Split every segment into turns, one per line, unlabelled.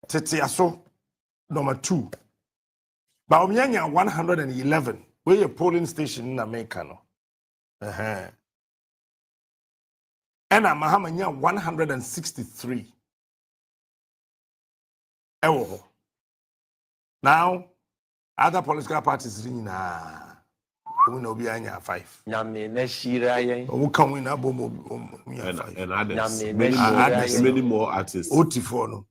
Tetiaso, number 2. Baumyanya 111. Where a polling station in America. No? And Mahamanya 163. Now, other political parties we no be 5. Who can win
and others. Many more artists.
Otifo no.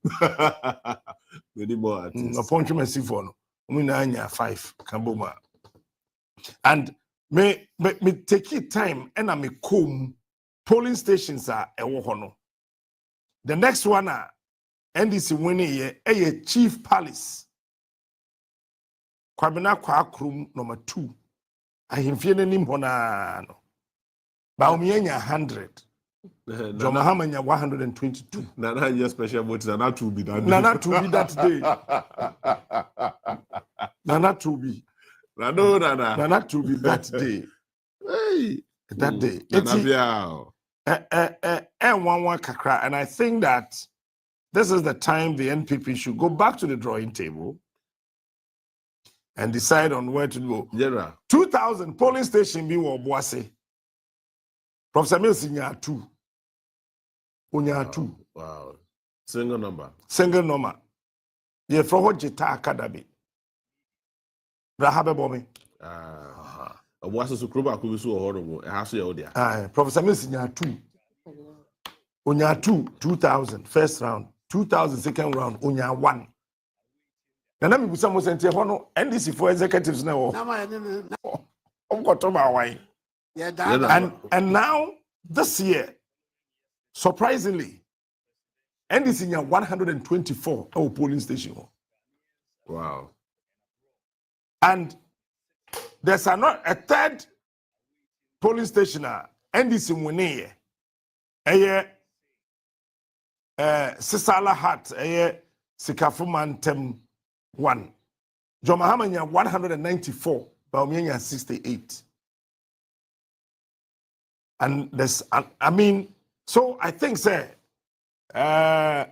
Many more artists.
No punch for no. We 5 Kamboma. And me take it time and I me comb polling stations are no. The next one NDC winning a Chief Palace. Kwabena Kwakrum number 2. I am feeling him honano. Baumyanya 100. Jomahamanya 122.
Nana your special votes are not to be done.
Nana to be that day. Nana to be. Nana to be that day.
Hey,
that day. And I think that this is the time the NPP should go back to the drawing table and decide on where to go.
General.
2,000 polling station be Boise. Professor Mills in 2. Unya 2.
Wow. Single number.
Single number. Yeah, from what Jita Academy. Rahabe Bomi.
What's the Sukuba Kubisu horrible? I have to go there.
Professor Mills in 2. Unya 2, 2,000. First round. 2,000 second round. Unya 1. And then we some sent here NDC for executives now. And now this year, surprisingly, NDC in 124 polling station.
Wow.
And there's a third polling station NDC winning Sisala Hat Sikafumantem 1. Jomahamanya 194, Baumyanya 68. And there's, so I think, sir, but
I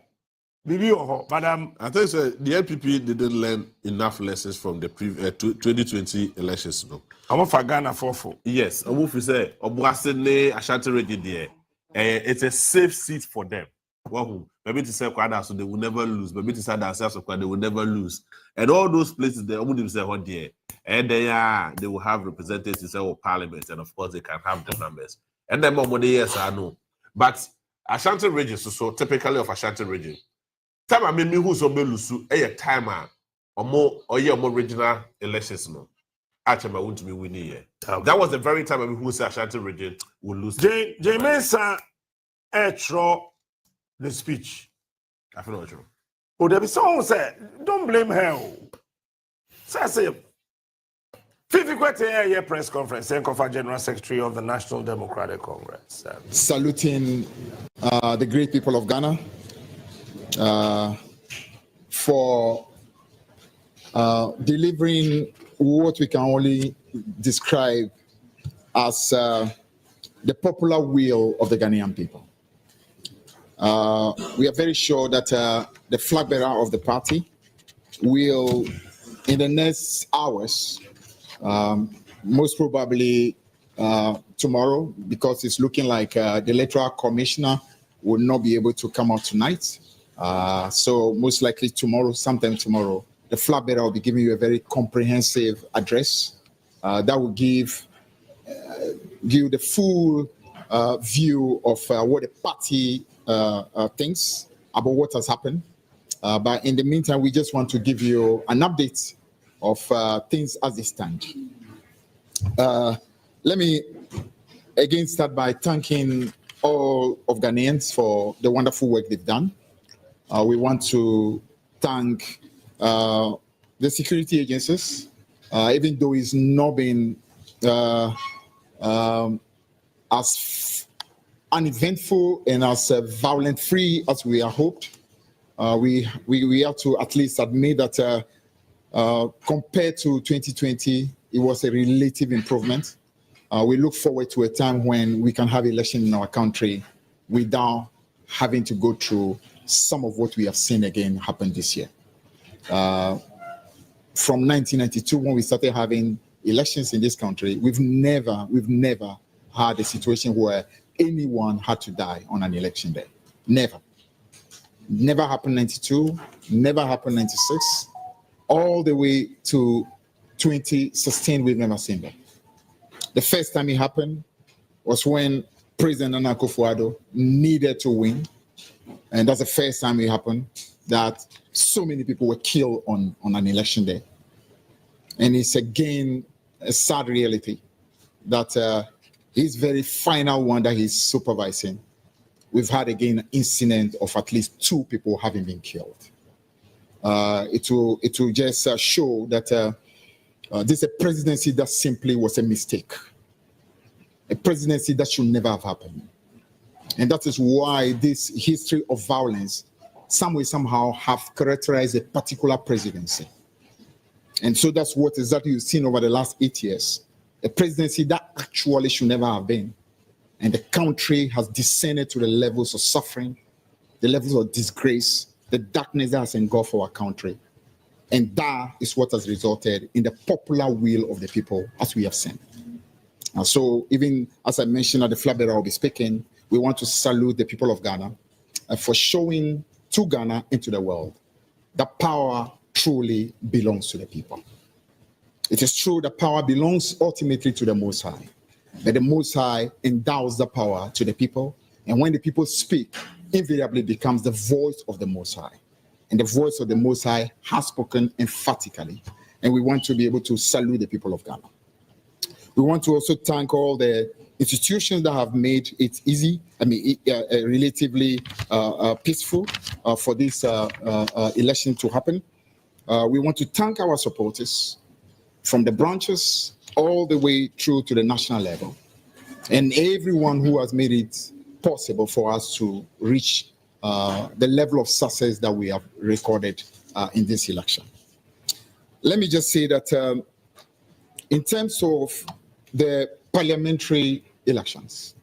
think, sir, the LPP didn't learn enough lessons from the 2020 elections. No,
I'm for Ghana 4-4.
Yes, I'm for say, Obuasene Ashanti ready there. It's a safe seat for them. Maybe to say so they will never lose. Maybe to say that they will never lose. And all those places they wouldn't say what there. And they will have representatives in parliament, and of course they can have the numbers. And then more money, yes, I know. But Ashanti region, so typically of Ashanti region. Time I mean who's on Belusu, a time or more regional elections. No, actually, I want to be winning here. Okay. That was the very time I mean who said Ashanti region will lose.
J Mensah the speech.
I feel not true.
Oh, there be someone who said, don't blame her. Say, Fifi Kwete press conference, Senkofa General Secretary of the National Democratic Congress.
Saluting the great people of Ghana for delivering what we can only describe as the popular will of the Ghanaian people. We are very sure that the flag bearer of the party will, in the next hours, most probably tomorrow, because it's looking like the electoral commissioner will not be able to come out tonight. So most likely tomorrow, sometime tomorrow, the flag bearer will be giving you a very comprehensive address that will give you the full view of what the party thinks about what has happened. But in the meantime, we just want to give you an update of things as they stand. Let me again start by thanking all of Ghanaians for the wonderful work they've done. We want to thank the security agencies, even though it's not been as uneventful and as violent-free as we had hoped. We have to at least admit that compared to 2020, it was a relative improvement. We look forward to a time when we can have election in our country without having to go through some of what we have seen again happen this year. From 1992, when we started having elections in this country, we've never had a situation where anyone had to die on an election day. Never. Never happened 92, never happened 96, all the way to 2016, we've never seen that. The first time it happened was when President Nana Akufo-Addo needed to win. And that's the first time it happened that so many people were killed on an election day. And it's again a sad reality that his very final one that he's supervising, we've had again an incident of at least 2 people having been killed. It will just show that this is a presidency that simply was a mistake. A presidency that should never have happened. And that is why this history of violence somehow have characterized a particular presidency. And so that's what exactly you've seen over the last 8 years. A presidency that actually should never have been. And the country has descended to the levels of suffering, the levels of disgrace, the darkness that has engulfed our country. And that is what has resulted in the popular will of the people, as we have seen. And so even as I mentioned at the flag bearer will be speaking, we want to salute the people of Ghana for showing to Ghana into the world that power truly belongs to the people. It is true that power belongs ultimately to the Most High, but the Most High endows the power to the people, and when the people speak, invariably becomes the voice of the Most High. And the voice of the Most High has spoken emphatically, and we want to be able to salute the people of Ghana. We want to also thank all the institutions that have made it easy, relatively peaceful for this election to happen. We want to thank our supporters from the branches all the way through to the national level, and everyone who has made it possible for us to reach the level of success that we have recorded in this election. Let me just say that in terms of the parliamentary elections,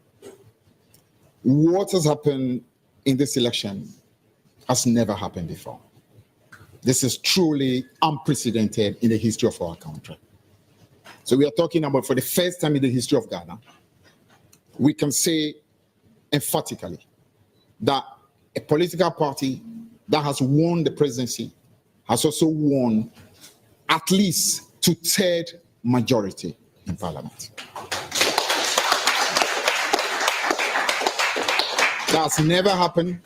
what has happened in this election has never happened before. This is truly unprecedented in the history of our country. So we are talking about, for the first time in the history of Ghana, we can say emphatically that a political party that has won the presidency has also won at least 2/3 majority in parliament. That's never happened,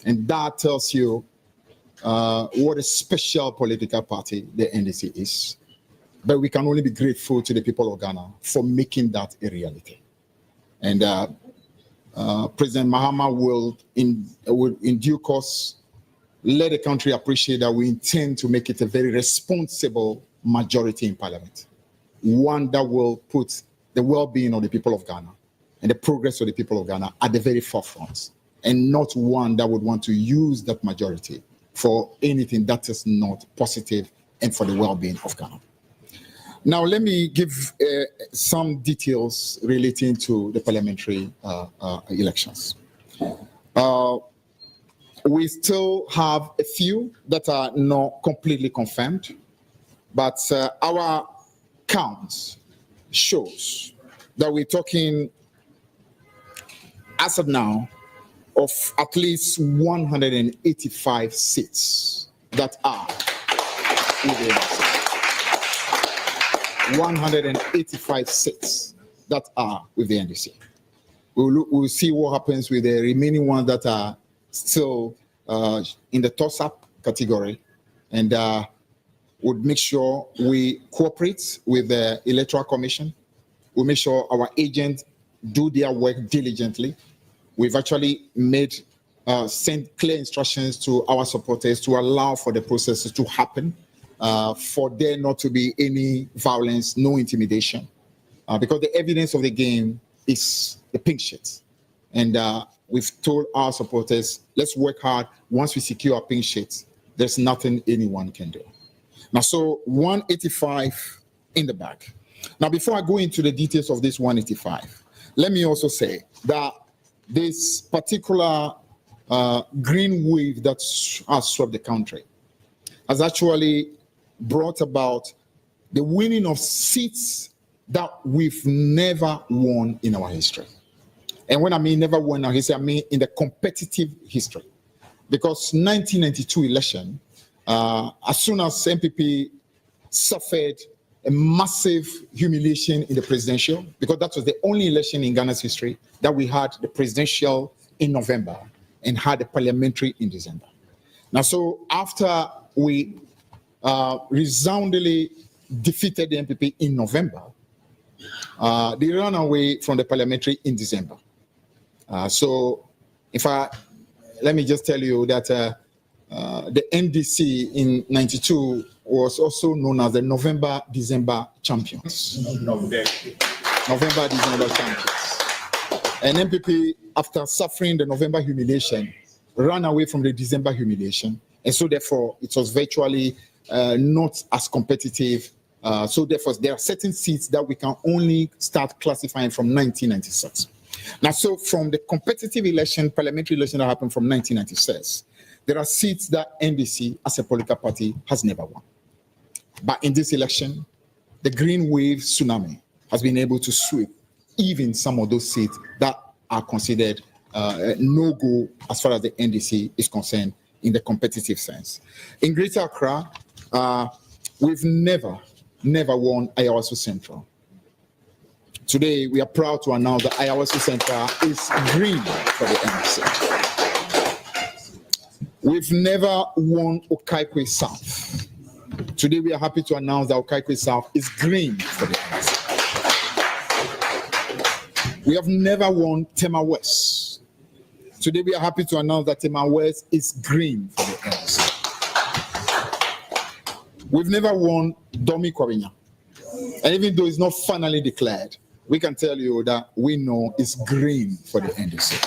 and that tells you what a special political party the NDC is. But we can only be grateful to the people of Ghana for making that a reality. And President Mahama will, in due course, let the country appreciate that we intend to make it a very responsible majority in parliament. One that will put the well-being of the people of Ghana and the progress of the people of Ghana at the very forefront, and not one that would want to use that majority for anything that is not positive and for the well-being of Ghana. Now, let me give some details relating to the parliamentary elections. We still have a few that are not completely confirmed, but our count shows that we're talking, as of now, of at least 185 seats that are in the 185 seats that are with the NDC. We'll see what happens with the remaining ones that are still in the toss-up category, and we'll make sure we cooperate with the Electoral Commission. We'll make sure our agents do their work diligently. We've actually sent clear instructions to our supporters to allow for the processes to happen, for there not to be any violence, no intimidation, because the evidence of the game is the pink sheet. And we've told our supporters, let's work hard. Once we secure our pink sheets, there's nothing anyone can do. Now, so 185 in the bag. Now, before I go into the details of this 185, let me also say that this particular green wave that has swept the country has actually brought about the winning of seats that we've never won in our history. And when I mean never won in our history, I mean in the competitive history. Because 1992 election, as soon as MPP suffered a massive humiliation in the presidential, because that was the only election in Ghana's history that we had the presidential in November and had the parliamentary in December. Now, so after we resoundingly defeated the MPP in November, they ran away from the parliamentary in December. So let me just tell you that the NDC in 92 was also known as the November-December champions. November-December champions. And MPP, after suffering the November humiliation, ran away from the December humiliation. And so therefore, it was virtually not as competitive. So therefore, there are certain seats that we can only start classifying from 1996. Now, so from the competitive election, parliamentary election that happened from 1996, there are seats that NDC as a political party has never won. But in this election, the green wave tsunami has been able to sweep even some of those seats that are considered no-go as far as the NDC is concerned in the competitive sense. In Greater Accra, we've never won Ayawaso Central. Today, we are proud to announce that Ayawaso Central is green for the NDC. We've never won Okaikwe South. Today, we are happy to announce that Okaikwe South is green for the NDC. We have never won Tema West. Today, we are happy to announce that Tema West is green for the NDC. We've never won Domi Kwabinya. And even though it's not finally declared, we can tell you that we know it's green for the NDC.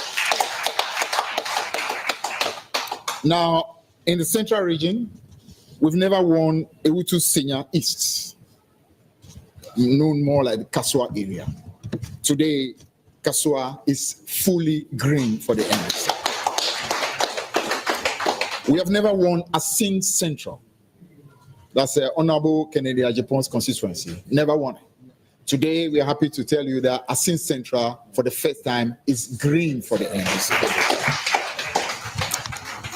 Now, in the central region, we've never won Ewutu Senior East, known more like the Kasua area. Today, Kasua is fully green for the NDC. We have never won Asin Central. That's Honorable Kennedy Ajipon's constituency. Never won it. Today, we are happy to tell you that Asin Central, for the first time, is green for the NDC.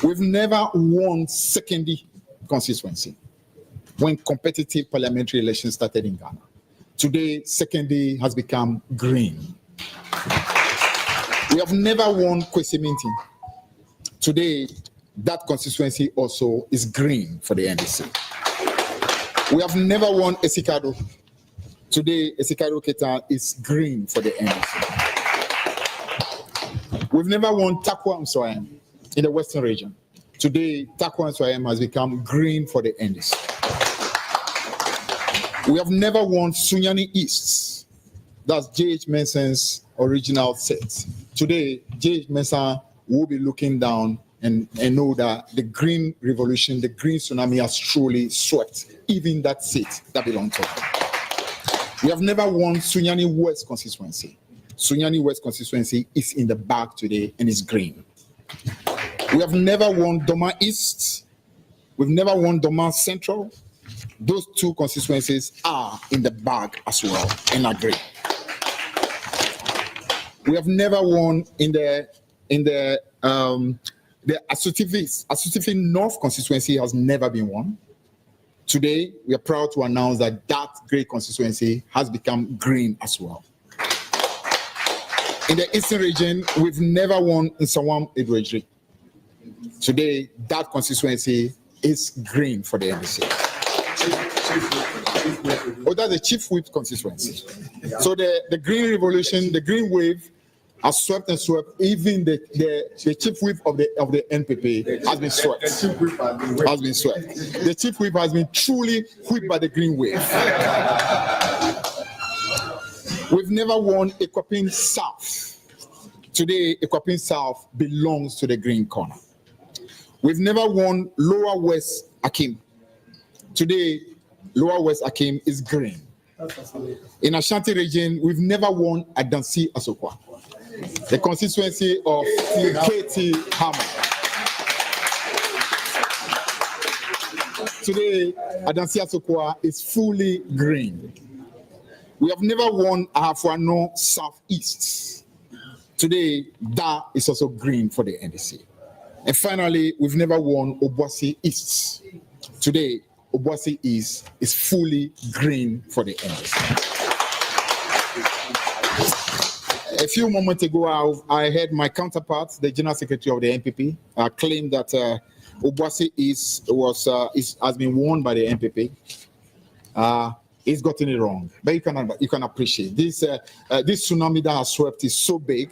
We've never won Sekondi constituency when competitive parliamentary elections started in Ghana. Today, Sekondi has become green. We have never won Kwesi Mintin. Today, that constituency also is green for the NDC. We have never won Esikado. Today, Esikado Keta is green for the NDC. We've never won Takwa Msoyam in the Western region. Today, Takwa Msoyam has become green for the NDC. We have never won Sunyani East. That's J.H. Mensah's original set. Today, J.H. Mensah will be looking down and know that the green revolution, the green tsunami has truly swept even that seat that belonged to him. We have never won Sunyani West constituency. Sunyani West constituency is in the bag today and is green. We have never won Doma East. We've never won Doma Central. Those two constituencies are in the bag as well and are green. We have never won in the Asutifin North constituency has never been won. Today, we are proud to announce that that great constituency has become green as well. In the Eastern region, we've never won in Nsawam Edwardri. Today, that constituency is green for the NDC. Oh, that's the Chief Whip constituency. So the green revolution, the green wave has swept and swept. Even the Chief Whip of the NPP has been swept. Has been swept. The Chief Whip has been truly whipped by the green wave. We've never won Ekwapin South. Today, Ekwapin South belongs to the green corner. We've never won Lower West Akim. Today, Lower West Akim is green. In Ashanti region, we've never won Adansi Asokwa. the constituency of KT Hammer. Today, Adansi Asokwa is fully green. We have never won Ahafwano Southeast. Today, that is also green for the NDC. And finally, we've never won Obuasi East. Today, Obuasi East is fully green for the NDC. A few moments ago, I heard my counterpart, the General Secretary of the NPP, claim that Obuasi East has been won by the NPP. He's gotten it wrong, but you can appreciate this. This tsunami that has swept is so big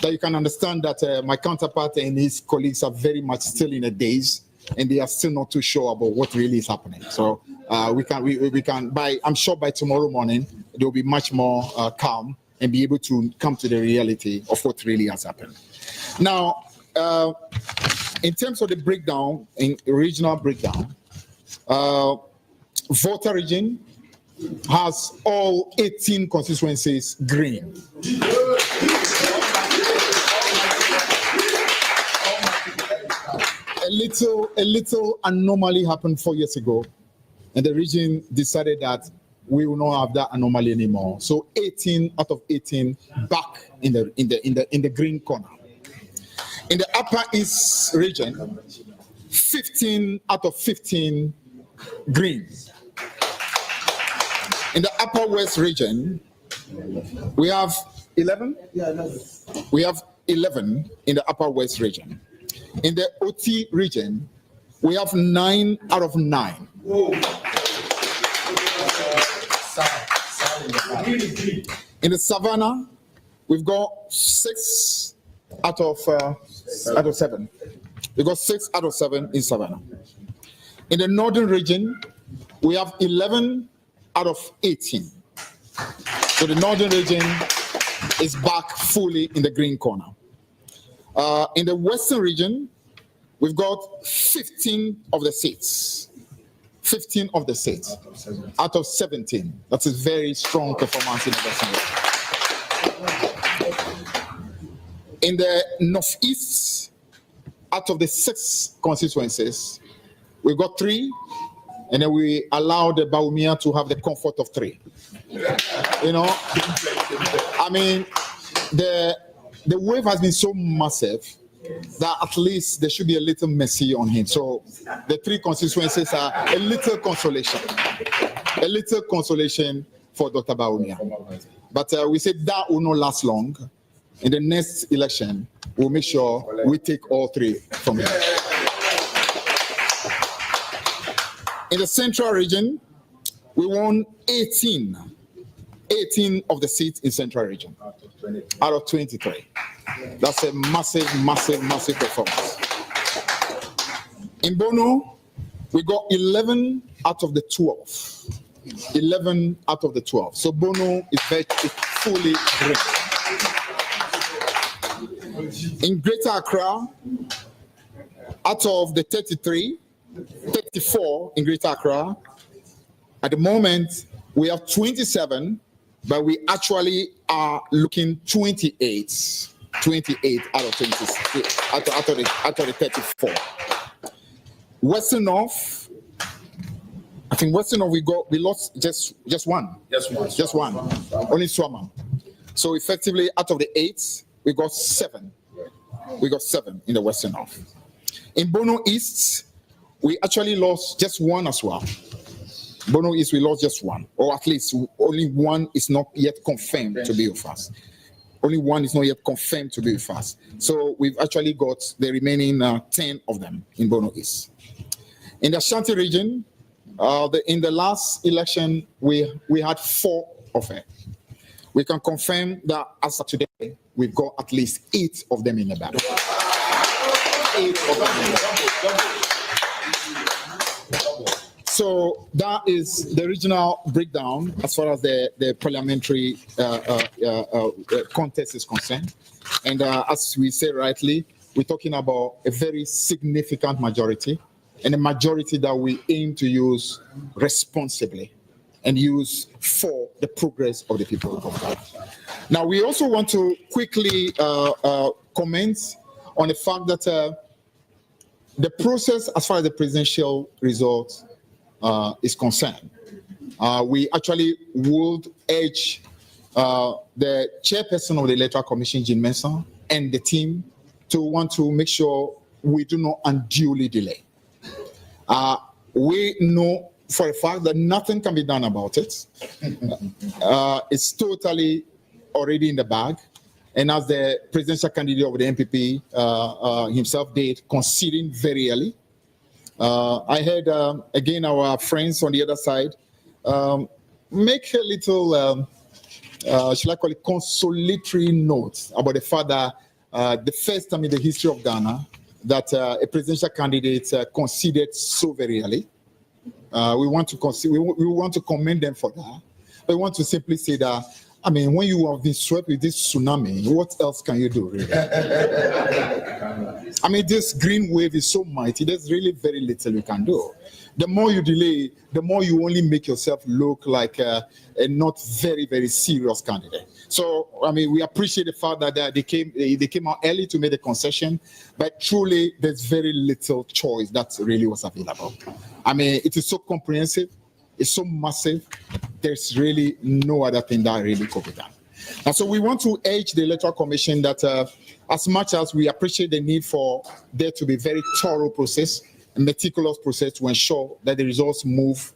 that you can understand that my counterpart and his colleagues are very much still in a daze, and they are still not too sure about what really is happening. So we can. I'm sure by tomorrow morning they will be much more calm and be able to come to the reality of what really has happened. Now, in terms of the breakdown, in regional breakdown, Volta region has all 18 constituencies green. A little anomaly happened 4 years ago, and the region decided that we will not have that anomaly anymore. So 18 out of 18 back in the green corner. In the Upper East region, 15 out of 15 green. In the Upper West region, we have 11? We have 11 in the Upper West region. In the OT region, we have 9 out of 9. In the Savannah, we've got 6 out of 7. We got 6 out of 7 in Savannah. In the Northern region, we have 11 out of 18. So the Northern region is back fully in the green corner. In the Western region, we've got 15 of the seats. 15 of the seats out of 17. That's a very strong performance in the Western region. In the Northeast, out of the 6 constituencies, we've got 3, and then we allow the Baumia to have the comfort of 3. You know, I mean, the wave has been so massive that at least there should be a little mercy on him. So the 3 constituencies are a little consolation for Dr. Baumia. But we said that will not last long. In the next election, we'll make sure we take all 3 from him. In the Central region, we won 18 of the seats in Central region out of 23. That's a massive performance. In Bono, we got 11 out of the 12. 11 out of the 12. So Bono is fully green. In Greater Accra, out of the 34 in Greater Accra, at the moment, we have 27, but we actually are looking 28 out of 26, out of the 34. Western North, I think Western North we lost just one. Just one. Only Swama. So effectively, out of the 8, we got 7. We got 7 in the Western North. In Bono East, we actually lost just 1 as well. Bono East, we lost just 1, or at least only 1 is not yet confirmed to be with us. Only 1 is not yet confirmed to be with us. So we've actually got the remaining 10 of them in Bono East. In the Ashanti region, in the last election, we had 4 of it. We can confirm that as of today, we've got at least 8 of them in the battle. 8 of them in the battle. So that is the regional breakdown as far as the parliamentary contest is concerned. And as we say rightly, we're talking about a very significant majority, and a majority that we aim to use responsibly and use for the progress of the people of Ghana. Now, we also want to quickly comment on the fact that the process as far as the presidential result is concerned, we actually would urge the chairperson of the Electoral Commission, Jean Mensah, and the team to want to make sure we do not unduly delay. We know for a fact that nothing can be done about it. It's totally already in the bag. And as the presidential candidate of the NPP himself did, conceding very early. I heard, again, our friends on the other side make a little, shall I call it, consolatory note about the fact that the first time in the history of Ghana that a presidential candidate conceded so very early. We want to commend them for that. But we want to simply say that, I mean, when you have been swept with this tsunami, what else can you do, really? I mean, this green wave is so mighty, there's really very little you can do. The more you delay, the more you only make yourself look like a not very, very serious candidate. So, I mean, we appreciate the fact that they came out early to make the concession, but truly, there's very little choice that really was available. I mean, it is so comprehensive. It's so massive, there's really no other thing that really could be done. And so we want to urge the Electoral Commission that as much as we appreciate the need for there to be very thorough process, a meticulous process to ensure that the results move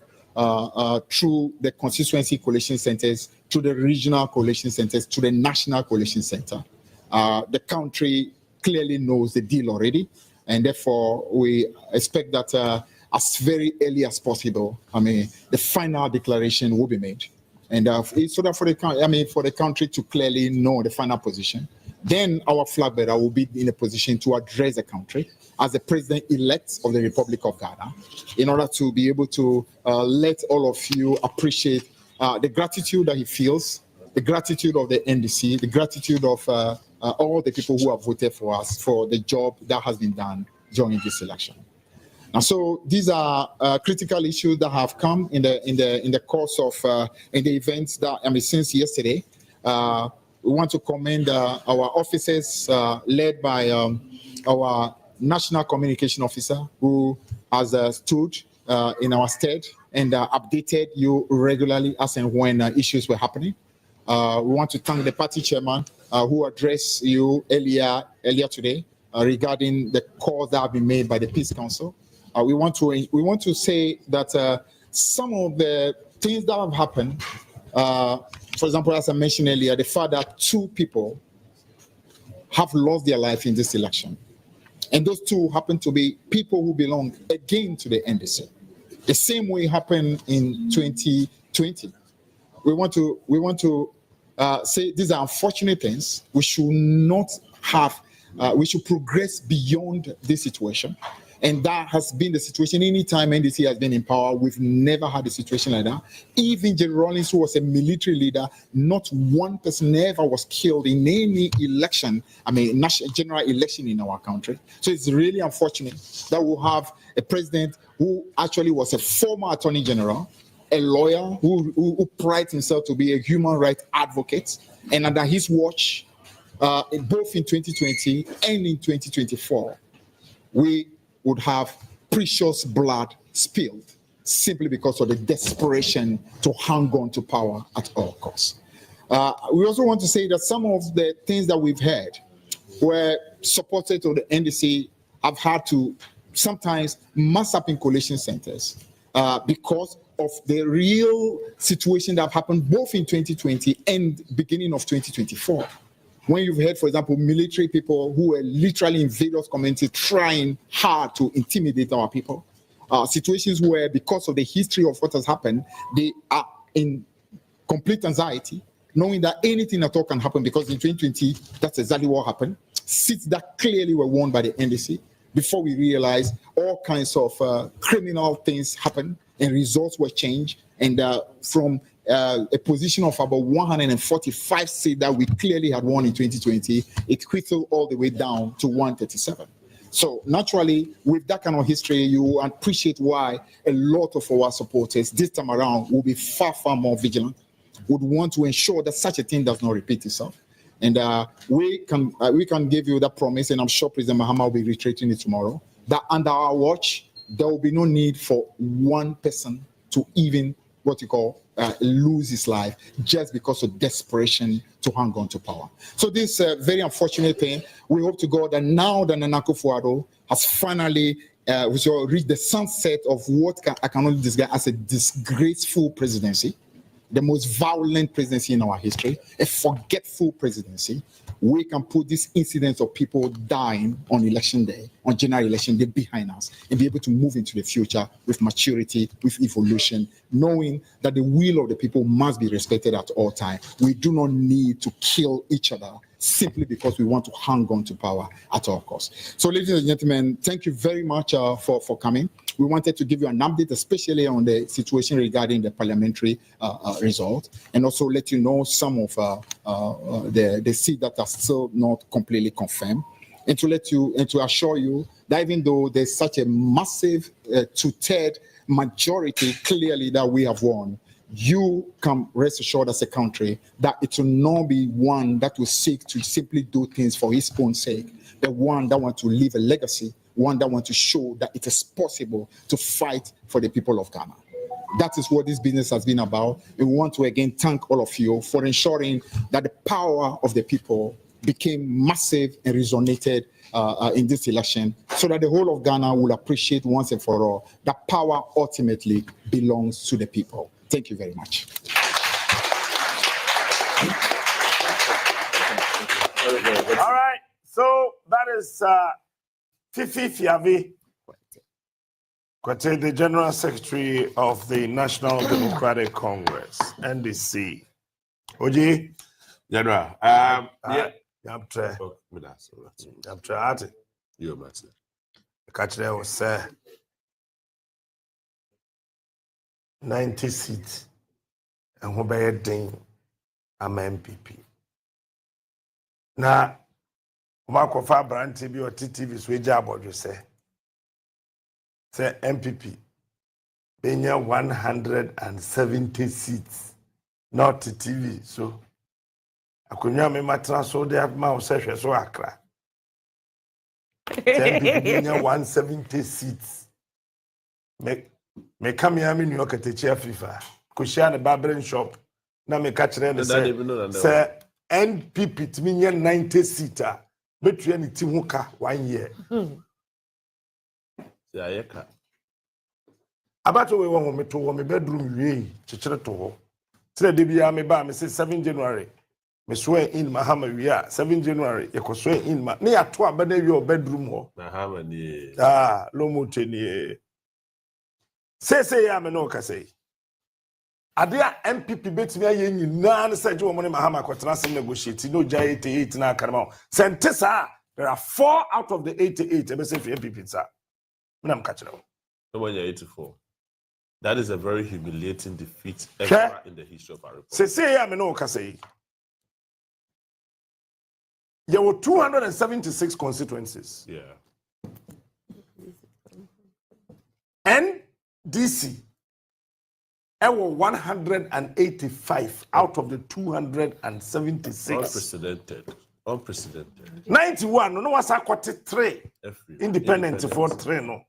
through the constituency coalition centers, to the regional coalition centers, to the national coalition center. The country clearly knows the deal already, and therefore we expect that as very early as possible, I mean, the final declaration will be made, and so that for the country to clearly know the final position, then our flag bearer will be in a position to address the country as the president-elect of the Republic of Ghana, in order to be able to let all of you appreciate the gratitude that he feels, the gratitude of the NDC, the gratitude of all the people who have voted for us for the job that has been done during this election. And so these are critical issues that have come in the course of in the events that, I mean, since yesterday. We want to commend our officers led by our National Communication Officer, who has stood in our stead and updated you regularly as and when issues were happening. We want to thank the party chairman who addressed you earlier today regarding the calls that have been made by the Peace Council. We want to say that some of the things that have happened, for example, as I mentioned earlier, the fact that 2 people have lost their life in this election, and those 2 happen to be people who belong again to the NDC. The same way happened in 2020. We want to say these are unfortunate things. We should not have. We should progress beyond this situation. And that has been the situation anytime NDC has been in power. We've never had a situation like that. Even General Rawlings, who was a military leader, not one person ever was killed in any election, I mean, national general election in our country. So it's really unfortunate that we'll have a president who actually was a former attorney general, a lawyer who prides himself to be a human rights advocate, and under his watch, both in 2020 and in 2024, we would have precious blood spilled simply because of the desperation to hang on to power at all costs. We also want to say that some of the things that we've heard where supporters of the NDC have had to sometimes mass up in coalition centers because of the real situation that happened both in 2020 and beginning of 2024. When you've heard, for example, military people who were literally in various communities trying hard to intimidate our people, situations where, because of the history of what has happened, they are in complete anxiety, knowing that anything at all can happen, because in 2020, that's exactly what happened. Seats that clearly were won by the NDC, before we realized all kinds of criminal things happened and results were changed, and from a position of about 145 seats that we clearly had won in 2020, it whittled all the way down to 137. So naturally, with that kind of history, you appreciate why a lot of our supporters this time around will be far, far more vigilant, would want to ensure that such a thing does not repeat itself. And we can give you that promise, and I'm sure President Mahama will be reiterating it tomorrow, that under our watch, there will be no need for one person to even lose his life just because of desperation to hang on to power. So this very unfortunate thing, we hope to God that now that Nana Akufo-Addo has finally reached the sunset of what I can only describe as a disgraceful presidency, the most violent presidency in our history, a forgetful presidency. We can put this incident of people dying on election day, on general election day, behind us and be able to move into the future with maturity, with evolution, knowing that the will of the people must be respected at all times. We do not need to kill each other simply because we want to hang on to power at all costs. So, ladies and gentlemen, thank you very much for coming. We wanted to give you an update, especially on the situation regarding the parliamentary result, and also let you know some of the seats that are still not completely confirmed, and to let you and to assure you that even though there's such a massive two-third majority clearly that we have won, you can rest assured as a country that it will not be one that will seek to simply do things for his own sake, but one that wants to leave a legacy, one that wants to show that it is possible to fight for the people of Ghana. That is what this business has been about. And we want to again thank all of you for ensuring that the power of the people became massive and resonated in this election, so that the whole of Ghana will appreciate once and for all that power ultimately belongs to the people. Thank you very much.
All right, so that is Fifi Fiavi Kwete, the General Secretary of the National Democratic Congress, NDC. Oji,
General,
yeah.
You're
Catch there was 90 seats and who by a ding am MPP. Now, Marco Fabran TV or TTV so job what you say MPP Benya 170 seats, not TV. So I could not make my transfer they have my session so Accra. MPP Benya 170 seats. Me come here, New York at the chair FIFA. Kushia the barbering shop. Now me catch them and say NPP to me 90 seater. Between the Timuka 1 year. Abato we want me to me bedroom we chichere to ho. Say de bia me ba me say 7 January. Me swear in Mahama we are 7 January. E ko swear in ma. Ne ato abada we bedroom ho.
Mahama ni.
Lo mo teni. Say ya me no ka say. Adia MPP betimi aye nyina ne say je wo mo ne Mahama kwatena se negotiate no ja 88 na akarama. Sentesa there are 4 out of the 88 e be say MPP sir. Me na mka kire wo.
No when you're 84. That is a very humiliating defeat ever in the history of our republic.
Say ya me no ka say. There were 276 constituencies.
Yeah.
NDC there were 185 out of the 276.
Unprecedented.
91 no was a 3 independent for 3 no.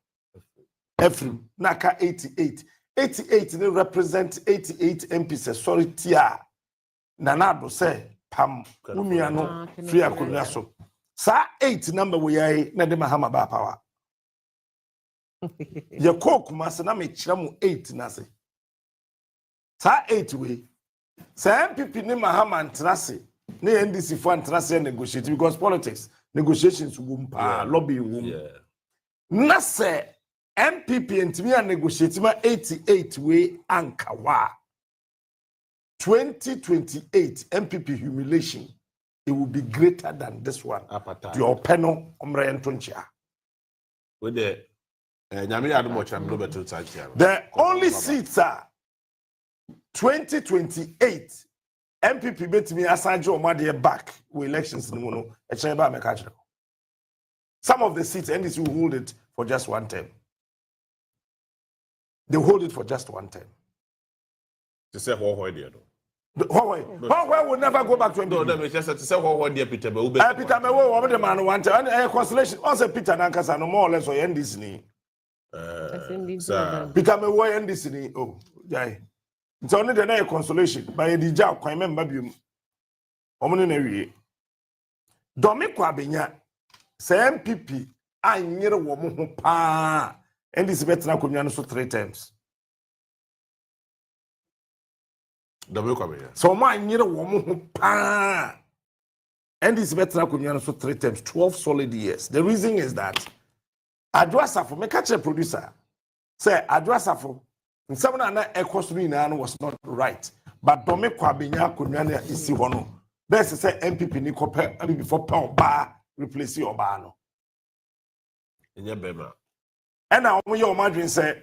Every naka 88. 88 they represent 88 MPs. Sorry tia. Nanado say pam umia no free akunya so. Sa 8 number we are na de Mahama ba power. Ye coke mas na me kira mu 8 na se. Sa 8 we. Sa MPP ni Mahama ntrase. Ne NDC for ntrase negotiate because politics negotiations wum pa lobby wum.
Yeah.
Na se MPP ntimi a negotiate ma 88 we ankawa. 2028 MPP humiliation, it will be greater than this one. Your panel the only seats are 2028 MPP bet me aside your money back with elections in Mono. Some of the seats NDC will hold it for just 1 term. They hold it for just 1 term.
To say what
Huawei will never go back to MPP.
No, let me just say what dear Peter Be.
Peter Be wo the man want and consolation. Also Peter Nankasa no more or less or end this ni. Peter Be wo end this ni. Oh, jai. It's only the na consolation by the job kwan member biom. Omo na wie. Domi kwa benya say MPP anyere wo mo ho pa. And this better konwa no so 3 times.
Domi kwa benya.
So mo anyere wo mo ho pa. And this better konwa no so 3 times 12 solid years. The reason is that Adwasafo me catch a producer say Adwasafo nsem na ekosuru ina no was not right. But Domi kwa benya konwa na isi ho no. Best say MPP ni kope before pa oba replace oba no.
Enye bema.
And now we your imagine say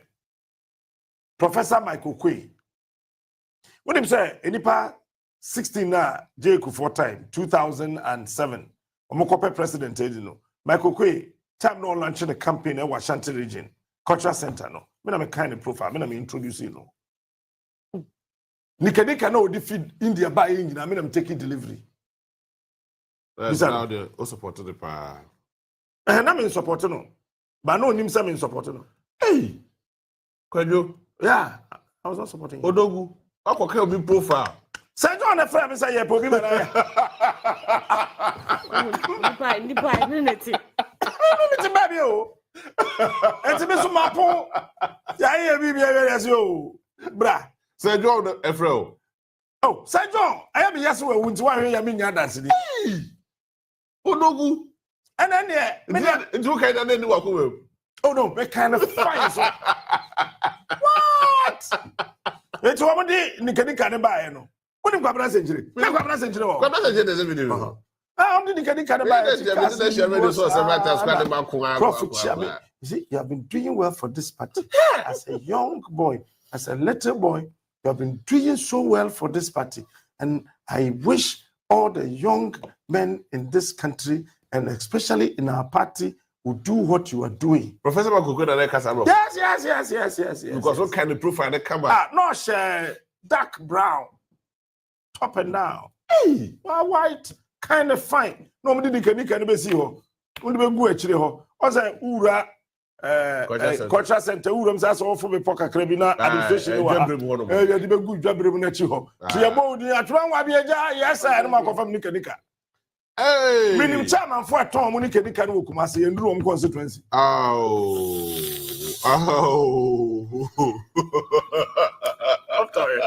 Professor Michael Quay. What him say enipa 16 na J.Ku 4 time 2007. Omokope president no. Michael Quay time no launching a campaign in Washanti region cultural center no. Me na me kind of profile, me na me introduce you no. Nika no defeat India by engine. I mean, I'm taking delivery.
Now they also supported the power.
And I'm in support no. But no him say in support no.
Hey, Kwadwo.
Yeah, I was not supporting him.
Odogu. Akwa obi profile.
Say John the friend say yeah, Pobi man.
Nipa, unity.
Unity baby o. Enti me so mapo. Ya ye bi yes yo. Bra.
Say John Efrel.
Oh, say John, I am yes we wunti wa hwe ya me nya dance ni.
Odogu.
And then yeah,
you kind of need walk away.
Oh no, me kind of fine. So. What? It's what we nika ne buy no. What him kwabra century? Me kwabra century o.
Kwabra century dey video.
Ah, on the nika ne buy. Profit share. You see, you have been doing well for this party. As a young boy, as a little boy, you have been doing so well for this party. And I wish all the young men in this country, and especially in our party, would do what you are doing.
Professor Makuko na Kasano.
Yes.
Because what kind of profile they come
no, dark brown, top and down. Hey, white, kind of fine. No, me didn't can be see ho. Only be go actually ho. Oza ura culture center uram sa so for me poka krabina administration wa. Ya di be go dwabrem na chi ho. Ti ya bo di atwan wa bi eja yes I no ma confirm nika.
Hey!
Minim chairman for a Tom Monica Nikan Kumasi and room constituency.
Oh.
I'm sorry.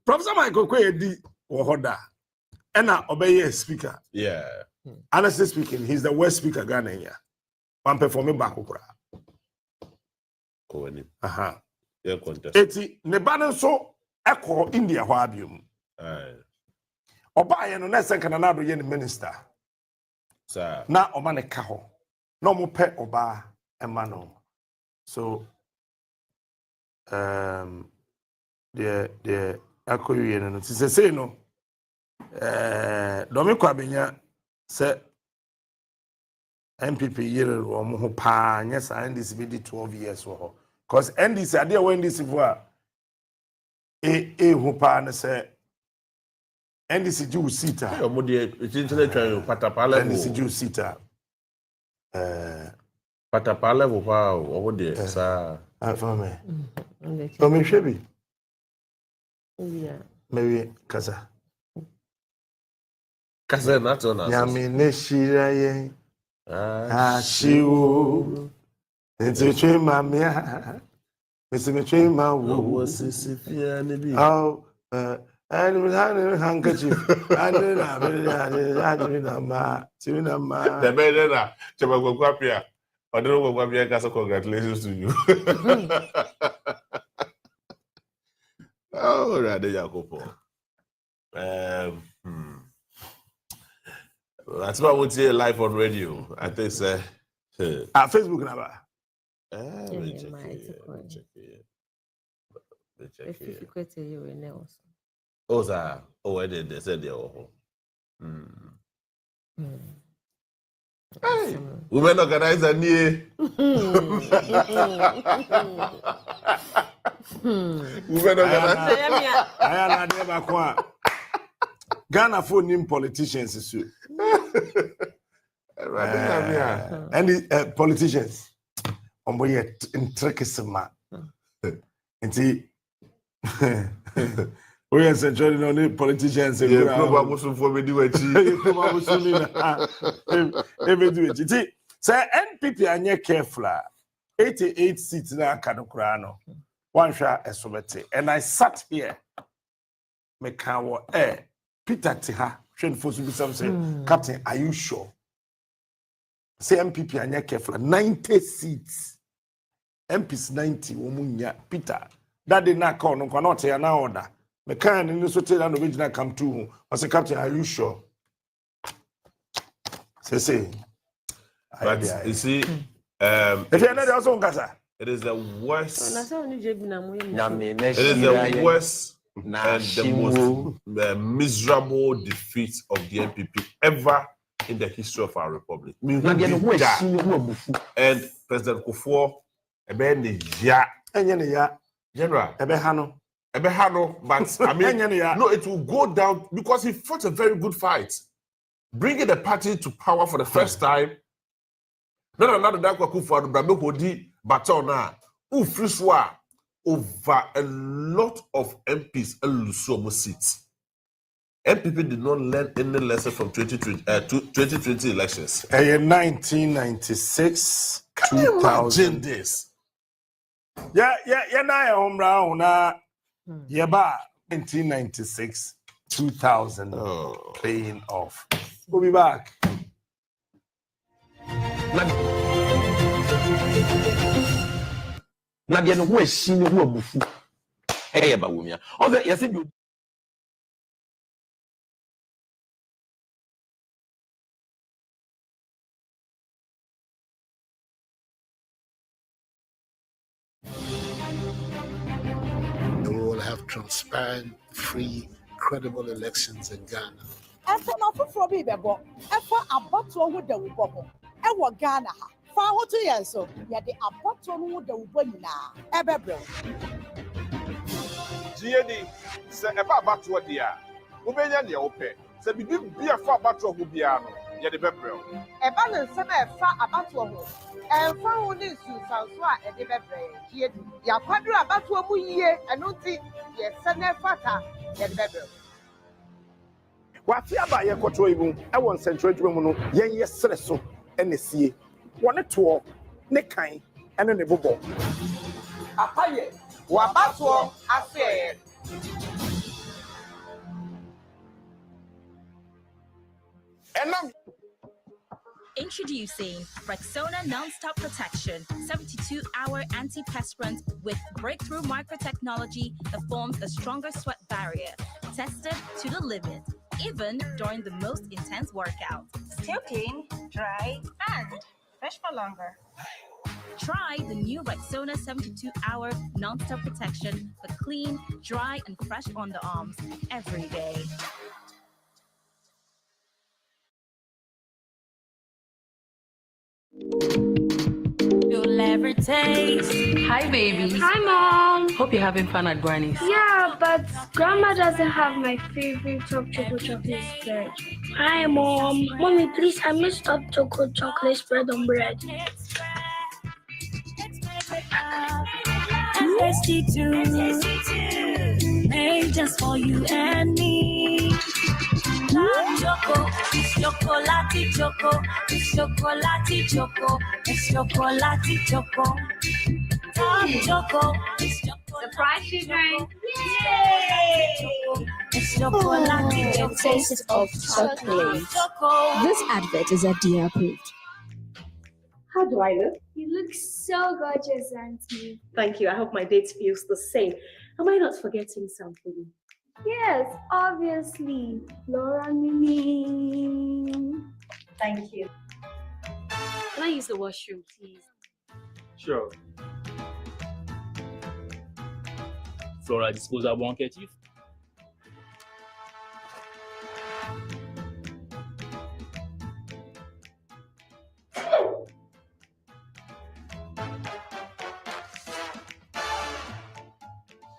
Professor Michael Kwedi Wahoda. And now obey a speaker.
Yeah.
Honestly speaking, he's the worst speaker Ghana here. One performing back opera.
Aha. Yeah, contest.
Eti Nebanon so echo India Wabium. Oba ye no na senka na do ye ne minister
sir
na oma ne ka ho na mo pe oba ema no so the akoyi no ti say no do me kwa benya se MPP yere ro mo ho pa nya sa NDC be 12 years wo ho cause NDC ade we NDC vo a ho pa ne se NDC Jew sita. NDC Jew sita.
Patapala vopa over there, sir.
For me. For me, Shebi.
Yeah.
Maybe Kaza.
Kaza, not on us.
Yami Neshiraye. Ashiwo. It's a train, mamma. It's a train, my was Sissy. Oh, and with a handkerchief, and then I
the better, Chabaquapia. I don't know what Wapia Casa. Congratulations to you. Oh, rather, Jacopo. That's what I would say live on radio. I think, sir.
Facebook number.
Oh, sir. Oh, I did. They said they were home. Hey, women organize a knee.
Ayana de bakwa. Ghana for nim politicians so. And the politicians. Ombo ye intricate Nti we are central no the politicians say
yeah, probably for me do it.
Say NPP anye careful 88 seats na kanokra no one share esobete and I sat here me kan wo Peter Tiha train for to be something captain are you sure say NPP anye careful 90 seats MPs 90 womunya Peter that did not call no cannot here now order me kan ni so tell no original come to I say captain are you sure say
But you see,
if you're not also
it is the worst. It is
is
the worst and the most miserable defeat of the NPP ever in the history of our republic. And President Kufuor, General, but I mean, no, it will go down because he fought a very good fight, bringing the party to power for the first time. No, that Kufuor, Brabe Hodi, Batona, Ufriswa, over a lot of MPs and Lusomo seats. MPP did not learn any lesson from 2020 elections.
1996,
Can you imagine
2000.
this?
Yeah, na home round na yeba 1996, 2000 playing off. We'll be back.
Na dia no ho ahyi ne ho abufu ɛyɛ ba womia ɔbɛ yɛsɛ bi
We will have transparent, free, credible elections in Ghana.
After no for be bebo, after Abatoɔ who the wubo, ɛwɔ Ghana ha. Fa ho to yɛn so, yɛ de Abatoɔ no the wubo nyinaa, ɛbɛbrɛ.
GAD sɛ ɛba Abatoɔ di a, wobɛnya nea wopɛ. Sɛ bibi bia fa Abatoɔ ho bia no, yɛ de bɛbrɛ.
Ɛba ne nsɛm ɛfa Abatoɔ ho. Ɛmfa ho ne nsunsanso a ɛde bɛbrɛ GAD. Yɛakwadoro Abatoɔ mu yie, ɛno nti yɛsɛ ne fata yɛde bɛbrɛ.
Wati aba ye kwoto ibu e won central dwuma mu no yen ye sere so ene sie wone to ne kan ene ne bobo
Apaye, Abatoɔ Asoeɛ.
enam
Introducing Rexona Non-Stop Protection 72-hour antiperspirant with breakthrough microtechnology that forms a stronger sweat barrier, tested to the limit, even during the most intense workout.
Still clean, dry, and fresh for longer.
Try the new Rexona 72-hour non-stop protection for clean, dry, and fresh underarms every day.
You'll ever taste.
Hi, baby.
Hi, Mom.
Hope you're having fun at Granny's.
Yeah, but Grandma doesn't have my favorite top chocolate spread. Hi, Mom. Mommy, please, I missed top chocolate spread on bread.
Tasty too. Made just for you and me. Choco, it's chocolate choco, it's chocolate choco, it's chocolate choco. Choco, it's chocolate.
Surprise children!
Yay! It's chocolate choco.
Taste of chocolate. This advert is FDA approved.
How do I look?
You look so gorgeous, Auntie.
Thank you. I hope my date feels the same. Am I not forgetting something?
Yes, obviously. Laura Mimi.
Thank you.
Can I use the washroom, please?
Sure. Flora disposable handkerchief.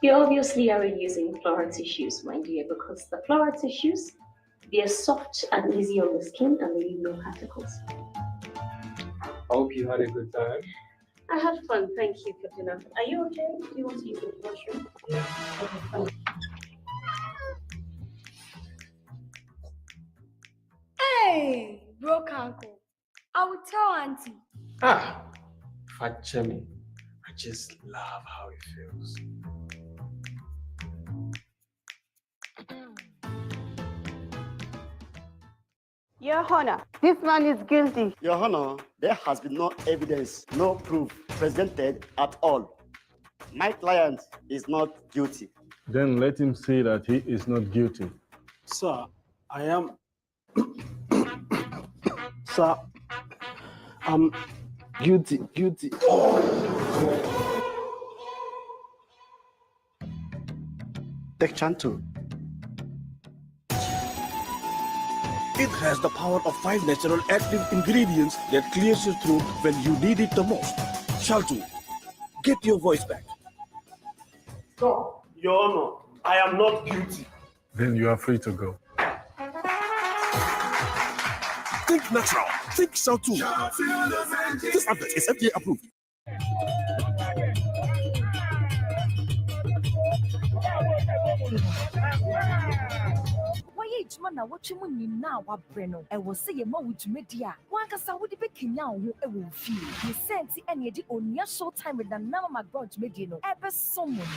You obviously aren't using floral tissues, my dear, because the floral tissues, they are soft and easy on the skin and leave no particles.
I hope you had a good time.
I had fun, thank you for dinner. Are you okay? Do you want to use the washroom? Yeah.
Hey, broke uncle. I will tell auntie.
Fachemi. I just love how it feels.
Your Honor, this man is guilty.
Your Honor, there has been no evidence, no proof presented at all. My client is not guilty.
Then let him say that he is not guilty.
Sir, I am. Sir, I'm guilty. Take Chanto.
It has the power of 5 natural active ingredients that clears your throat when you need it the most. Shalto, get your voice back.
No, Your Honor, I am not guilty.
Then you are free to go.
Think natural. Think Shalto. This advert is FDA approved.
Na watching when you now what Breno. I will say a mo with media. One can say, would be Kenya who I will feel. You sent any of the only short time with the number my God mediano. Ever someone.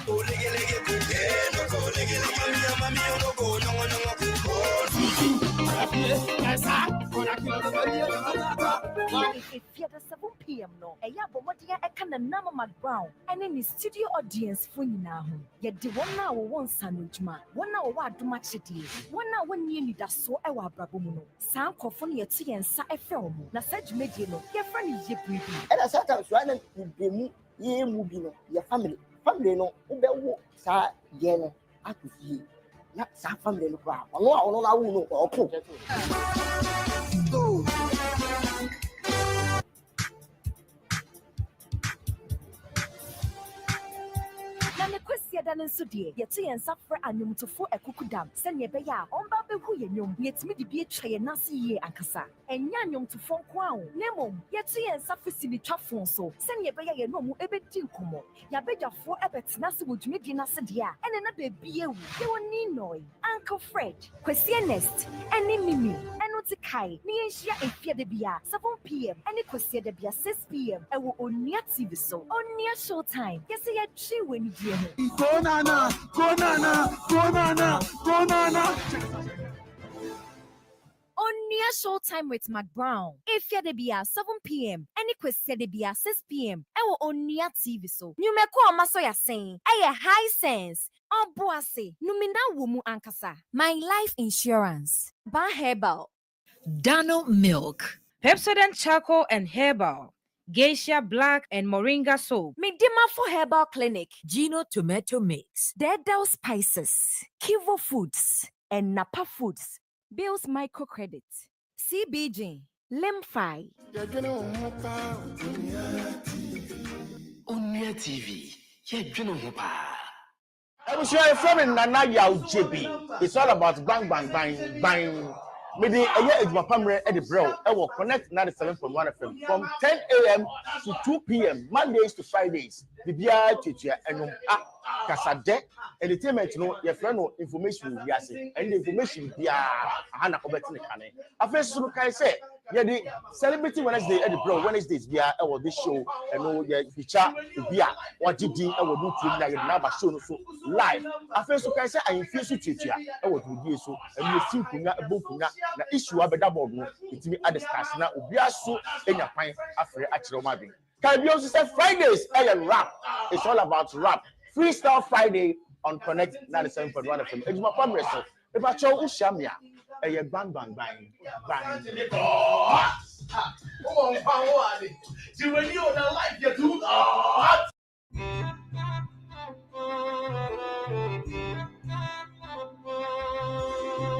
If you're the 7 p.m. no, a yabo what dear I can the number my ground and in the studio audience for you now. Yet the 1 hour one sandwich man, 1 hour what do much it is. 1 hour nearly that so I were brabomuno. Sound coffin your tea and sa a film. Na such mediano, your friend is your breathing.
And I sometimes run in ye moving your family. Family no, Ube sa yellow. I could see. Not some family no crowd. No, I won't know.
Dan so dear, yet and suffer and to for a cuckoo send your bear on Baby who you yet me be a tray and nasi ye and cassa, and yan to phone crown, Nemo, yet and suffer silly chaffon so, send your bear no more a bit tinkumo, ya better for a bet nasi would make nasa dear, and another beer, you will need no, Uncle Fred, question nest, and Mimi, and not a kai, me and she and fear the beer, 7 p.m., and it was said the beer 6 p.m., I will on near TV so, on near show time, yes, I had 3 when you
Go nana.
On near show time with Mac Brown. If you're the beer 7 p.m. any question the beer 6 p.m. I will on near TV so. You may call Masoya saying, I high sense. Oh boase, Numinda wumu ankasa. My life insurance. Ba Herbal.
Dano milk. Pepsodent charcoal and herbal. Geisha black and moringa soap.
Medima for Herbal Clinic.
Gino tomato mix.
Dedel Spices. Kivo Foods. And Napa Foods. Bill's Microcredit. CBG. Limfi.
Onua TV.
I was your friend Nana Yao JB. It's all about bang bang bang bang. Maybe a year is my family at the bro. I will connect 97.1 FM from 10 a.m. to 2 p.m. Mondays to Fridays. The BI teacher and Kasade entertainment no your friend no information will be asking and the information be Hana Obetin Kane. I first so can say yeah the celebrity Wednesday at the bro Wednesdays be our this show and no yeah feature be what did I will do to na number show so live. I first so can say I feel so teacher I will do so and you see kunya ebokunya na issue abeda board no itimi at discuss na obi aso enya pan afre akire ma bin. Can be also say Fridays rap. It's all about rap. Freestyle Friday on Connect 97.1 FM. It's my family. So if I show Ushamia, a bang bang bang bang.
You when you don't like you do hot.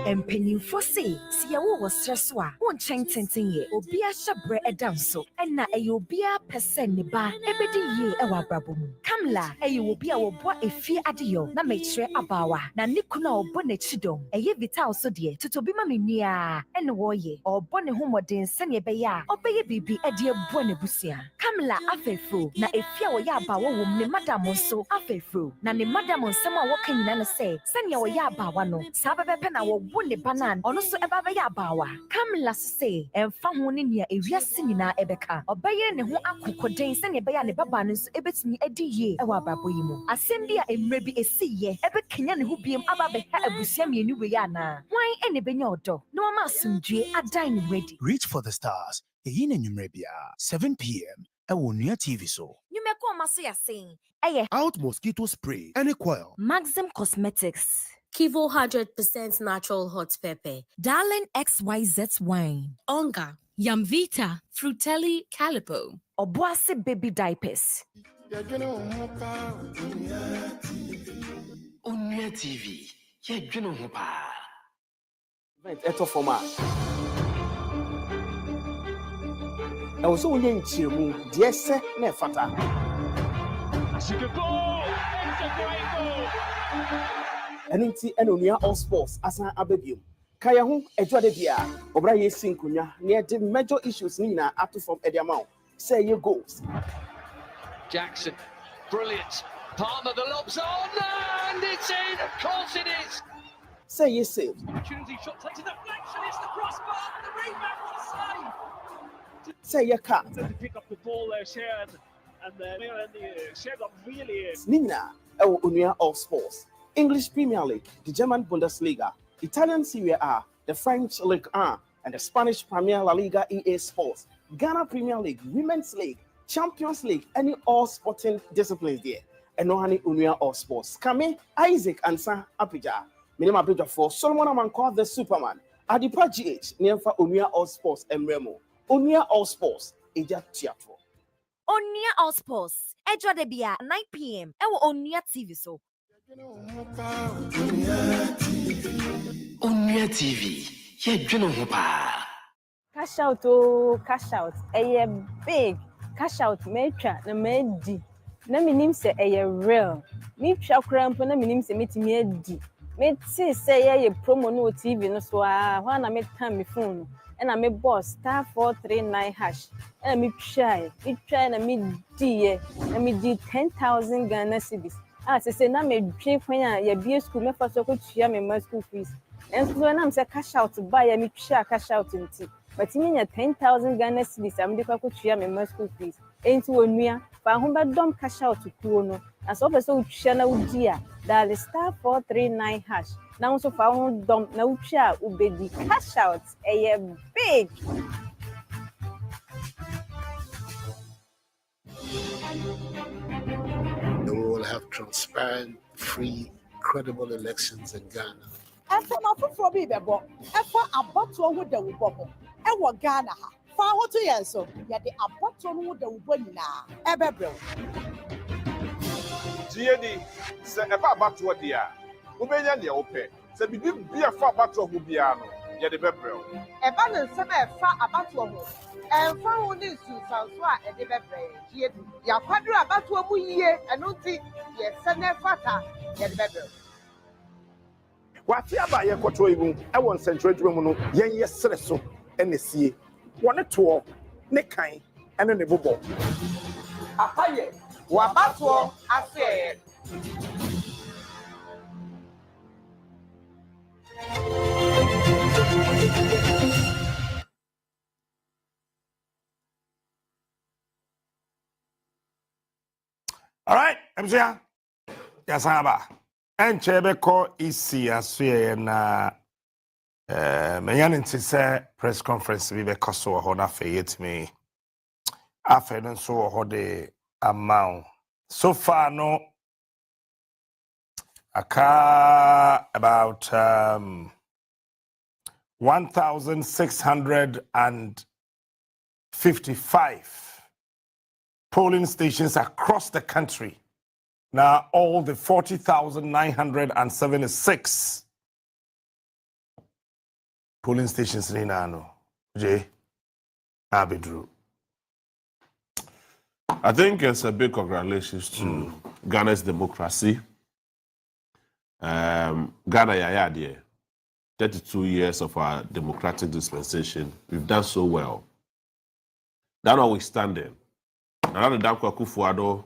Mpanyinfo say sia wo wo streso a won chententen ye obi a hyabre edam so na eyo obi a pese ne ba ebedi ye e wa brabom kam Kamla eye will be our boy a fear adio na make sure abawa na nikuna or bonnet chidom eye vital so dear to be mammy near and woye or bonnet homodin senya beya or bay bibi a dear buenebusia. Kamla afefru na a fear ya bawa ne madam so afefru na ne madam on some walking nana say senya ya bawano sababe pena wo wone banan ono so ebaba ya bawa. Kamla say and found one in here a yasinina ebeka or baye ne ho akokoden senya beya ne baba no so ebetimi edi ye ewa brabo yi mu asem bia emrebi esi ye ebe kenya ne ho biem aba be ha abusia mienu we ya na wan ene benya odo no ma asumdue adan ne ready.
Reach for the stars. Eyin enyumrebia 7 p.m. Onua TV so.
Nyumeko maso ya sing. Eye
Out mosquito spray. Any coil.
Maxim Cosmetics.
Kivo 100% natural hot pepper.
Darling XYZ wine.
Onga. Yamvita. Frutelli Calipo.
Obuasi baby diapers.
Onua TV. Ye dwene ho pa.
Eto forma. I was only in Chimu, dear sir, ne fata.
That's a good ball. It's a great ball.
And inti Onua All Sports as an abebium. Kayahu, a Jodebia, Obraye Sinkunya, near the major issues Nina up to from Ediamount. Say your goals.
Jackson, brilliant. Palmer, the lob's on, and it's in. Of course it is.
Say your save.
Opportunity shot touching the deflection. It's the crossbar. The rebound for the save.
Say your cut.
To pick up the ball there, shared, and the shared up really.
Nina, Onua All Sports. English Premier League, the German Bundesliga, Italian Serie A, the French Ligue 1, and the Spanish Premier La Liga EA Sports, Ghana Premier League, Women's League, Champions League, any all sporting disciplines there. And no honey Onua All Sports. Kame, Isaac, and San Apija. Minima Bridge for Solomon Amanko, the Superman. Adipa GH, near for Onua All Sports and Remo. Onua All Sports, Eja Theatre.
Onua All Sports, Edra Debia, 9 p.m. Ewo Onua TV so.
Onua TV. Ye dwene ho pa.
Cash out, oh, cash out. A big cash out, metra, na medi. Na minim se real. Me twa krampo na minim se metimi adi. Me ti say ye promo no TV no so a ho na me tan me phone. And I'm a boss *439#. And me try na me di na me di 10,000 Ghana cedis. Say na me try when ya be school me for so ko tua me my school fees. And so na me say cash out buy me try cash out nti. But me nya 10,000 Ghana cedis am de kwa ko tua me my school fees. Enti onua fa ho be dom cash out kuo no. As so person tua na udi a that is *439#. Now so fa ho dom na tua ubedi cash out big.
We will have transparent, free, credible elections in Ghana.
After my foot be bebo, after Abatoɔ wo da wo bɔ ɛwɔ Ghana ha. Fa ho to yɛn so, yɛ de Abatoɔ wo da wo bɔ nyinaa ɛbɛbrɛ wo.
GAD sɛ ɛba Abatoɔ di a, wobɛnya nea wopɛ. Sɛ bibi bia fa Abatoɔ ho bia no, yɛ de bɛbrɛ wo.
Ɛba ne nsɛm ɛfa Abatoɔ ho. Ɛmfa ho ne nsunsuanso a ɛde bɛbrɛ GAD. Yɛakwadoro Abatoɔ mu yie, ɛno nti yɛsɛ ne fata yɛde bɛbrɛ wo.
Wati aba ye kwoto ibu e won central adwuma mu no yen ye sere so ene sie wone to ne kan ene ne bobɔ
Apaye Abatoɔ Asoeɛ.
All right, Mzia. Yasaba. Enchebeko isi Asoeɛ na meyan nti sɛ press conference bi bɛkɔ so wɔ hɔ na afei yɛtumi afei no nso wɔ hɔ de amount so far no aka about 1,655 polling stations across the country. Now all the 40,976 polling stations in Nano, J. Abidru.
I think it's a big congratulations to Ghana's democracy. Ghana, yeah, dear. 32 years of our democratic dispensation. We've done so well. That notwithstanding, another Danko Akufo-Addo,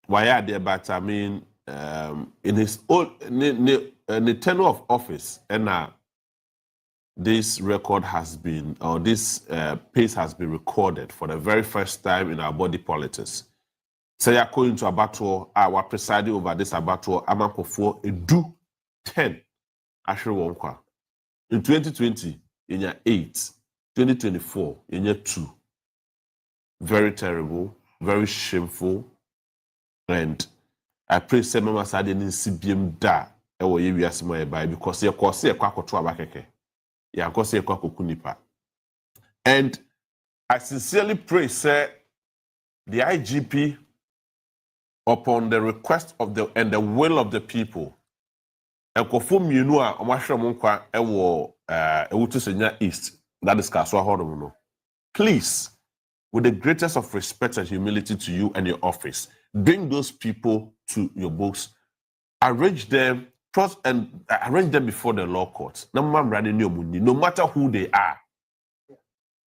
why there, but I mean, in his own in the tenure of office, and this record has been, or this pace has been recorded for the very first time in our body politics. Say you're going to Abatoɔ, we're presiding over this Abatoɔ, Amankofo, Edu 10, Ashre Wonkwa. In 2020, in year 8, 2024, in year 2. Very terrible, very shameful, and I pray say Mama Sade didn't see BM da, because you're causing a quack to abakeke. Yeah, causing a quack kunipa. And I sincerely pray, sir, the IGP, upon the request of the and the will of the people, Ekofo mienu a omahwe monkwa ewo ewutu senya east, that is Kaswa Hodomo. Please, with the greatest of respect and humility to you and your office, bring those people to your books, arrange them, trust and arrange them before the law courts. No matter who they are.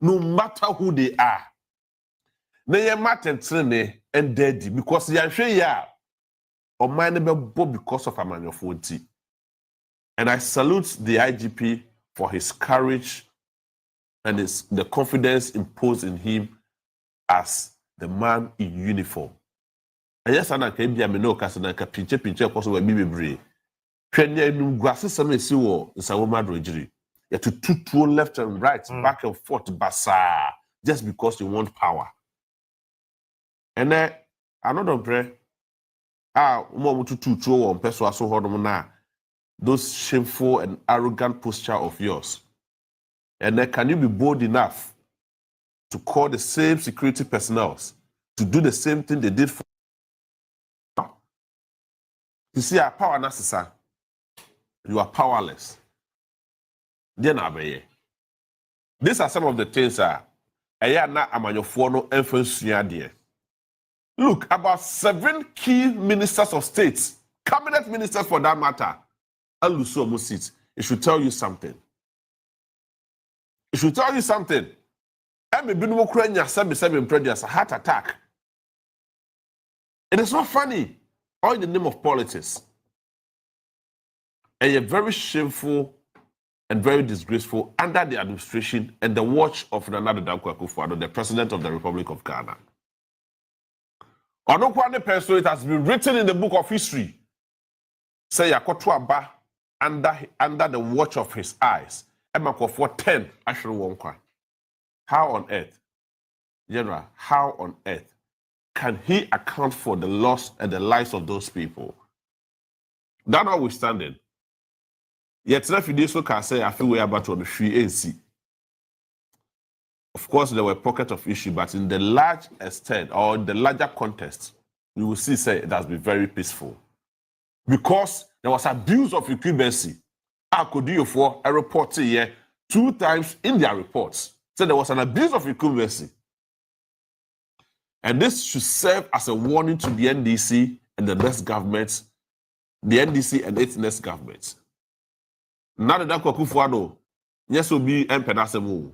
No matter who they are. They matter and daddy because they are sure or mindable because of Amanyofoti. And I salute the IGP for his courage and the confidence imposed in him as the man in uniform. And yes, I can be a menoka and I can pinch also a baby brave. Kenya grasses some see war in Sawoma Drojiri. Yet to two left and right, back and forth, basa, just because you want power. And then another prayer, those shameful and arrogant posture of yours. And then can you be bold enough to call the same security personnel to do the same thing they did for you see our power necessary. You are powerless. These are some of the things look, about 7 key ministers of state, cabinet ministers for that matter, it should tell you something. It should tell you something. A heart attack. It is not funny. All in the name of politics. And you're very shameful and very disgraceful under the administration and the watch of another Danko Akufo-Addo, the President of the Republic of Ghana. Onokwane person, it has been written in the book of history. Say Yakoto Aba under the watch of his eyes. Emakofo 10 Ashre Wonkwa. How on earth, General, how on earth can he account for the loss and the lives of those people? That notwithstanding, yet if you so can say I feel we are about to the free AC. Of course, there were pockets of issue, but in the large extent or in the larger context, we will see say it has been very peaceful. Because there was abuse of incumbency. I could do for a report here 2 times in their reports. So there was an abuse of incumbency. And this should serve as a warning to the NDC and the next government, the NDC and its next government. Now that Akufo-Addo, yes, will be MPNASEMO.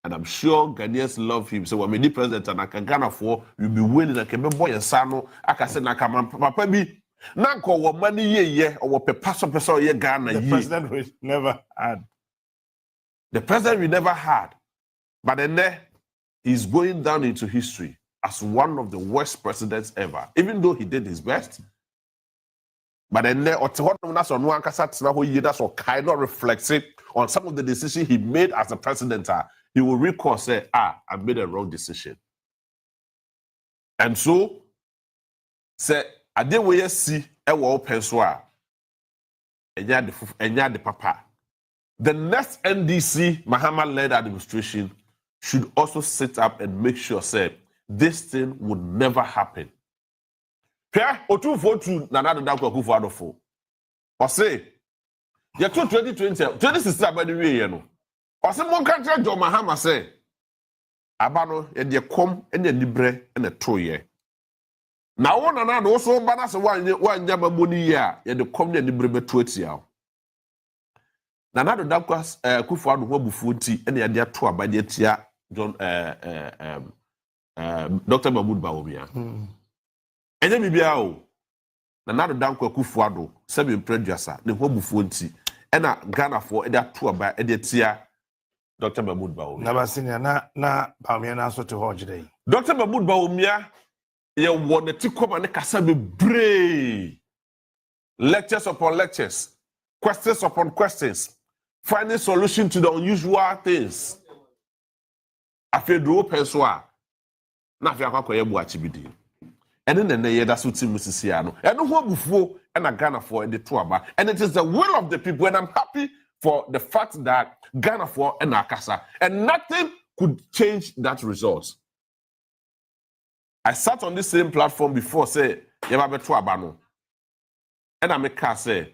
And I'm sure Ghanaians love him. So when we need president and I can Ghana for, you'll be willing to keep boy and sano. I can say papa be nanko what money ye or what person ye Ghana.
The president we never had.
The president we never had. But then there, he's going down into history as one of the worst presidents ever. Even though he did his best. But then there, that's what kind of reflects it on some of the decisions he made as a president. He will recall, say, I made a wrong decision. And so, say, I didn't wait to see a wall penswa. And the papa. The next NDC, Mahama-led administration, should also sit up and make sure, say, this thing would never happen. Here, Otu Nana Danko Akufo-Addo for. Or say, you 2020, 2016 by the way, you know. Or some one country, John Mahama say, Abano, and ye come and ye libre and a 2 year. Now, one and also banas one yama money year, ye the come and libre 20 year. Nanado Dakwas, Kufuad Wabufuti, and the idea to by the tia John, Dr. Mahmoud Baumia. And then Bibiao, Nanado Dankwa Kufuado, 7 prejudice, the Wabufuti, and a Ghana for that tour by Editia. Dr. Mahmoud Baumia.
Never seen na Baumia na so to hold day.
Dr. Mahmoud Baumia, you want the Tikom and the Kasabi Bray. Lectures upon lectures, questions upon questions, finding solution to the unusual things. I feel do open soa. Na feel akwa ye bu achibidi. And then the year that's what Mrs. Siano. And no one before and a Ghana for the tour. And it is the will of the people, and I'm happy for the fact that Ghana for and Akasa, and nothing could change that result. I sat on this same platform before, say, Yababetu Abano. And I make her say,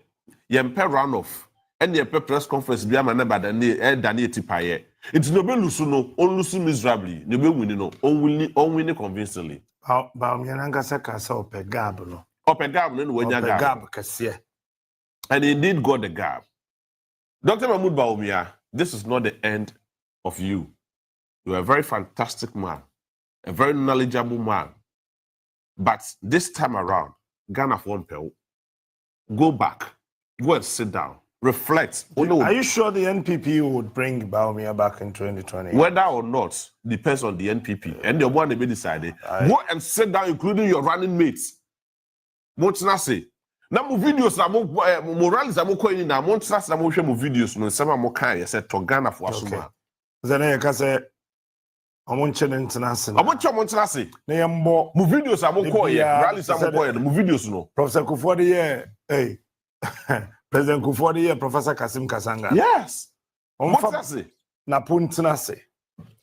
Yempe runoff, and Yempe press conference, be a man about the Daniel Tipaye. It's no be Lusuno, on Lusu miserably, no be winning, on winning convincingly.
Baumia Kasa Opegablo.
Opegab, when you
gab, Cassia.
And he did got the gap. Dr. Mahmoud Baumia, this is not the end of you. You are a very fantastic man, a very knowledgeable man. But this time around, Ghana for one pay. Go back, go and sit down, reflect.
Are you sure the NPP would bring Baumia back in 2020?
Whether or not depends on the NPP. And the one they may decide. Go and sit down, including your running mates. What's not say? Na mo videos na mo morals na mo ko ni na mo trust na mo hwe mo videos no nsema mo kan ye se to Ghana for asoma.
Zana ye ka se omo nche ntena se.
Omo nche mo ntena se.
Na ye mbo
mo videos na mo ko ye rallies na mo ko ye mo videos no.
Professor Kufuor ye President Kufuor ye Professor Kasim Kasanga.
Yes.
Omo ntena se. Na po ntena se.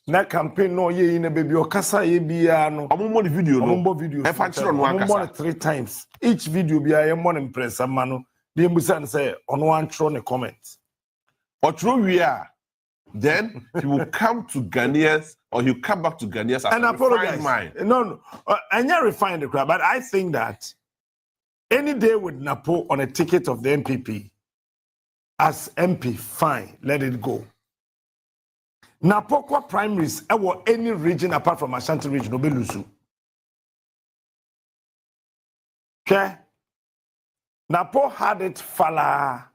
Na campaign no ye in a baby or kasa ye bia no.
Omo the video no.
Omo videos.
E fa chiro no akasa.
Omo 3 times. Each video bia ye mo impress amano. The Musan say on one throw the comments.
Or through we are. Then he will come to Ghanaians or he'll come back to Ghanaians as
and
a
apologize.
Mind.
No. And you refine the crowd, but I think that any day with Napo on a ticket of the NPP as MP, fine, let it go. Napokwa primaries or any region apart from Ashanti region will be Lusu. Okay? Napo had it fala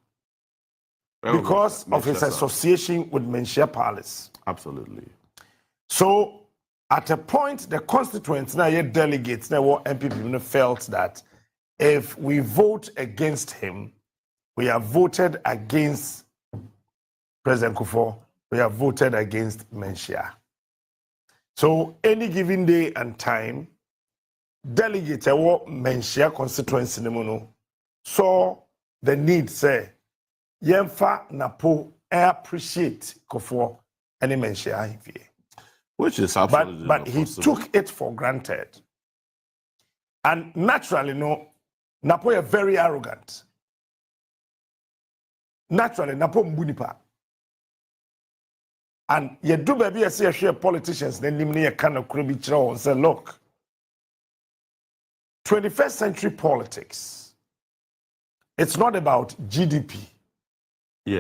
because of his association with Menchia Palace.
Absolutely.
So at a point, the constituents now yet delegates now what MPP felt that if we vote against him, we have voted against President Kufuor. We have voted against Menchia. So any given day and time, delegates what Menchia constituency saw the need say, Yemfa Napo appreciate Kufuor and Menchia.
Which is absolutely
but he took it for granted. And naturally, Napo is very arrogant. Naturally, Napo mbunipa. And you do baby as you politicians, then you kind of and say, look, 21st century politics, it's not about GDP,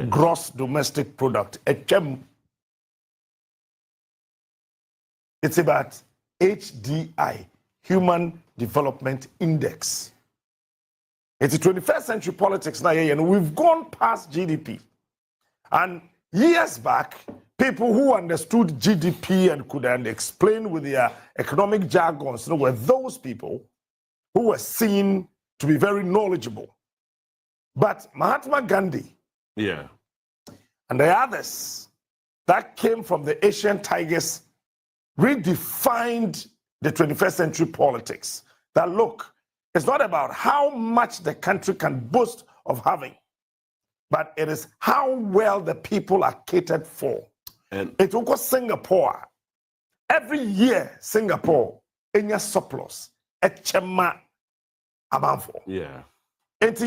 gross domestic product. It's about HDI, Human Development Index. It's the 21st century politics now, and we've gone past GDP. And years back, people who understood GDP and could explain with their economic jargons were those people who were seen to be very knowledgeable. But Mahatma Gandhi and the others that came from the Asian tigers redefined the 21st century politics. That look, it's not about how much the country can boast of having, but it is how well the people are catered for.
And
it will go Singapore. Every year, Singapore, in your surplus, a chema amanfo.
Yeah.
And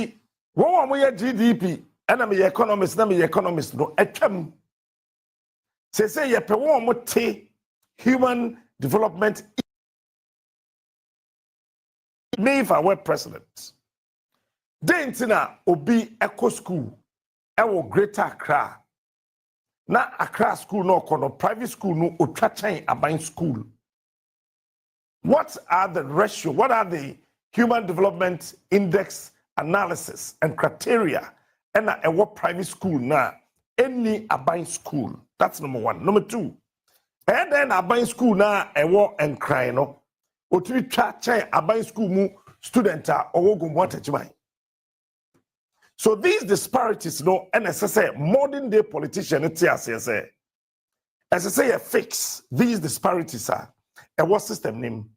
when we GDP, and I'm economist, no, a chem. Say, ye pe one more tea, human development if I were president. Dentina obi eco school, ewo Greater Accra. Na Accra school no kono private school no otrachen aban school. What are the ratio? What are the human development index analysis and criteria? And ewo private school na any aban school. That's number one. Number two, and then aban school na ewo and cry no. Otri trachen aban school mu student or go. So these disparities, no, and as I say, modern day politician, as I say, fix these disparities are a what system name.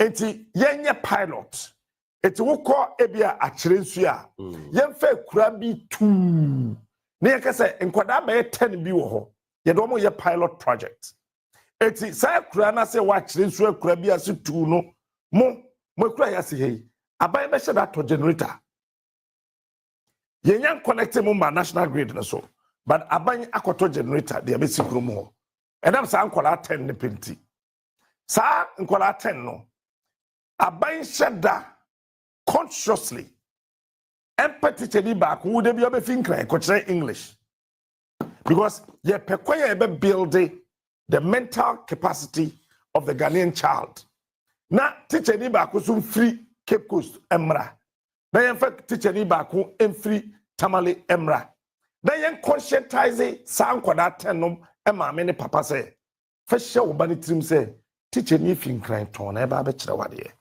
Enti yenye pilot. Eti woko ebia achirensuya. Yenfe kurabi 2. Ne yekese enkwada be 10 bi wo ho. Yedomo ye pilot project. Eti say kurana say wa achirensuya kurabi ase 2 no. Mo kura yase hei. Abai be sheda to generator. Yenyan connected mo national grid na so. But aban akoto generator de be sikuru mo. Edam sa ankola 10 ne penti. Sa ankola 10 no. Aban sheda consciously empathy chedi back who de bi obefinkra ko English. Because ye pekoya be build the mental capacity of the Ghanaian child. Na teacher ni back so free Cape Coast emra. Na yen fact teacher ni back free Tamale emra. Na yen conscientize sa ankoda 10 no ema me ne papa say fa hye wo ba ne trim say teacher ni finkran ton na ba be kire wade.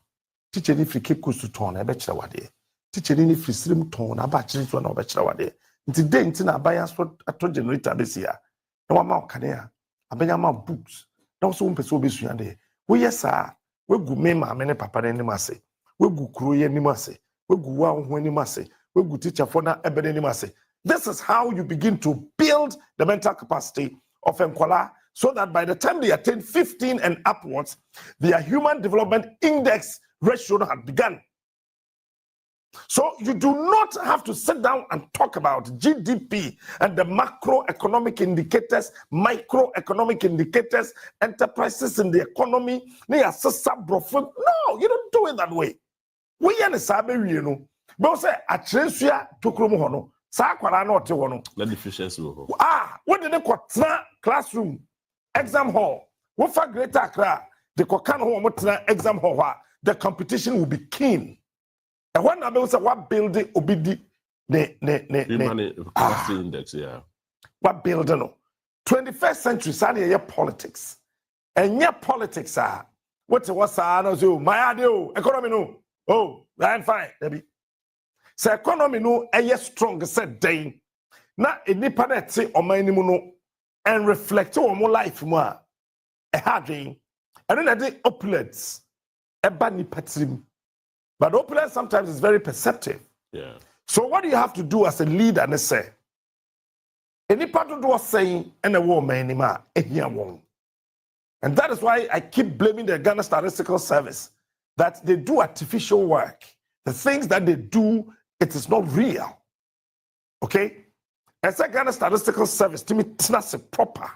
Teacher ni free Cape Coast ton na be kire wade. Teacher ni free Slim ton na ba kire so na be kire wade. Nti dey nti na aban ato generator be sia. Na wa ma okane abanya ma books. Na so wo pese obesua de. Wo yesa we gu me ma me ne papa ne nim ase. We gu kuro ye nim ase. We gu wa ho nim ase. We gu teacher for na ebede nim ase. This is how you begin to build the mental capacity of Nkola so that by the time they attain 15 and upwards, their human development index ratio had begun. So you do not have to sit down and talk about GDP and the macroeconomic indicators, microeconomic indicators, enterprises in the economy. No, you don't do it that way. We are the you know. But say a trensuya to Krumono, Sakwara no te wono.
The deficiency.
What did they call classroom, exam hall? What for Greater Accra? The Kokan home exam hall, the competition will be keen. And when I say what building obedi
human capacity index, yeah.
What building no? 21st century say politics. And yeah, politics are what was no my idea economy no. Oh, I'm fine, baby. So economy no strong said day. Na enipa na te o man nimu no and reflect on mo life mo a hard day. And then the opulence eba nipa trim. But opulence sometimes is very perceptive.
Yeah.
So what do you have to do as a leader and say? Any part of what saying and a woman anymore, and that is why I keep blaming the Ghana Statistical Service that they do artificial work. The things that they do, it is not real. Okay? As a Ghana Statistical Service, to me, it's not proper.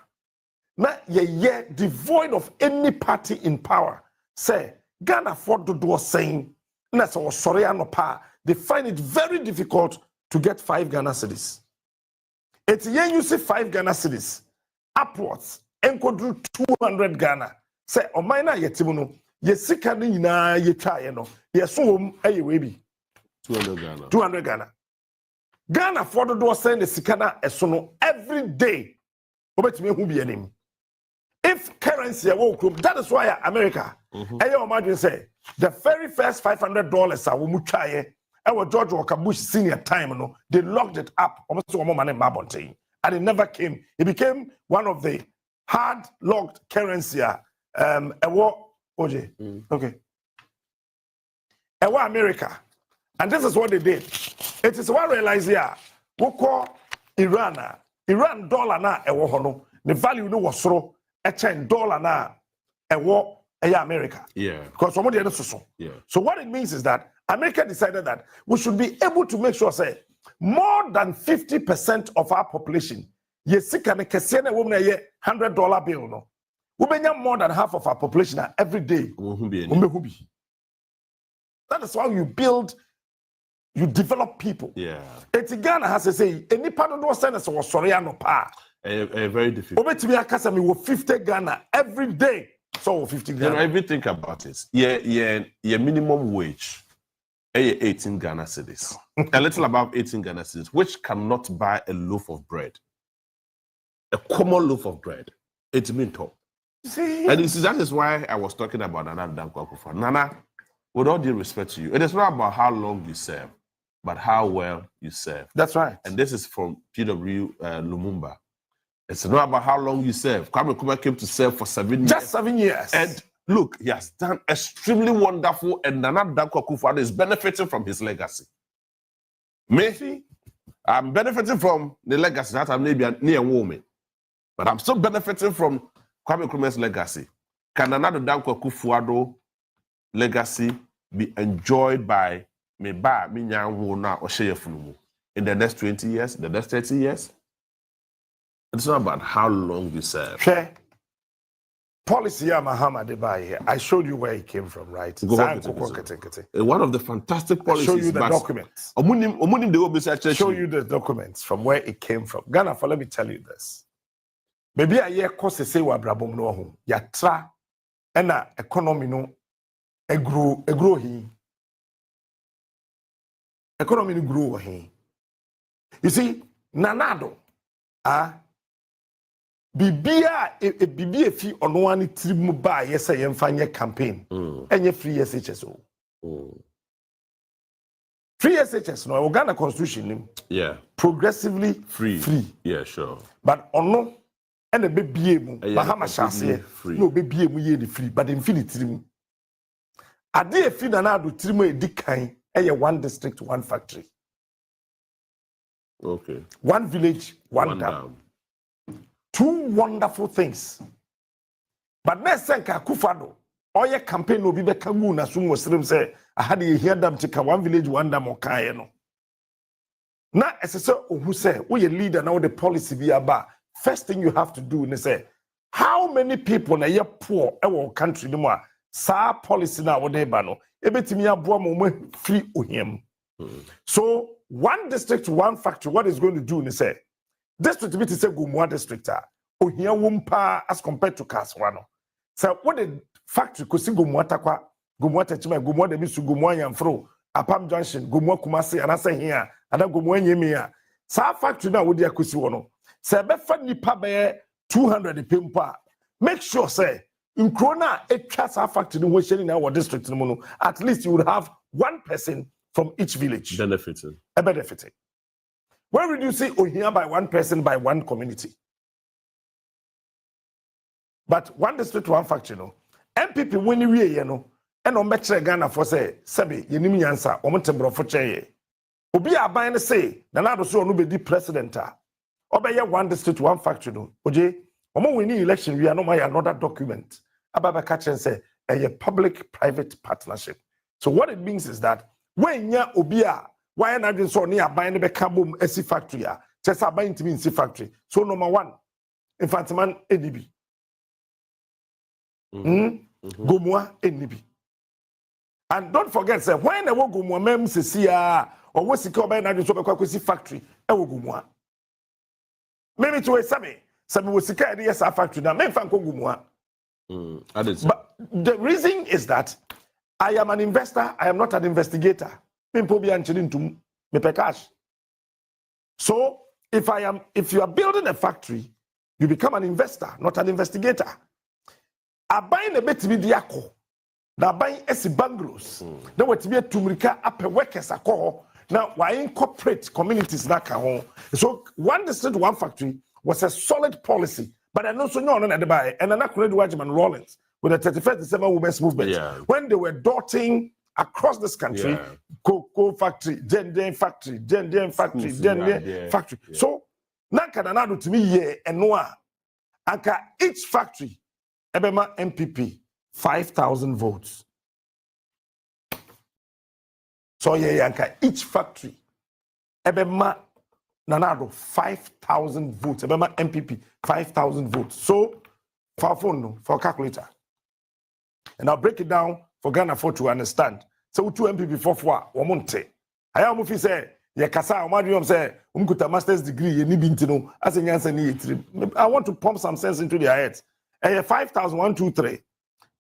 Now, devoid of any party in power. Say, Ghana for to do saying. They find it very difficult to get 5 Ghana cedis. It's when you see 5 Ghana cedis upwards and go do 200 Ghana. Say, o minor yetimuno, ye sikani na ye try no. Ye so aye webi
200 Ghana.
200 Ghana. Ghana for the door saying the sikana esono every day. Obetime hu bi anim. If currency that is why America, imagine say the very first $500 are Wumuchaye, our George Walker Bush senior time, no, they locked it up almost one money in and it never came. It became one of the hard locked currency. Okay. America. And this is what they did. It is what realize here. We call Iran dollar na hono. The value no was so $10 na America.
Yeah.
Because somebody else so.
Yeah.
So what it means is that America decided that we should be able to make sure say more than 50% of our population, $100 bill no. Ubenya more than half of our population every day. That is how you build, you develop people.
Yeah.
Ghana has to say, any part of those senators was sorry and pa.
Very difficult.
Over to me, I will 50 Ghana every day. So 50 Ghana.
You know, if you think about it, yeah, minimum wage, 18 Ghana cedis, a little above 18 Ghana cedis, which cannot buy a loaf of bread, a common loaf of bread. It's been top. And you see, that is why I was talking about Nana Dankwa Akufo-Addo. Nana, with all due respect to you, it is not about how long you serve, but how well you serve.
That's right.
And this is from PW Lumumba. It's not about how long you serve. Kwame Nkrumah came to serve for 7 years.
Just 7 years.
And look, he has done extremely wonderful, and Nana Dankwa Akufo-Addo is benefiting from his legacy. Maybe I'm benefiting from the legacy that I'm maybe near woman, but I'm still benefiting from Kwame Nkrumah's legacy. Can Nana Dankwa Akufo-Addo legacy be enjoyed by me in the next 20 years, the next 30 years? It's not about how long you serve.
Sure. Policy Mahama I showed you where it came from, right?
One of the fantastic policies.
I'll show you the documents. Show you the documents from where it came from. Ghana, for let me tell you this. Maybe a year cost say wa brabom no home. Ya tra ena economy no grow he. Economy no grow he. You see, Nanado Bibia bibia fi ono ani trimu ba yesa yemfanye campaign enye free SHS free SHS no Ghana constitution
yeah
progressively free
yeah sure
but ono ene bebie mu Bahama shase no bebie mu ye the free but infinity trimu ade e fi na do trimu edikan eye one district one factory
okay
one village one dam. Two wonderful things. But next time Akufo-Addo, all your campaign will be back na sumo srim say I had a hear them to one village one dam or no. Now as I say who say we a leader now the policy be about first thing you have to do is say how many people na ye poor our country no more sa policy na wo dey ba no ebetimi aboa mo free ohim. So one district one factory what is going to do is say district bit is a Gumua district. Ohia wumpa as compared to Kaswano. So what the factory could see Gumua Takwa, Gumua Tachima, Gumua de Misu, Gumua Yamfro, Apam Junction, Gumua Kumasi, and I say here, and then Gumua Yemia. Sa factory now with the Akusiwano. Say Befa Nipa 200 pimpa. Make sure say in Krona a casa factory in our district at least you would have one person from each village
benefiting.
Where would you say Ohia by one person by one community? But one district, one factory, no. MPP when we and on better Ghana for say, Sabi, Yenimi answer, Omotebro for chair. Obi Abayan say, Nanado so no be president. Obey one district, one factory, no. Oje, Omo winning election, we are no my another document. Ababa catch and say, a public-private partnership. So what it means is that when ya Obia, why not so near buying the Kabum SC factory? Just a buying to me in C factory. So number one, Infantiman ADB. Gomua ADB. And don't forget, say, when I walk Gomua mem see or what's the call by not so factory, I will Gomua. Maybe to a Sammy was the yes factory now, maybe Gomua. But the reason is that I am an investor, I am not an investigator. So if you are building a factory, you become an investor, not an investigator. I buying a bit with Diako, now buying SC bungalows, now what to be a Tumrika upper workers are called. Now why incorporate communities that home? So one district, one factory was a solid policy, but I know so no one at the buy and an accurate Wajman Rollins with the 31st December Women's Movement when they were dotting across this country, cocoa factory, Gen factory, Gen factory. So, Nanka to me ye and Noah. Anka each factory, Ebema MPP, 5,000 votes. So ye Anka each factory, Ebema Nanado, 5,000 votes. Ebema MPP, 5,000 votes. So for phone, no, for calculator. And I'll break it down for Ghana for to understand. So 2 MPP for Monte. I am say, yeah, Kasa, Omadium say, Umkuta master's degree, ye nibintino, as a Yansen. I want to pump some sense into their heads. 5,123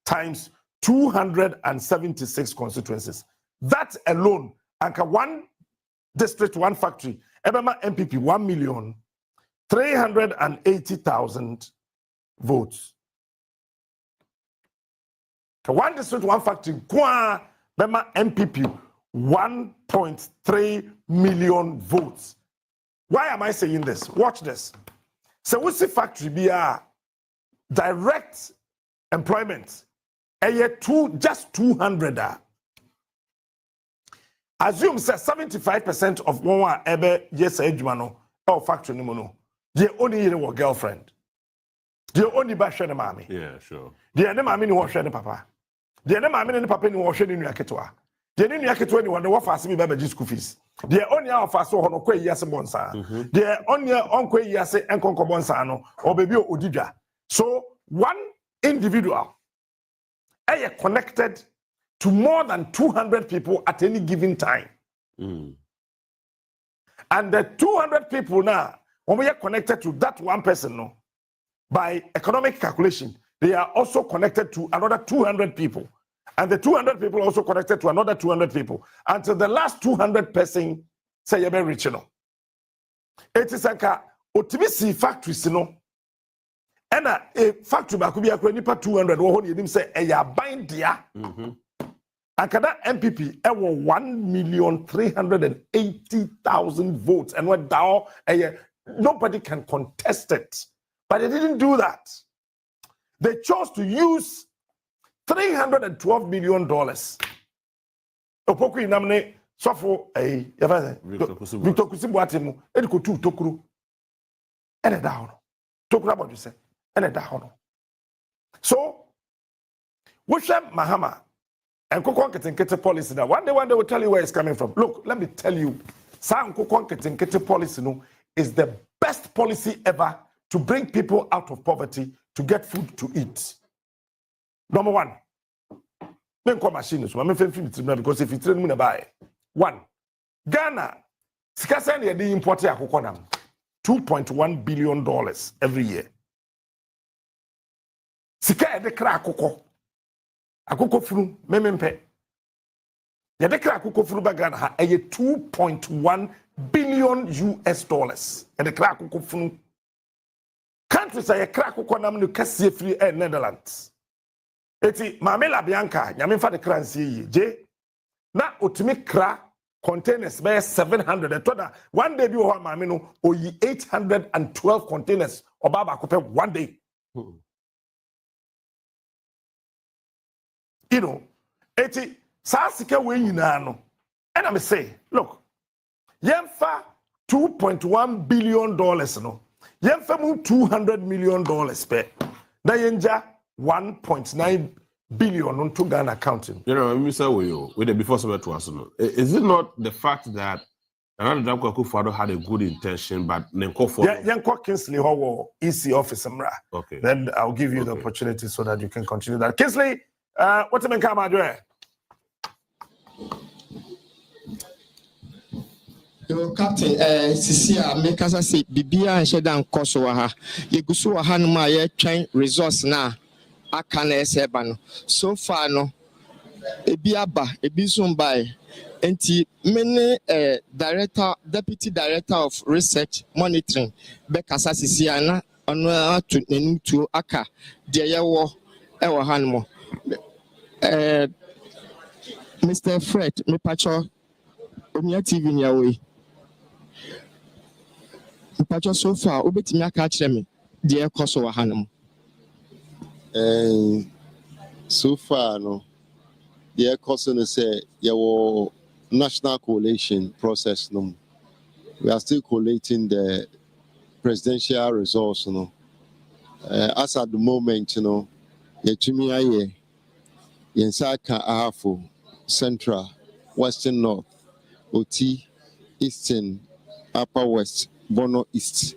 times 276 constituencies. That alone, anka one district, one factory, Ebema MPP 1,380,000 votes. One district, one factory, Kwa Bema MPP 1.3 million votes. Why am I saying this? Watch this. So we see factory be a direct employment. A year just 200. Assume say 75% of one ebe yes ejumano or factory ni mono. They only hear a girlfriend. They only ba share the mommy.
Yeah, sure.
They ne mommy ni wo share the papa. They ne mommy ni papa ni wo share ni nua ketewa. They ni nua ketewa ni won wo fast me ba school fees. They only our fast so hono kwa yase bonsa. They only on kwa yase enkonko bonsa no or baby odidwa. So one individual are connected to more than 200 people at any given time. And the 200 people now, when we are connected to that one person, no, by economic calculation, they are also connected to another 200 people. And the 200 people also connected to another 200 people. Until the last 200 person say you're very rich, you know. It is like a optimistic factory, you know. And a factory back could be a 200 or you say a bind there. And that MPP ever 1,380,000 votes and went down. Nobody can contest it. But they didn't do that. They chose to use $312 million. Opoku inamne sofo Victor Kusibuatemu edikotu tokuru. Ene down. Tokuru about you say. So, Wishem Mahama and Kokon policy now. One day will tell you where it's coming from. Look, let me tell you, Sam Kokon policy no, is the best policy ever to bring people out of poverty to get food to eat. Number one, because if you train me buy one, Ghana, Sikasani they import $2.1 billion every year. Sika de kra akoko funu memempe ya de kra akoko funu bagana ha eye $2.1 billion US dollars ya de kra akoko funu countries ya kra akoko nam no kase free Netherlands eti mamela bianca nyame fa de kra nsie yi je na otimi kra containers by 700 toda one day bi wo ha mame no oyi 812 containers obaba ko pe one day. You know, eti sasika we nyina no. And I say, look, yemfa $2.1 billion no. Yemfa mu $200 million pe. Na yenja 1.9 billion on to Ghana accounting.
You know, Mr. Wayo, with the before somebody to us, is it not the fact that Nana Akufo-Addo had a good intention, but
Yanko Kingsley Howo EC officer mra.
Okay.
Then I'll give you the opportunity so that you can continue that. Kingsley, what's the come address?
Yo, Captain, Sisia, make us say, Bibia and Shedan Kosowaha. Yegusuahan Maya train resource na. I can't say, so far, no. Ebiaba, Ebisumbai, and many deputy director of research monitoring, Bekasa Sisiana, Onua to Aka, Diawo, Ewa Hanmo. Mr. Fred, me pacho, Omia TV in your way. Pacho so far, Ubetimia catch me, dear Kosowa Hanum.
So far, no. The question is your national coalition process. No, we are still collating the presidential resource. No, as at the moment, you know, Yechimiaye, Yensaka Ahafo, Central, Western North, Oti, Eastern, Upper West, Bono East,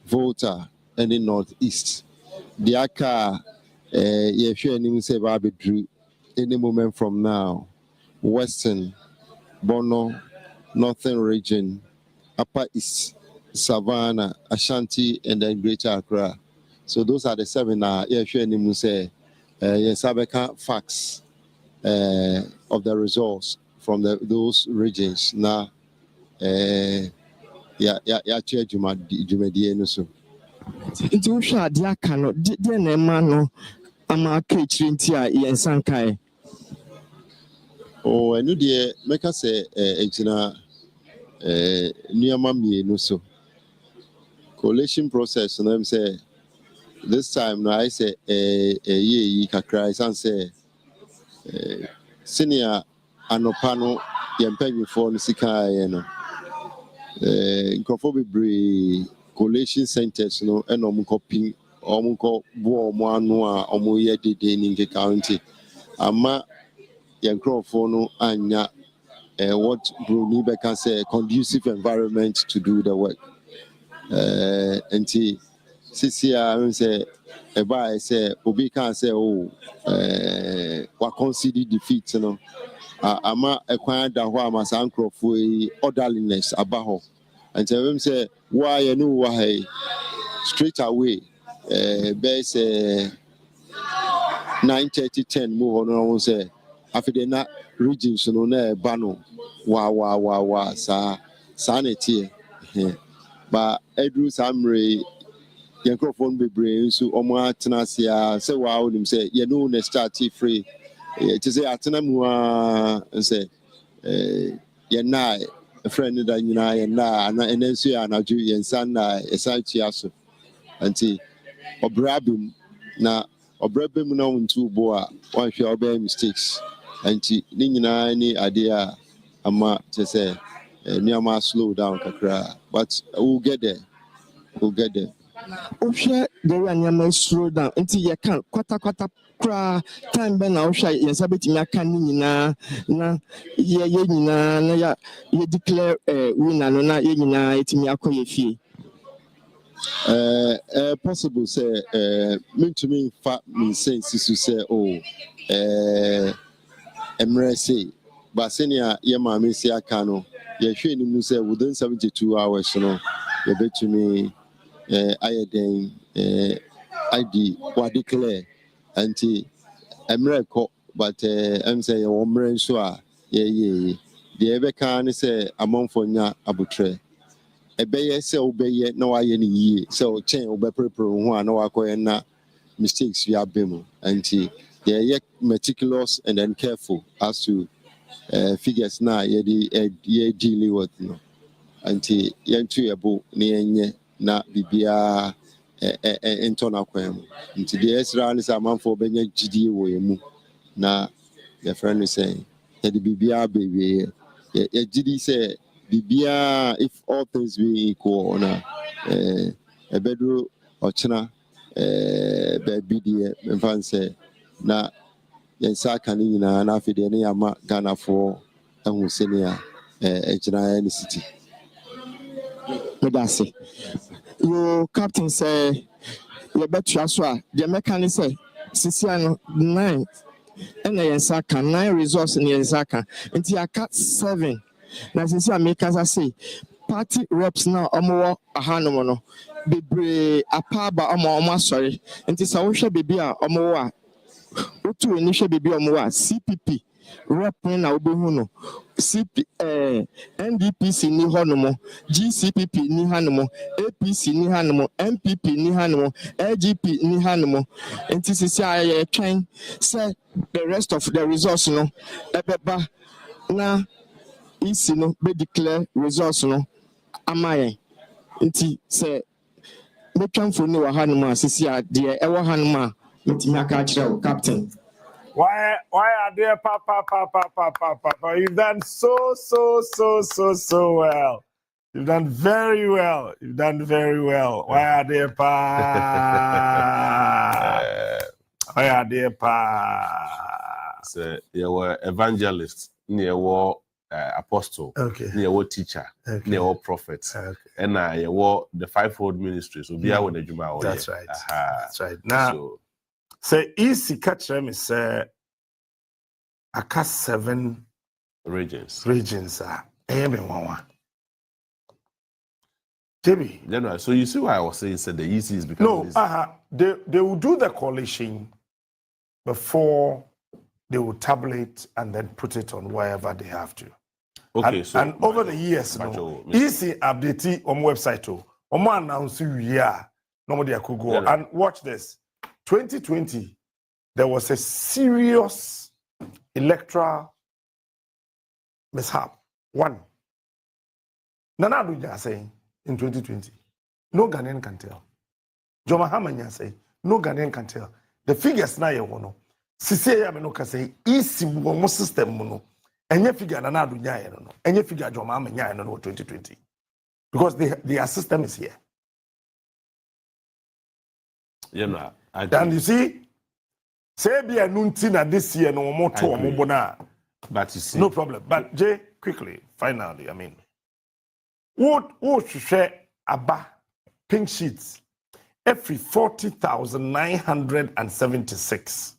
Volta, and the Northeast. the aka yeah sure any say Baby Drew any moment from now. Western, Bono, Northern region, Upper East, Savannah, Ashanti, and then Greater Accra. So those are the 7 yeah sure any say yes Abeka facts of the results from those regions now. Yeah, Jumadi no so.
Nti wo hwɛ ade aka no deɛ na ɛma no ama aka akyiri nti a yɛnsa nkae.
Oh, ɛno deɛ mɛka sɛ ɛgyina nneɛma mmienu so. Coalition process no say this time no I say ɛyɛ kakra ɛsiane sɛ senior anɔpa no yɛn mpanyinfoɔ no sikaeɛ no nkurɔfoɔ bebree collation centers no ɛna ɔmo nkɔpin ɔmo nkɔ boɔ ɔmo ano a ɔmo yɛ dede ne nkeka nti ama yɛn nkurɔfoɔ no anya what Bruni bɛka sɛ conducive environment to do the work nti sisi a sɛ ɛbaa sɛ obi ka sɛ wa concede defeat no ama ɛkwan ada hɔ ama saa nkurɔfoɔ yi orderliness aba hɔ nti ɛbɛm sɛ woa yɛ ne wo ha yi straight away bɛyɛ sɛ 9:30-10 mu hɔ no ho sɛ afei na regions no na ɛba no wa saa na ɛteɛ ba ɛduru saa mmerɛ yɛn nkurɔfoɔ no bebree nso ɔmo atena ase a sɛ waa wonim sɛ yɛne wo na start free ɛte sɛ atena mu a sɛ yɛnna ɛfrɛ no da nyinaa yɛnna ana ɛnɛ nso yɛ anadwo yɛnsa na ɛsan tua so nti ɔbrɛ abɛm na ɔbrɛ bɛm na wontu bo a wɔnhwɛ ɔbɛyɛ mistakes nti ne nyinaa ne adeɛ a ama kyɛ sɛ nneɛma slow down kakra but we'll get there.
Wohwɛ deɛ nneɛma slow down nti yɛka kwata koraa time bɛ na wohwɛ yɛn nsa bɛtumi aka ne nyinaa na yɛ nyinaa na yɛ declare winner no na yɛ nyinaa yɛtumi akɔ yɛ fie.
Possible sɛ mentumi mfa me nsensi so sɛ mmerɛ sei but sɛnea yɛ maame si aka no yɛhwɛ ne mu sɛ within 72 hours no yɛbɛtumi ayɛ den ID wa declare anti mmerɛ kɔ but ɛm sɛ yɛwɔ mmerɛ nso a yɛyɛ deɛ yɛbɛka ne sɛ amanfoɔ nya abotrɛ ɛbɛyɛ sɛ wobɛyɛ na wayɛ ne yie sɛ ɔkyɛn wobɛprepare wo ho a na wakɔyɛ na mistakes bi aba mu nti yɛyɛ meticulous and then careful as to figures na yɛ dealing with no nti yɛntu yɛbo na yɛnyɛ na biribiara ɛntɔ no akwan mu nti deɛ ɛsra ne sɛ amanfoɔ bɛnya gyidie wɔ yɛn mu na yɛfrɛ no sɛ yɛde biribiara bɛwieɛ yɛgyidi sɛ biribiara if all things being equal na ɛbɛduru ɔkyena baabi deɛ memfa sɛ na yɛnsa aka ne nyinaa na afei deɛ ne yɛama ghanafoɔ ahu sɛnea ɛgyinaeɛ ne city.
Medase yo captain sɛ yɛbɛtua so a deɛ mɛka ne sɛ sisia no 9 ɛna yɛnsa aka 9 results ne yɛnsa aka nti aka 7 na sisia mekasa sɛ party reps na ɔmowɔ ahanom no bebree apa aba ɔmo asɔre nti sɛ wohwɛ beebi a ɔmowɔ a wotu ani hwɛ beebi a ɔmowɔ a CPP rep na wobɛhu no NDPC ni hɔ nom GCPP ni ha nom APC ni ha nom MPP ni ha nom LGP ni ha nom nti sisi a yɛtwɛn sɛ the rest of the results no ɛbɛba na EC no be declare results no ama yɛn nti sɛ metwa mfoni wɔ ha nom a sisi a deɛ ɛwɔ ha nom a metumi aka akyerɛ wo captain.
Why are there papa? You've done so well. You've done very well. Why are there pa?
So you were evangelists, you were apostle.
Okay.
Near what teacher.
Okay.
Near what prophet.
Okay.
And what the fivefold ministry. So be with the Juma.
That's right. That's right. Now,
so,
say easy catch them is I cast 7
regions.
Regions are everyone. Jimmy.
General, so you see why I was saying the easy is because
no, they will do the coalition before they will tabulate and then put it on wherever they have to.
Okay,
and over the years, easy update on website announce nobody could go. And watch this. 2020, there was a serious electoral mishap. One. Nana Aduja saying in 2020, no Ghanaian can tell. Joma Hamanya say, no Ghanaian can tell. The figures na ye wono. Sisi ya meno ka say, easy womo system mono. Enye figure Nana Aduja ye no. Enye figure Joma Hamanya ye no 2020. Because their system is here.
Yeah,
and you see, say be a nuntina this year no more to omobona.
But you see,
no problem. But Jay, quickly, finally, I mean, what should share aba pink sheets every 40,976.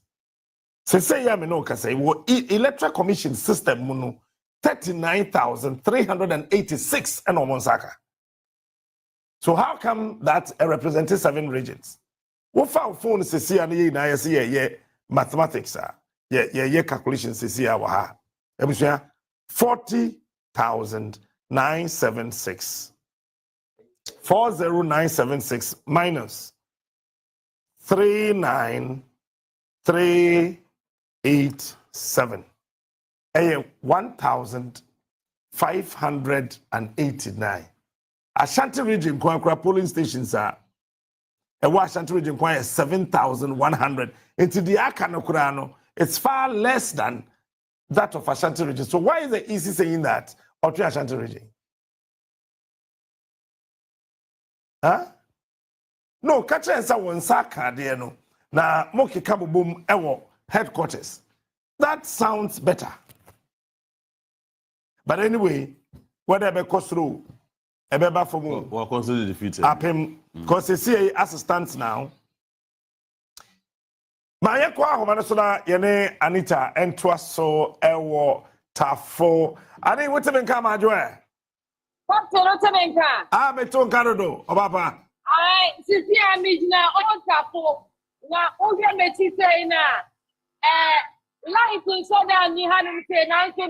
Say ya me no ka say what electoral commission system muno 39,386 and Omonsaka. So how come that represented 7 regions? What for phone says here na see mathematics yeah calculations says here wa 40,976 40976 minus 39387 1,589. Ashanti region kwa polling stations are Ashanti region kwa 7,100. Into the Akano, it's far less than that of Ashanti region. So why is the EC saying that or to Ashanti region? Huh? No, catch us one saka there no. Na moki kabubum ewo headquarters. That sounds better. But anyway, whatever cost through, ebeba for more.
Well, consider defeated.
Because you see assistants now. My kwa homanasona yene Anita entwaso ewo tafo. Ani wote kama ajwe.
Wote benka.
Ah, beton karodo obaba.
Ai, sisi amijina o tafo. Na oge meti say na life so that ni hanu say na so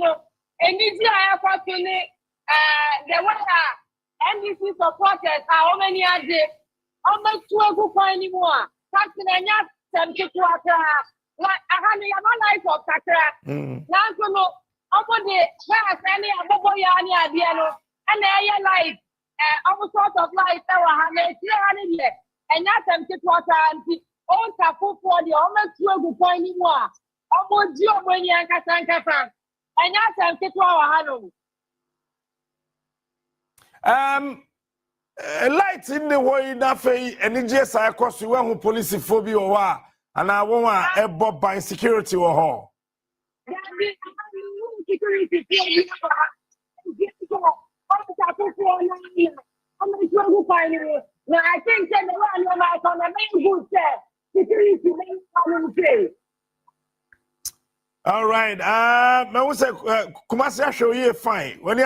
eniji ayakwa tuni the one NDC supporters how many are there? How much to go for anymore? That's the nya semti kwata. Like ahani ya life of takra. Na so no omode where any abobo ya ni ade no and na life almost sort of life that wa ha na ti ha ni le. Enya semti kwata anti on tafu for the almost to go for anymore. Omoji omoni ankasa nkasa. Enya semti kwa wa ha no.
Light in the way that fay and just I cost you one police phobia or and I want a bob by security or hall.
Now I think that the one on the main good security.
All right, I was a Kumasi show you fine. When you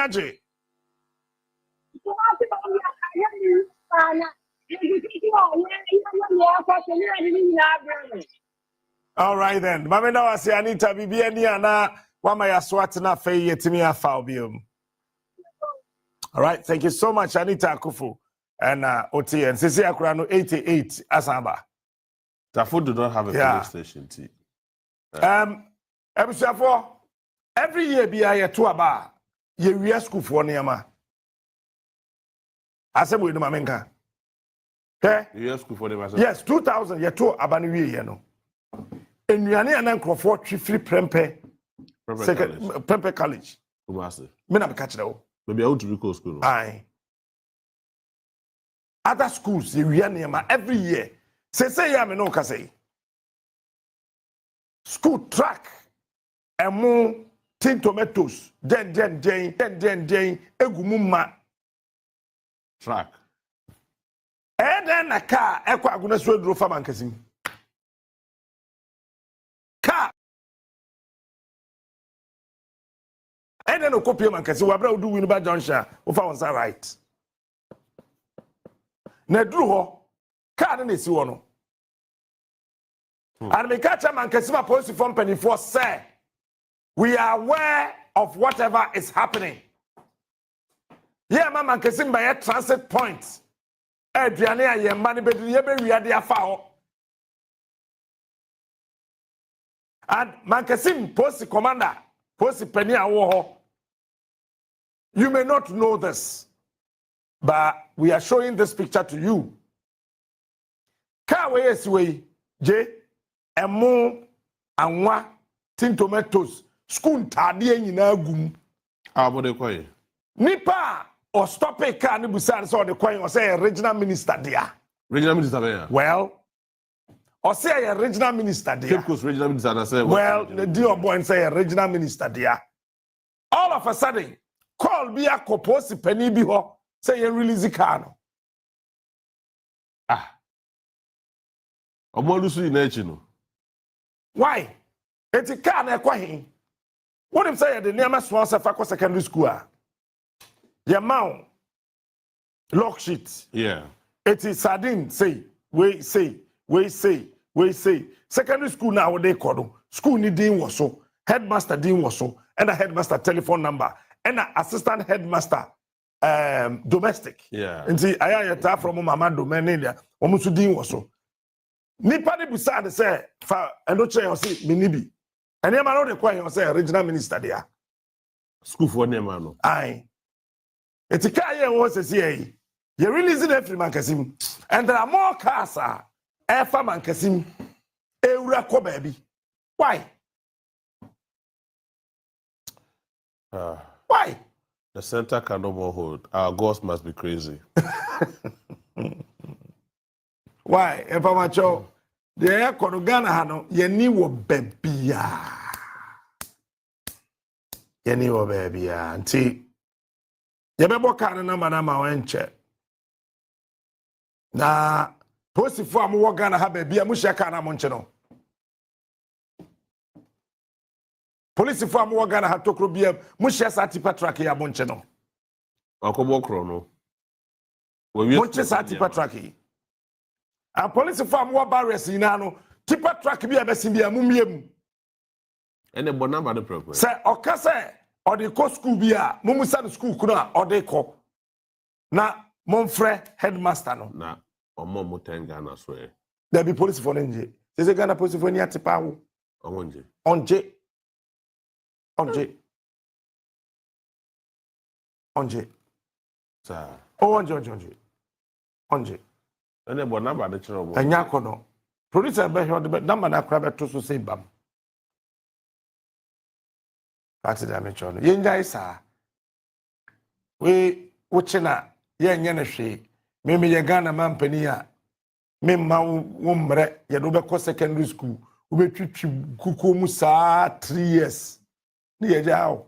all right then. Mama now I say Anita bibi ani ana wa ma yaswat na fe yetimi afa obium. All right, thank you so much Anita Akufu and OT and Sisi Akura no 88 Asamba.
Tafo do not have a police station.
Every year be I to aba ye we school for niama. I said we no mamenka. Yes, 2000 ye to abani we ye no. Enuane anan krofo twifri prempe college. Me na be catch there.
Maybe I want to recall school.
Aye. Other schools ye we niama every year. Say ya me no ka say. School track emu tin tomatoes, den, egumuma.
Track.
Then a car, equa gonna swim through farm and cassim. Car. And then a copy of Mancassi, what do win by John Shah, who found that right. Nedruho, car and it's one. And me catch a Mancasima policy company for say, we are aware of whatever is happening. Yeah, Mamma Cassim by a transit point. Adriana, your money, but you be ready a foul. And Mancassim, post commander, post penny war. You may not know this, but we are showing this picture to you. Kawe Eswe, J, Emo, Onua, tin tomatoes, school tadi in agum.
Abode
Nipa or stop a car ni busan so the coin or say regional minister there.
Regional minister there.
Well, or say a regional minister there.
Cape Coast regional minister say.
Well, the dear boy and say a regional minister there. All of a sudden, call be a coposi penny be ho say you release the car.
Omolusu in
Why? It's a car na kwa hin. What him say the near sponsor for secondary school? Your mount lock sheet.
Yeah.
It is sardine say. Secondary school now they call school need din was so headmaster din was so and a headmaster telephone number and an assistant headmaster domestic.
Yeah.
And see I from mama domain there almost din was so. Nipa ni beside say fa and no chair say minibi. And you man no require say regional minister there.
School for name no.
Aye. It's a car here was say you're releasing every man Kasim. And there are more cars Efa man Kasim. Eura ko baby. Why? Why?
The center can no more hold. Our gods must be crazy.
Why? Efa macho. The air Ghana hano yeni wo baby ya. Yeni wo baby ya. Nti yebebo kan na ma wenche. Na posifo amu Ghana ha baby ya muhia kan na mo nche no. Police for amu Ghana ha tokro bia muhia sa tipa track ya mo nche no.
Akobo kro no.
Mo nche sa tipa track. A police for amu barriers ina no tipa track bia besin bia mumiem.
Ene bo number no problem.
Say okase or the co school bia mumusa school kuna or they ko. Na monfre headmaster no.
Na omo mo ten Ghana so e.
There be police for nje. Say Ghana police for ni atipa wo.
Onje. Sir.
Oh onje.
Ene bo number de chiro bo.
Anya kono. Producer be hwe de number na kra be to so say bam. That's the damage on. Yenja isa. We uchina ye nye na hwe. Me ye Ghana man pani a me ma wo mre ye do be ko secondary school. Wo be twitwi kuku mu saa 3 years. Ni ye jawo.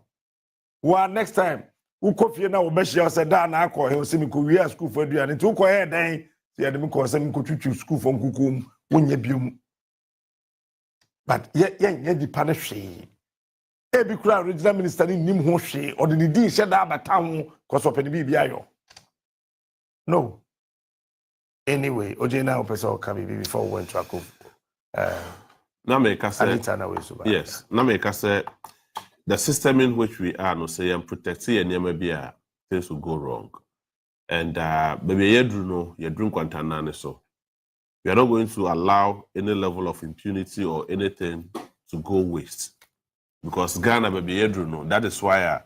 Wa next time wo kofie na wo be hia se da na akọ he se mi ko wi school for aduane ti wo ko he den se ye de mi ko se mi ko twitwi school for kuku mu wo nya biom. But ye di pa na hwe. Ebi kura regional minister ni nim ho hwe or the din hye da abata ho cause of any bia yo. No. Anyway, Ojena Opesa can be before we went to Akuf.
Na me ka say yes. Na me ka say the system in which we are no say and protect here near maybe things will go wrong. And baby yedru no yedru kwantana so. We are not going to allow any level of impunity or anything to go waste. Because Ghana baby yedru no, that is why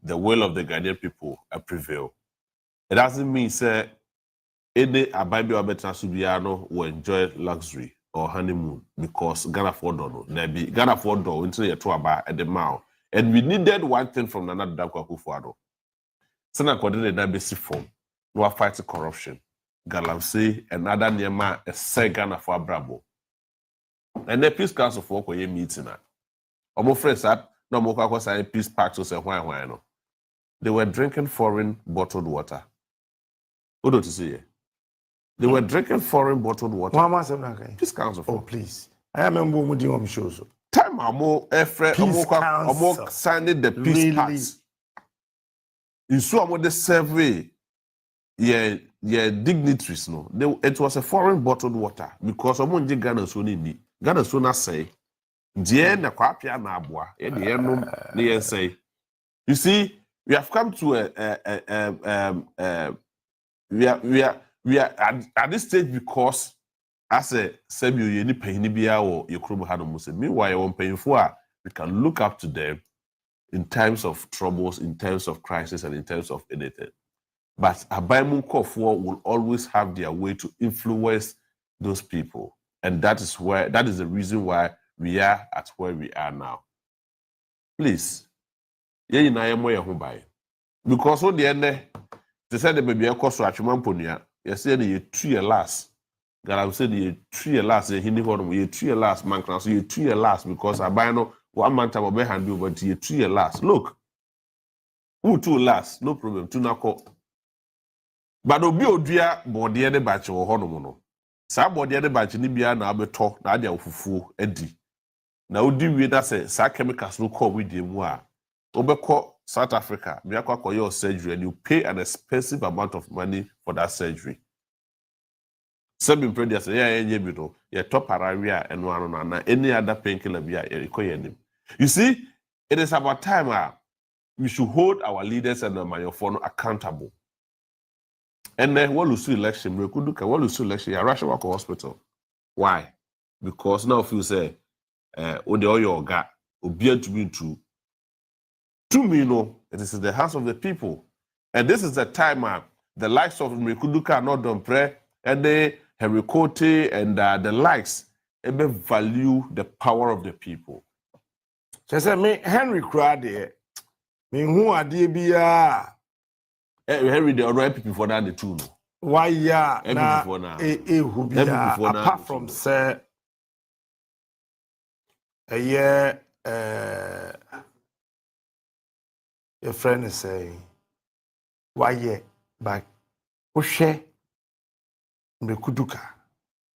the will of the Ghanaian people prevail. It doesn't mean say any ababi or better subiano will enjoy luxury or honeymoon because Ghana for no. Maybe Ghana for do into your trouble at the mouth. And we needed one thing from Nana Dankwa Kufuado. Sana coordinate that basic form. No fight corruption. Galamsey and other Nema a say Ghana for Brabo. And the Peace Council for meeting. Omo friends at no more say peace packs or say why no. They were drinking foreign bottled water. What do you see? They were drinking foreign bottled water.
Mama said, okay.
Peace Council.
Oh, please. I remember when you shows.
Time amo efre amo signing the peace
Really?
packs. In so amo the survey, yeah, dignitaries no. It was a foreign bottled water because amo nje Ghana so ni. Ghana so na say, die na kwapia na aboa. E de enom na yen say. You see, we have come to we are at this stage because as a semi yeni payini biya or yekrubu hano muse. Meanwhile, on painful, we can look up to them in times of troubles, in times of crisis, and in times of anything. But Abaimun Kofuo will always have their way to influence those people. And that is the reason why we are at where we are now. Please, because on the end, they said the baby cost Achumamponia, you said you 2 years last. God said you 2 years last, you 2 years last, man, so you 2 years last because I buy no 1 month of a hand, but you 2 years last. Look, who 2 last? No problem, 2 na call. But obi odua body de batch wo hono mo no. Sa body de batch ni bia na abeto na ade ofufu edi. Na odi wie na say sa chemicals no call with dem a. Obekọ South Africa, me akwa your surgery and you pay an expensive amount of money for that surgery. Some predia say yeah bi no, ye top area and one na any other painkiller bia ye. You see, it is about time we should hold our leaders and the Mayofono accountable. And then what lose election, we could look at what lose election, you rush to hospital. Why? Because now if you say the oil got obedient to be true. To me, no, it is in the hands of the people. And this is the time the likes of Mekuduka not done prayer, and they Herikote and the likes value the power of the people.
She said, me Henry Crowder, me who are dear.
Henry, the other people for that the two.
Why yeah?
Now, who
be apart from say a year, your friend is saying, why yeah? But who share me kuduka?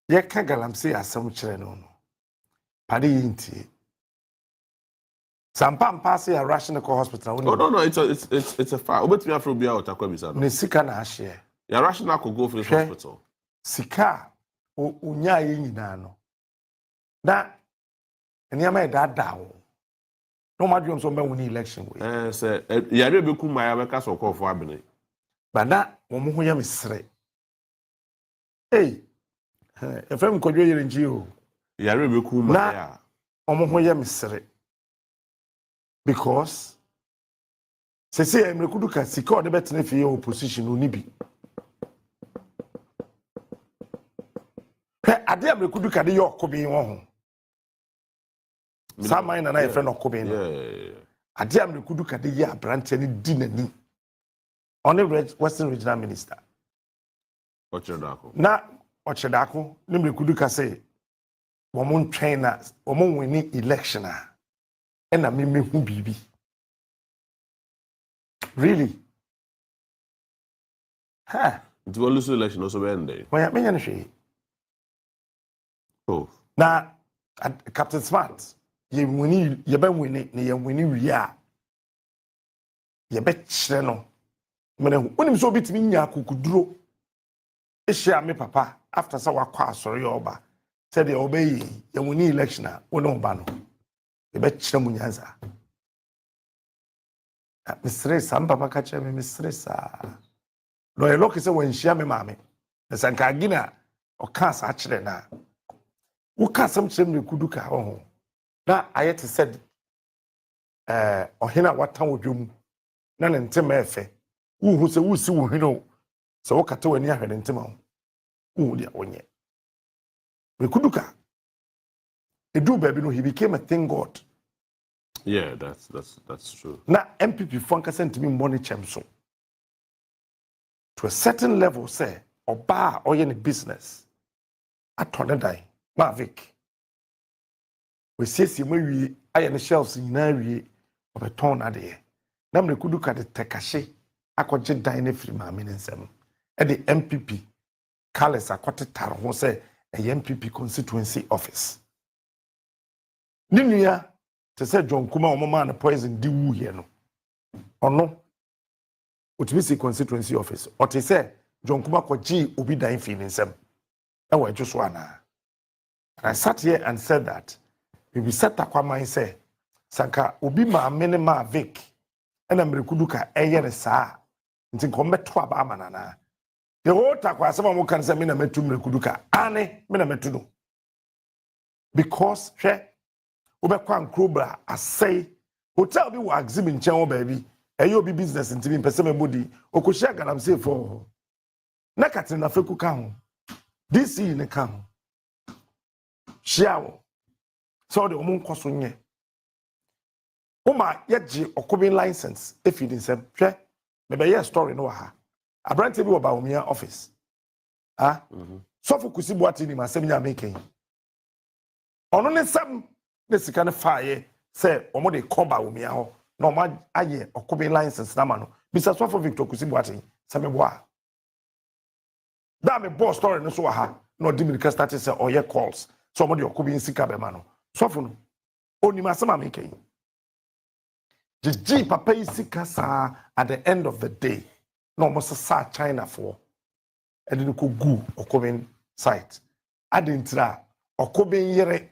Ye kagalam say asam chere no. Padi inti. Sampam pass a rational hospital.
Oh no, it's a fact. Obet me afro bia otakwa bisa no.
Ne sika na ahye.
Ya rational could go for the hospital.
Sika unya ye nyina no. Na eniama e da wo. No madwom so mba woni election we.
Say ya re beku ma ya beka so call for abene.
Bana wo mo ho ya mesre. Hey. Efem kodwe yere nji o.
Ya re beku ma ya.
Wo mo ho ya mesre. Because say Emrekuduka sika o de betene fie opposition oni bi. Ade Emrekuduka de yokobi won ho. Saman na friend okobi no. Ade Emrekuduka de ye abrante ni di nani. Only Western Regional Minister.
Ochedako.
Na Ochedako ni Emrekuduka say womon trainer womon win election and I mean who bibi. Really? Ha.
It will lose election also end day.
Why me say?
Oh.
Na Captain Smart, ye wini ye ben wini ne ye wini wi a. Ye be kire no. Mene wonim so bitimi nya akukuduro. E share me papa after sa wakwa asori oba. Said the obey ye wini election a wono ba no. Ebe kire mu nyanza. Misre samba makache me misre sa. No e loki se wen shia me mame. Na sanka gina o ka sa kire na. Wo ka sam kire me kuduka ho. Na ayete said ohina watan wodwom na ne ntema efe. Wo hu se wo si wo hino. Se wo kata wani ahwede ntema ho. Wo dia onye. Me kuduka. Edu baby no he became a thank God.
Yeah, that's true.
Na MPP funka sent me money chemso. To a certain level say oba oye ne business. Atone dai Mavic. We see we aye ne shelves nyina wie obeton na de na mrekudu ka de tekahye akɔgye dan ne firi maame ne nsɛm e de MPP Carlos akotetare ho sɛ ɛyɛ MPP constituency office ni nua te sɛ John Kuma ɔmama na poison di wu here no ɔno otimi constituency office ɔte sɛ John Kuma kɔgye obi dan firi ne nsɛm ɛwɔ adwo so ana. I sat here and said that we set akwaman say sanka obi maame ne ma Vic ɛna mrekudu ka ɛyɛ ne saa nti nkombeto aba amanana the whole takwa asema mo kan say me na metu mrekudu ka ane me na metu no because hwɛ obekwa nkrobra asɛe hotel bi wɔ exhibit nkyɛn wɔ baabi ɛyɛ obi business nti bi mpɛsɛ mebodi okohyia galamsey for na katina feku ka ho DC ne ka ho shiawo so de omun koso nye uma yeje okobin license efi din sem hwe me be ye story no ha abrante bi wo ba omia office so fokusi boati ni masem nya meken ono ne sem ne sika ne faaye se omo de koba omia ho na omo aye okobin license na ma no bisa so for Victor kusi boati se me boa da me boss story no so ha no dimika start say oye calls so omo de okobin sika be ma no so for no oni masema meken Jiji papa isi kasa at the end of the day. No almost sa China for. And then go Okobin site. Adintra Okobin yere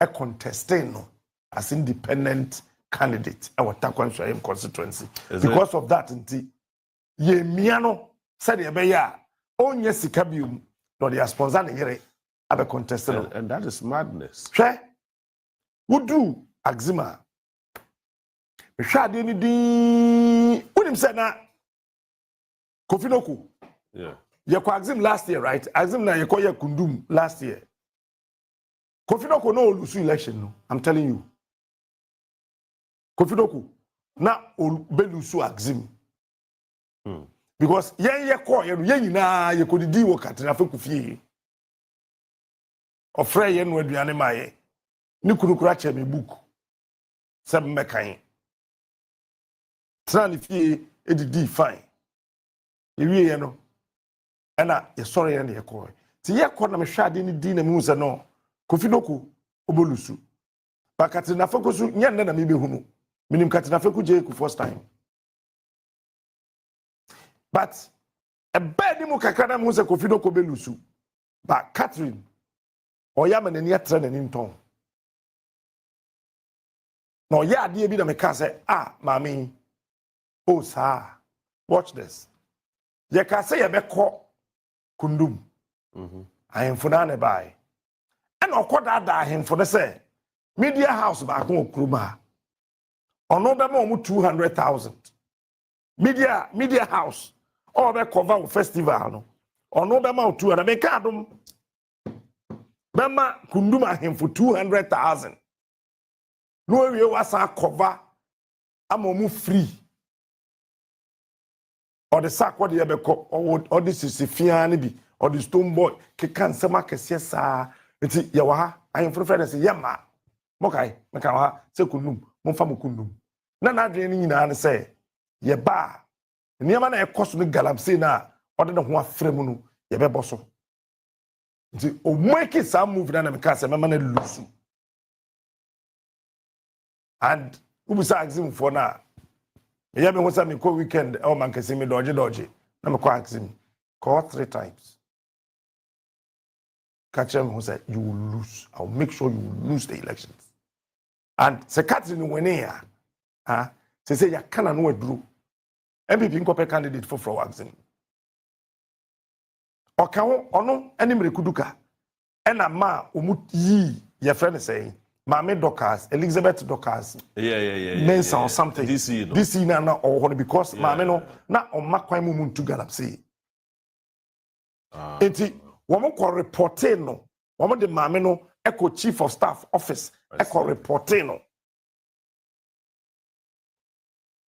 a contestant no as independent candidate. Our Takwan constituency. Because of that, inti ye miano said ye beya onye sikabium no the sponsor yere abe contestant.
And that is madness.
Sure. Would do Axima. Shade ni din unim say na Kofinoku.
Yeah.
Ye ko Axim last year, right? Axim na ye ko ye Kundum last year. Kofinoku no lose election no. I'm telling you. Kofinoku na belusu Axim. Because ye ko ye nyina ye ko didi wo katina fe kufie. Ofre ye no aduane maye. Ni kunukura che me book. Seb mekan. Tran fie edidi fine ewie ye no ana ye sori ye na ye ko ti ye ko na me hwade ni di na me hu se no Kofinoku obolusu bakati na fokusu nya na me behunu minim kati na foku je ku first time but a bad mu kakra na me hu se Kofinoku belusu ba Catherine oya ma na ni atra na ni nton no ya ade bi na me ka se mami. Oh, sir, watch this. Ye can say ye be ko Kundum. I am for na buy. And oko da him for the say media house back on Kruma. Ono be mo 200,000. Media house. Or be cover festival no. Ono be mo 200. Me ka dum. Be ma Kundum him for 200,000. No we was cover. Amomu free. Or the sack what you be or this is Fiani or the stone boy can some yes it's yawa I am for friends yama mokai makawa se kunum monfamu kunum na adwene ni nyina say ye ba niam na ekoso no galamsey na ode ne ho afrɛ mu no ye be boso nti o make some move na me ka say mama na lose and ubisa axim for na yeah, me was me call weekend. Oh man, can see me dodgy. Na me call Axim. Call 3 times. Catch him who said you will lose. I'll make sure you will lose the elections. And se Catherine went here. Say ya can no drew. MPP incorporate candidate for Axim. Okawo ono any mrekuduka. Ena ma umut yi your friend is saying. Mame Dockers, Elizabeth Dockers.
Yeah.
Mensa or something.
This
na or because Mame no na on makwa mu to Galamsey. Enti womo ko reporte no. Womo de Mame no echo chief of staff office echo reporte no.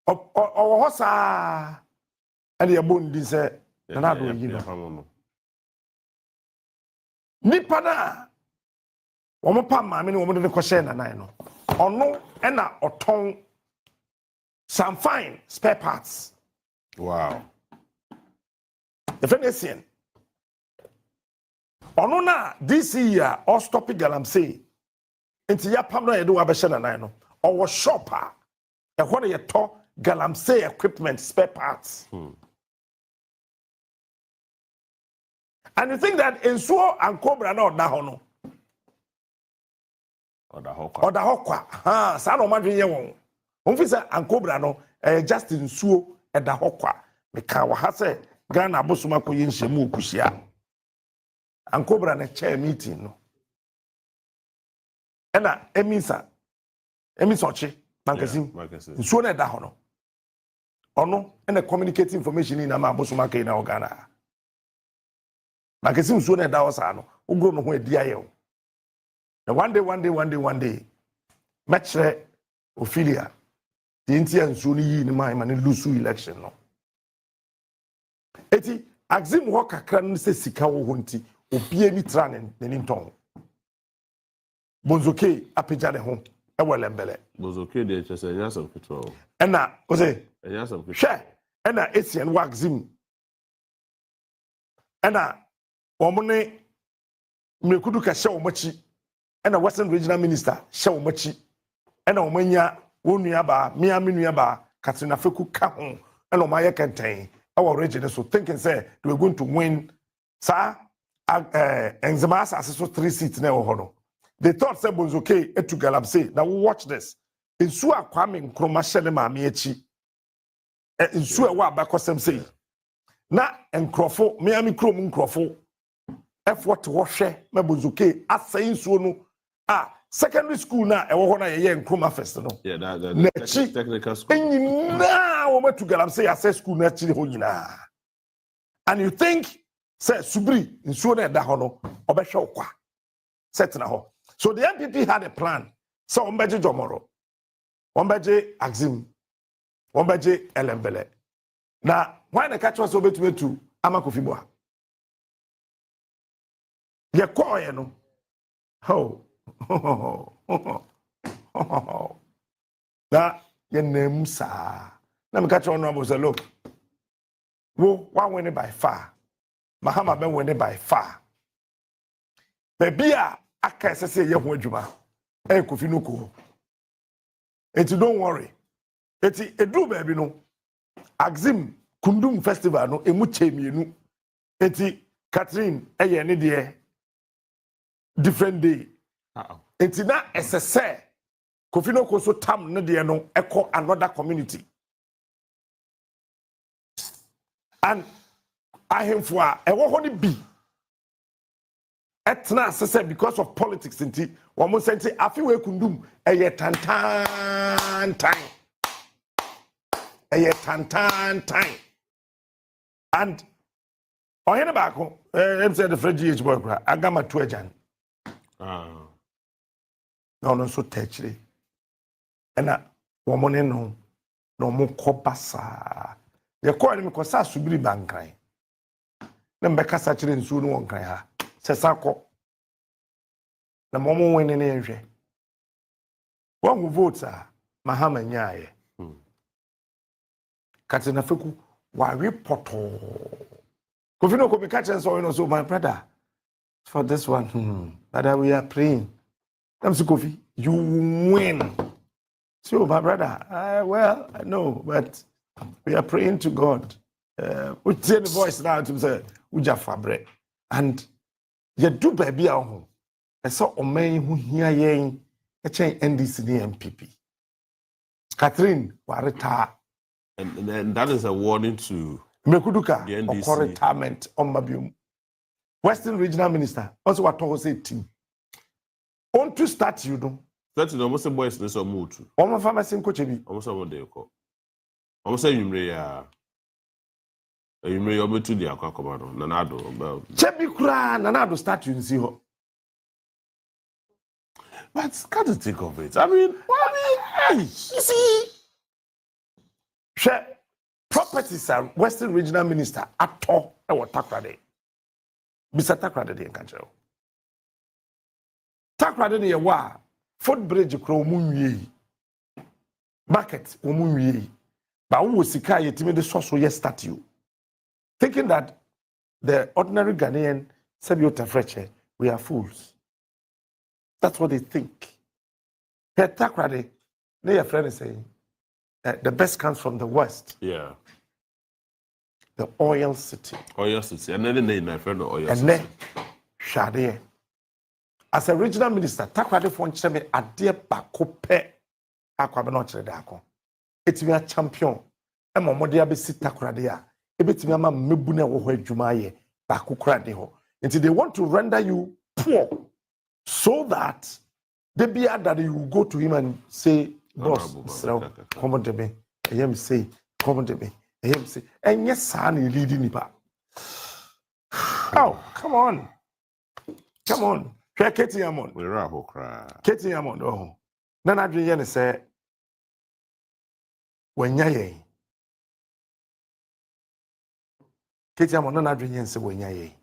O hosa and ya bondi say na do yi no. Nipa na Omo pa maame ne omo de ko share na nan no ono e na oton some fine spare parts.
Wow.
The Venetian. Onuna this year or stop galamsey. Into ya pamno edu abeshana na no. Or was shopper. E what you talk galamsey equipment spare parts. And you think that in Suo and Cobra no dahono.
Or the
hokwa. Ha, sa no madwe ye won. Onfisa and Cobra no just in Suo e da hokwa. Me ka wa ha se Ghana abosoma ko yenhyemu okusia. And Cobra na chair meeting no. Ena emisa ochi magazine. Nsuo na da hono. Ono ena communicate information in ama abosoma ka na Ghana. Magazine nsuo na da osa no. Ugro no ho edi aye. Na one day matchere Ophelia the intia nsuo ni yi ni man man lose election no. Eti axim ho kakra no se sika wo ho nti obie ni tranen n'ani nton. Bonzoke apagya ne ho e welembele.
Bonzoke de chese yasam kitro.
Ena ose
yasam kitro.
Hwe ena esien wa axim. Ena omune mekudu ka hye omachi. Ena Western Regional Minister hye omachi. Ena omanya wonua ba miami nua ba Katrina Feku ka ho ena omaye kenten. Our region so thinking say they were going to win enzema asase 3 seats na ho. They thought say Bonzoke etu galamsey. Now watch this. Insu akwame nkroma hyele maame echi. Insu e wa abakosem say. Na enkrofo miami krom nkrofo F what wo hwe ma Bonzoke asay insu no secondary school na e wo ho na ye nkroma first no.
Yeah, that technical school.
Na wo matu galamsey assess school na chiri ho nyina. And you think say subri insuo na da ho no obehwe okwa set na ho. So the MPP had a plan. So ombeje jomoro, ombeje axim, ombeje elembele. Na why the catch was obetu amakofibwa. Ye call ye no. Na ye name sa. Na me catch on no say look. Wo one win it by far. Mahama ben win it by far. Baby aka sese ye ho adwuma. Kofi no ko. Enti don't worry. Eti edu baby no. Axim Kundum Festival no emu chemienu. Eti Catherine eye ne de different day. Enti na SSA Kofi no ko so tam ne de no eko another community. And ahemfo a ewo ho ne bi etna sese because of politics nti wo mo senti afi we Kundum eye tantan time. Eye tantan time. And ohene baako em say the GH boy kra agama to ajan. No so techre. Ena wo mo ne no mo kobasa. Ye ko ani me ko sa subiri bankran. Na mbeka sa kire nsu no wonkran ha. Se sako. Na momo wene ne nhwe. One who votes Mahama Nyaye. Katina Feku wari poto. Kofi no ko be catch so my brother. For this one, but we are praying. I'm so Kofi, you win. So my brother, well, I know, but we are praying to God. We tell the voice now to say, Uja Fabre. And you do baby at home. I saw a man who hear yen a chain NDC MPP. Catherine Warita.
And that is a warning to
Mekuduka
the NDC.
Or retirement on Mabium. Western Regional Minister, also what I say team. On to start, you know.
That's almost a boys in some mood.
One pharmacy in Coaching.
Almost one day. Almost say you may obe to the Aquacomano, Nanado.
Chebi Kura, Nanado start you in Ziho.
But can't you think of it? I mean, hey, you see.
Share properties are Western Regional Minister at all. I will takrade. Bisa takrade in Kancho. Takrade ni wa. Fort Bridge kro muye. Market umuye. But who was sika yetimi de so so statue, thinking that the ordinary Ghanaian Sebiota Freche, we are fools. That's what they think. Here, Takrade, their friend is saying, the best comes from the west.
Yeah.
The oil city.
Oil city. And then the name, my friend, oil city.
And then, Shade. As a regional minister, Takrade for Cheme Adia Bakope Aquabanoche Dako. It's me a champion. And my mother be sit Takrade. It's me a mebune wo Jumaye Bakukrade ho. Until they want to render you poor so that they be that you go to him and say, boss, come on to me. I am say, come on to me. I am say, and yes, son, leading me back. Oh, come on. Come on. Katie Amon.
We rabo cry.
Katie Amon. Oh. Nana Adrian say, when yaye. Katie Amon, Nana Adrian say, when yaye.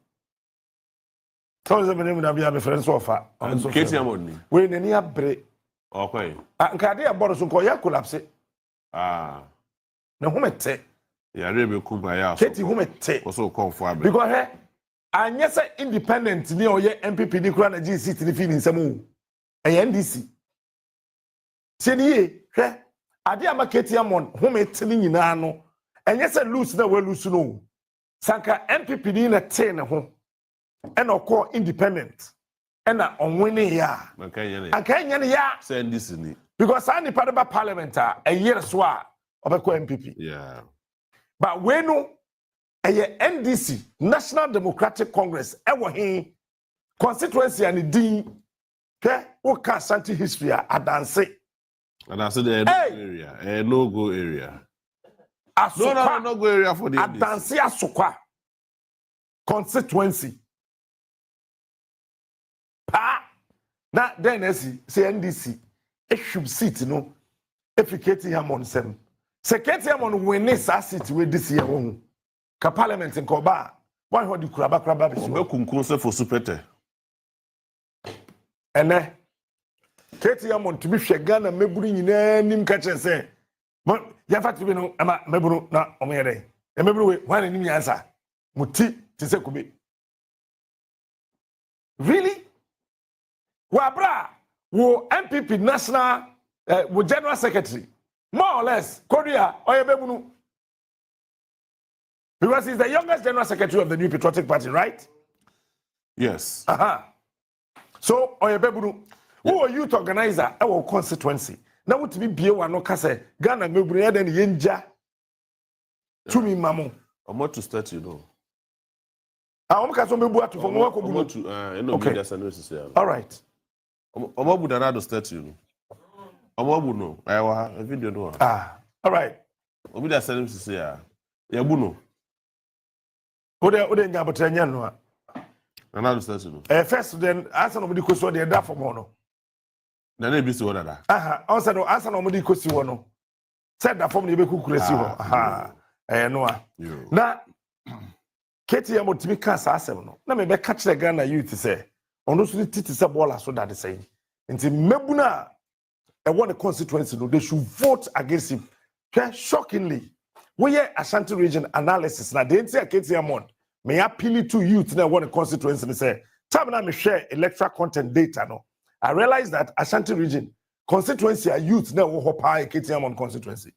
Tell us the name of the friends of her.
Katie Amon.
When any break.
Okay.
And Kadia Boris will ya collapse.
Ah.
No, whom it take.
Yeah, really kumbaya.
Katie, whom it take.
Also comfortable.
Because hey, and yes, independent near your MPP, the Crown GC to the feeling some a NDC. Senior, hey, Adiama Katie Amon, whom it telling you now, and yes, I lose no well lose no. Sanka MPP in a 10 home. And of course independent and on winning ya send this in it because I need part of parliament a year swa of a MPP.
Yeah,
but we know a NDC National Democratic Congress ever constituency and dean okay okay Santi history adance
the area no go area no go area for the
adance asokwa constituency. Now, then, say NDC, a should seat, no, if you get him on some. Secretary on when this seat with this year, Parliament in Koba, why would you crab is
welcome concert for Supete?
And then, Katie Amon to be Shagana, maybe in any catch and say, but you have to be no, I'm a member not on my day. And maybe one in the answer, Muti to say could be. Really? Wabra, wo MPP national, wo general secretary, more or less, Korea, Oyebebunu. Because he's the youngest general secretary of the New Patriotic Party, right?
Yes.
So, Oyebebunu, who are youth organizer, our constituency. Now, what to be Bio no Kase, Ghana, Mebria, then Yenja, to me, Mamu.
I'm about to start, you know.
I'm going to
okay.
All right.
Omobu da na start you. Omobu no. I video no.
All right.
Obi da send to say ah. Ya bu no.
Ode nya botranya no a.
Na start you.
First then answer no mudi kosi ode da for mo no.
Na na ebi si wona da.
Answer no mudi kosi wo no. Said da form na be kukuresi ho. No a. Na Katie Amotimi ka sa asem no. Na me be catch the Ghana youth say ono so titi se ball so that say nti mebuna e won the constituency no they should vote against him. Shockingly we Ashanti region analysis na the entire Katie Amon may appeal to youth na won the constituency say time na me share electoral content data no I realized that Ashanti region constituency are youth na wo hopa Katie Amon constituency,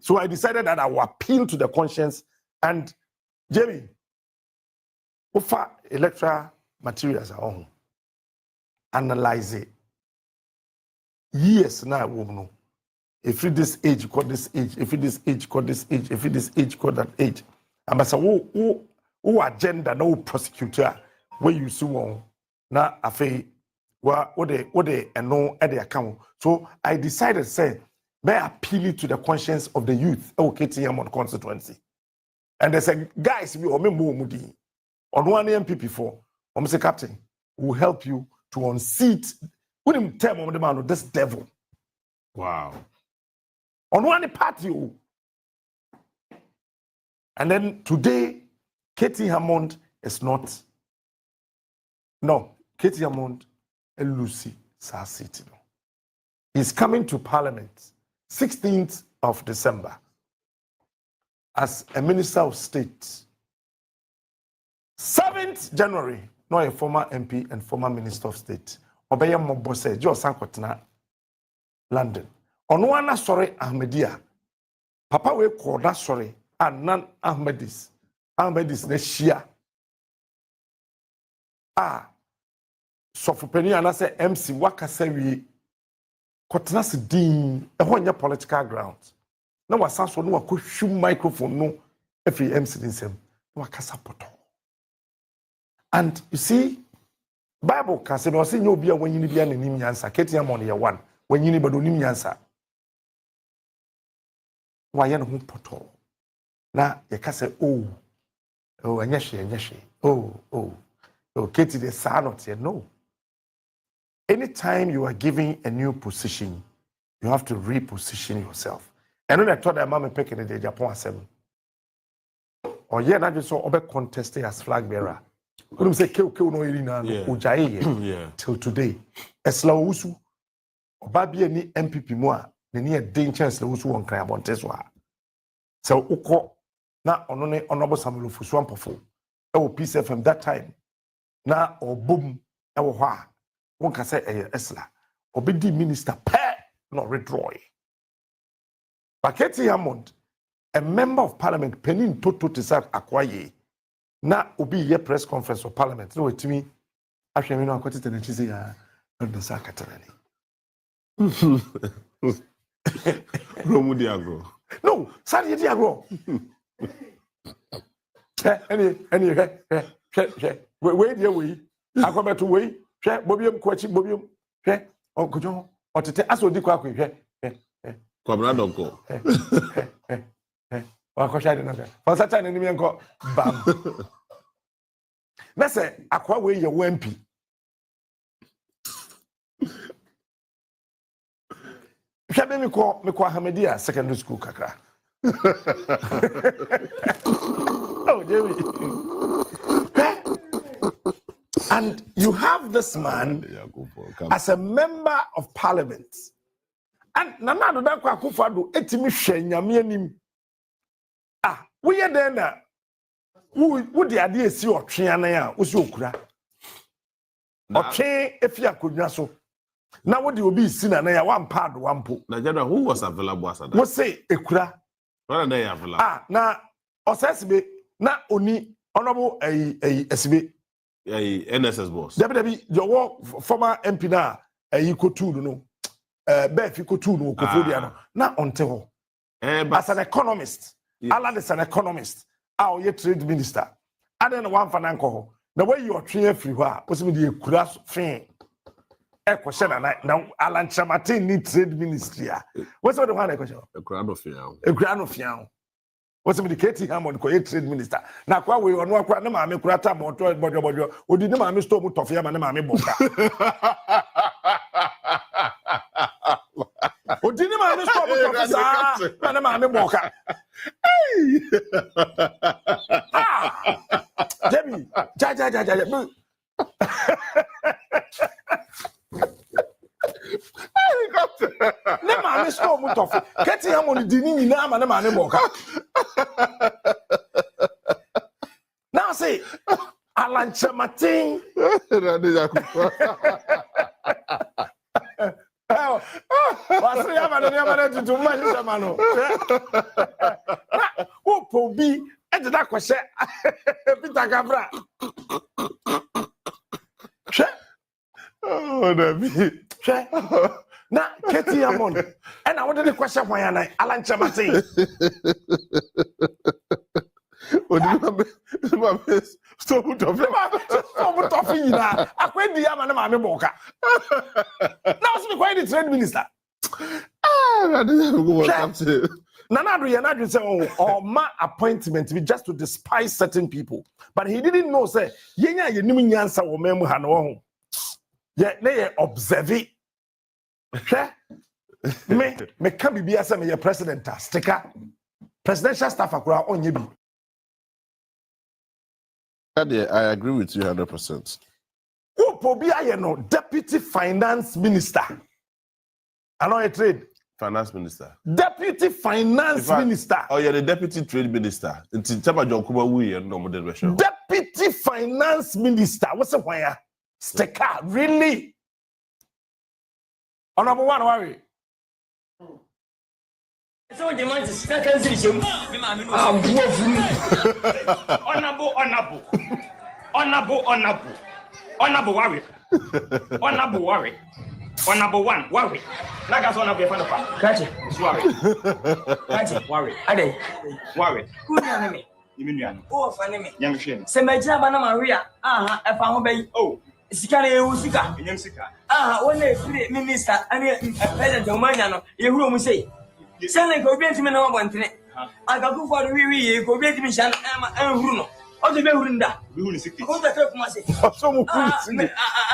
so I decided that I will appeal to the conscience and Jamie offer electoral materials are on. Analyze it. Years now, woman. If it this age, call this age. If it this age, call this age. If it this age, call that age. And say, who agenda, no prosecutor, where you see one. Now, I feel, what they and no at the account. So I decided, say, may I appeal to the conscience of the youth, KTM on constituency. And they say, guys, we are mudi on one MPP for. Say, Captain, will help you to unseat. When him tell the man this devil.
Wow.
On one party. And then today, Katie Hammond is not. No, Katie Hammond and Lucy Sarsiti. He's coming to Parliament 16th of December as a Minister of State. 7th January, no a former MP and former Minister of State. Obeye Mobose, Jo Sankotna, London. Onua Abatoɔ Ahmedia. Papa we call that sorry and non Ahmedis. Ahmedis ne Shia. Sofupeni anase MC Wakasewi. Kotna se din ehonye political grounds. Na wasanso no wakohwu microphone no every MC dinsem. Wakasa poto. And you see, Bible can say, "No, say no be a when you be an nim yansa. Ketia money ya one. When you need but nim yansa. Why you no poto? Na you can say, oh, anyeshe. Oh, Keti the sanot here. No. Anytime you are giving a new position, you have to reposition yourself. And when I told that mama picking the Japan 7. Or yeah, not just so obe contested as flag bearer. When say kill no irina ujaye till today. Esla usu obabi ni MPP mo a ne den chance la usu won kan abonte so a. So ukọ na ono ne honorable Samuel Ofosu ampofo. E wo Peace FM that time. Na obum e wo ho a won ka say Esla obedi minister pe no withdraw. Baketi Hammond, a member of parliament penin toto tisak akwaye. Na obi ye press conference of parliament no wetimi ahwemi no akwete tene chise ya ndo sa katanani
Romu diagro
no sadi diagro any we dia we akwabeto we hwe bobiam kwachi bobiam hwe onkojo otete asodi kwa hwe
Kwabra donko
Wakoshade na fa cha ni enko bam na say akwa we ye wampi shabe mi ko Ahmedia secondary school kakra oh Jerry. And you have this man as a member of parliament and nana do dan kwa Akufo-Addo etimi hwe nyame anim. We are there who the idea is your triana, was your cra. Okay, if you could not so. Now, what do you be seen and one part, one po?
Nigeria, who was available as a
what say a cra?
What are they available?
Now, Osasbe, not only honorable a SB,
a NSS boss.
WWE, your former MP now, a equal to no, Beth, you could to no, Kofudiano, not on Teho. As an economist. Yes. Alan is an economist. Our trade minister. I don't know one for alcohol. The way you are trained everywhere, possibly the class thing. A question and now Alan Chamatin need trade ministry. What's the one question?
A crown of young.
A crown of young. What's the Katie Hammond, trade minister? Now, quite we are no quite no mammy crata motor, but or did the mammy stop with Toffee and mammy boca. O didn't mammy stop with Toffee and mammy boca. Debbie, ja. Ne ma me stop mu tofu. Keti ya mo ni dini na ma ne ma ne boka. Now say Alan Chamatin. Wasiri ya ma tutu ma ni chamano. O pobi e de da kwese Peter Gabra.
Oh, David.
Na Katie Hammond. And I wanted to question why Alan Chamatin.
Stop
toffee na. Akwe di ama na ma me boka. Now speak why the trade minister.
I didn't know what I'm saying.
Nana say or ma appointment be just to despise certain people. But he didn't know say yenya ye nim nyansa wo memu ha no ho. Ye na ye observe. Me can be as a president sticker. Presidential staff akura onye bi.
I agree with you 100%.
Who pobi aye no deputy finance minister. I know a trade
Finance Minister.
Deputy Finance Minister.
Oh, yeah, the Deputy Trade Minister. It's Chaba John Kuba Wu and no model version.
Deputy Finance Minister. What's the wire? Sticker, really? Honorable one, worry.
So the man is second season. Honorable worry. Honorable worry. Honorable one, worry. Like us honorable fan of catch it. Worry. Catch it, worry. Ade. Worry. Who name me? You mean you? Oh, funny me. Young shin. Se me jaba na Maria. Aha, e fa ho be. Oh. Sika na ewu sika. Enyem sika. Aha, one free minister and president Omanya no. E huro mu say. Se na ko bi ntimi na wabantene. Aga ku for wi ko bi ntimi shan en huro no. O de be huro nda. Be huro sika. Ko da kuma say.
So mu huro sika.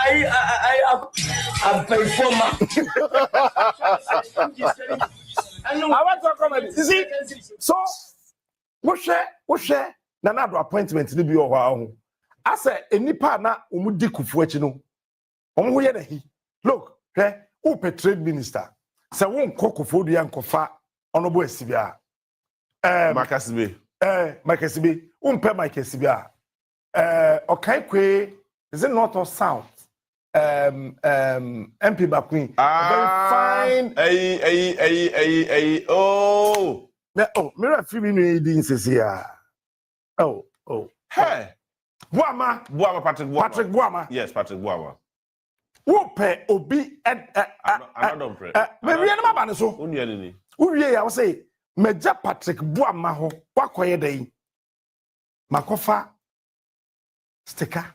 I perform.
I want to comment. You see, so what share Nana appointment ni bi o ho. I say enipa na omudi kufu achi no. Omo ye na hi. Look, who trade minister. Say won kokufu do yan kofa onobo asibia.
Makasibe.
Makasibe. Umpe Makasibia. Okay kwe is it north or south? MP Bakuni. Very
fine. Oh.
Mira Philly didn't say oh.
Hey.
Buama Patrick Buama.
Yes, Patrick Buama.
Who pay Obi
I don't pray.
Maybe I'm not so. I will say, Major Patrick Buama ho, what quiet day? Makofa sticker.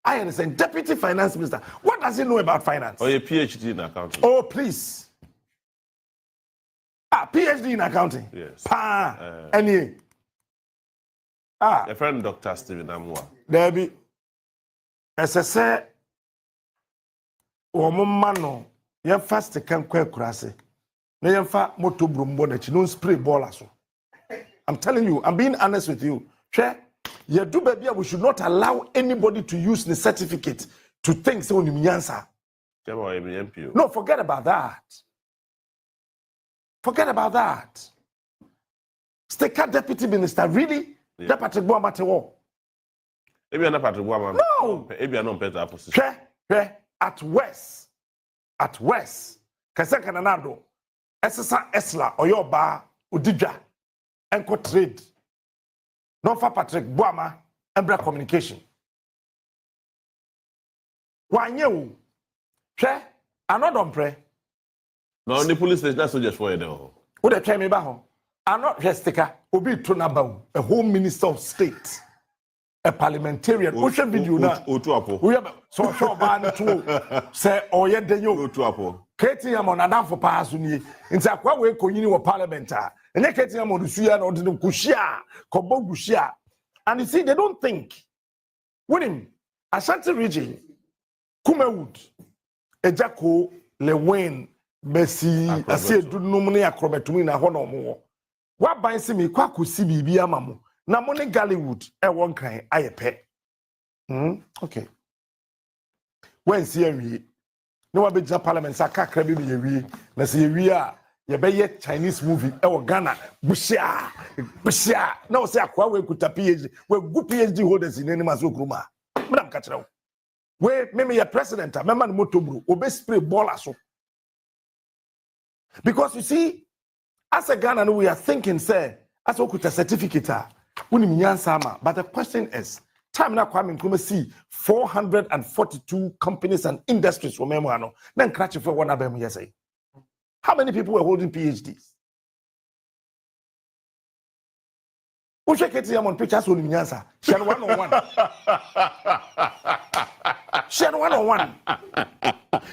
I understand. Deputy Finance Minister. What does he know about finance?
Oh, a PhD in accounting.
Oh, please. PhD in accounting.
Yes.
Any.
A friend, Dr. Stephen Amwa.
There be. As I say, Mano, you fast can quite crassy. No, moto brumbo that you don't spray ball. I'm telling you, I'm being honest with you. Share. We should not allow anybody to use the certificate to think so. No, forget about that. Sticker deputy minister, really?
Yeah.
That Patrick Buama Tewo.
Maybe not Patrick Buama.
No.
Maybe not better position.
At West. Kasa Kananado. Esesa Esla Oyoba Udija. Enko trade. Not for Patrick Buama, Embra communication. Why you? I don't pray.
No, the police station, that's not just for you.
Who they tell me about? I'm not just sticker. Obi Tunabau, a home minister of state, a parliamentarian. Who should be you now? We have so short ban to say, oh, yeah, then you
to Apo.
Katie, I'm on a for Pasuni. In Sakwa, we continue parliamentar. And they get him on the Suya or the Kushia, Kobo Gushia. And you see, they don't think. With him, Ashanti region, Kumewood, Ejako, Lewen, Bessie, I say, do no money acrobatwin a honor. What binds me, Kwaku CBB Amamu, Namone Gallywood, a one kind, I a pet. Okay. When see we no big parliament, Saka Krabi, let's see, we are. You be Chinese movie, Ghana, Bushia. No, say, we could a PhD. We're good PhD holders in any Mazukruma. Madam Katrell. Where maybe a president, a member Motobru, obey spray ballers. Because you see, as a Ghana, we are thinking, say, as we could a certificate, but the question is, time now Kwame Nkrumah see 442 companies and industries from Memoano, then catch for one of them, yes. How many people were holding PhDs? Who check it on pictures with Nyansa? Share 101. Share 101.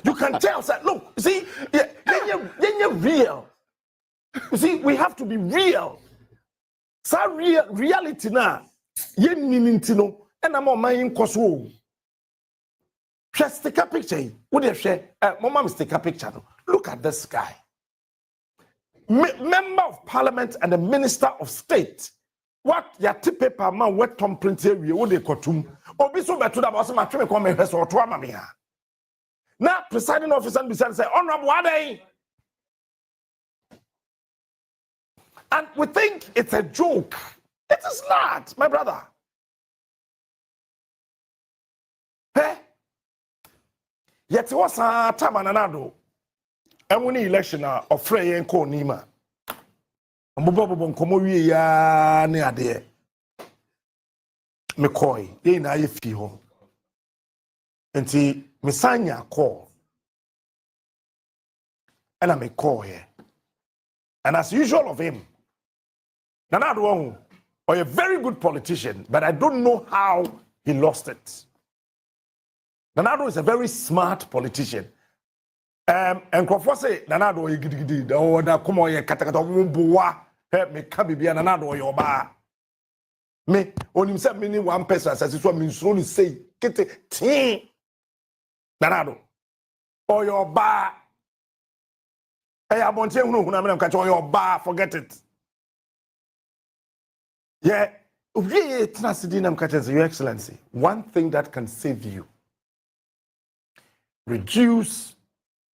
You can tell, sir. Look, see, then you're real. You see, we have to be real. So reality now. Ye minintino, and I'm on my in Kosovo. Just take a picture. Would you share? Mama, take a picture. Look at this guy. Member of Parliament and the Minister of State. What ya paper man wet Tom print here? What they call Obi so better about some come and or to mamma. Now, presiding officer and say, Honorable Ade. And we think it's a joke. It is not, my brother. Hey? Yet it was a time and another. And when the election of Frey and Co Nima. And Bobo Komowi ya near there. McCoy, ye na ye fi ho. Enti Misanya call. And I may call here. And as usual of him, Nana Adwoa or a very good politician, but I don't know how he lost it. Nana Adwoa is a very smart politician. And Crawford say Nana Adwoa gidi or da come on ye katakata mboa help me can be Nana Adwoa your ba. Me on himself meaning one person as is what means only say get it teen Nana Adwoa or your ba. Hey, I want you catch on your bar, forget it. Yeah, Your Excellency, one thing that can save you, reduce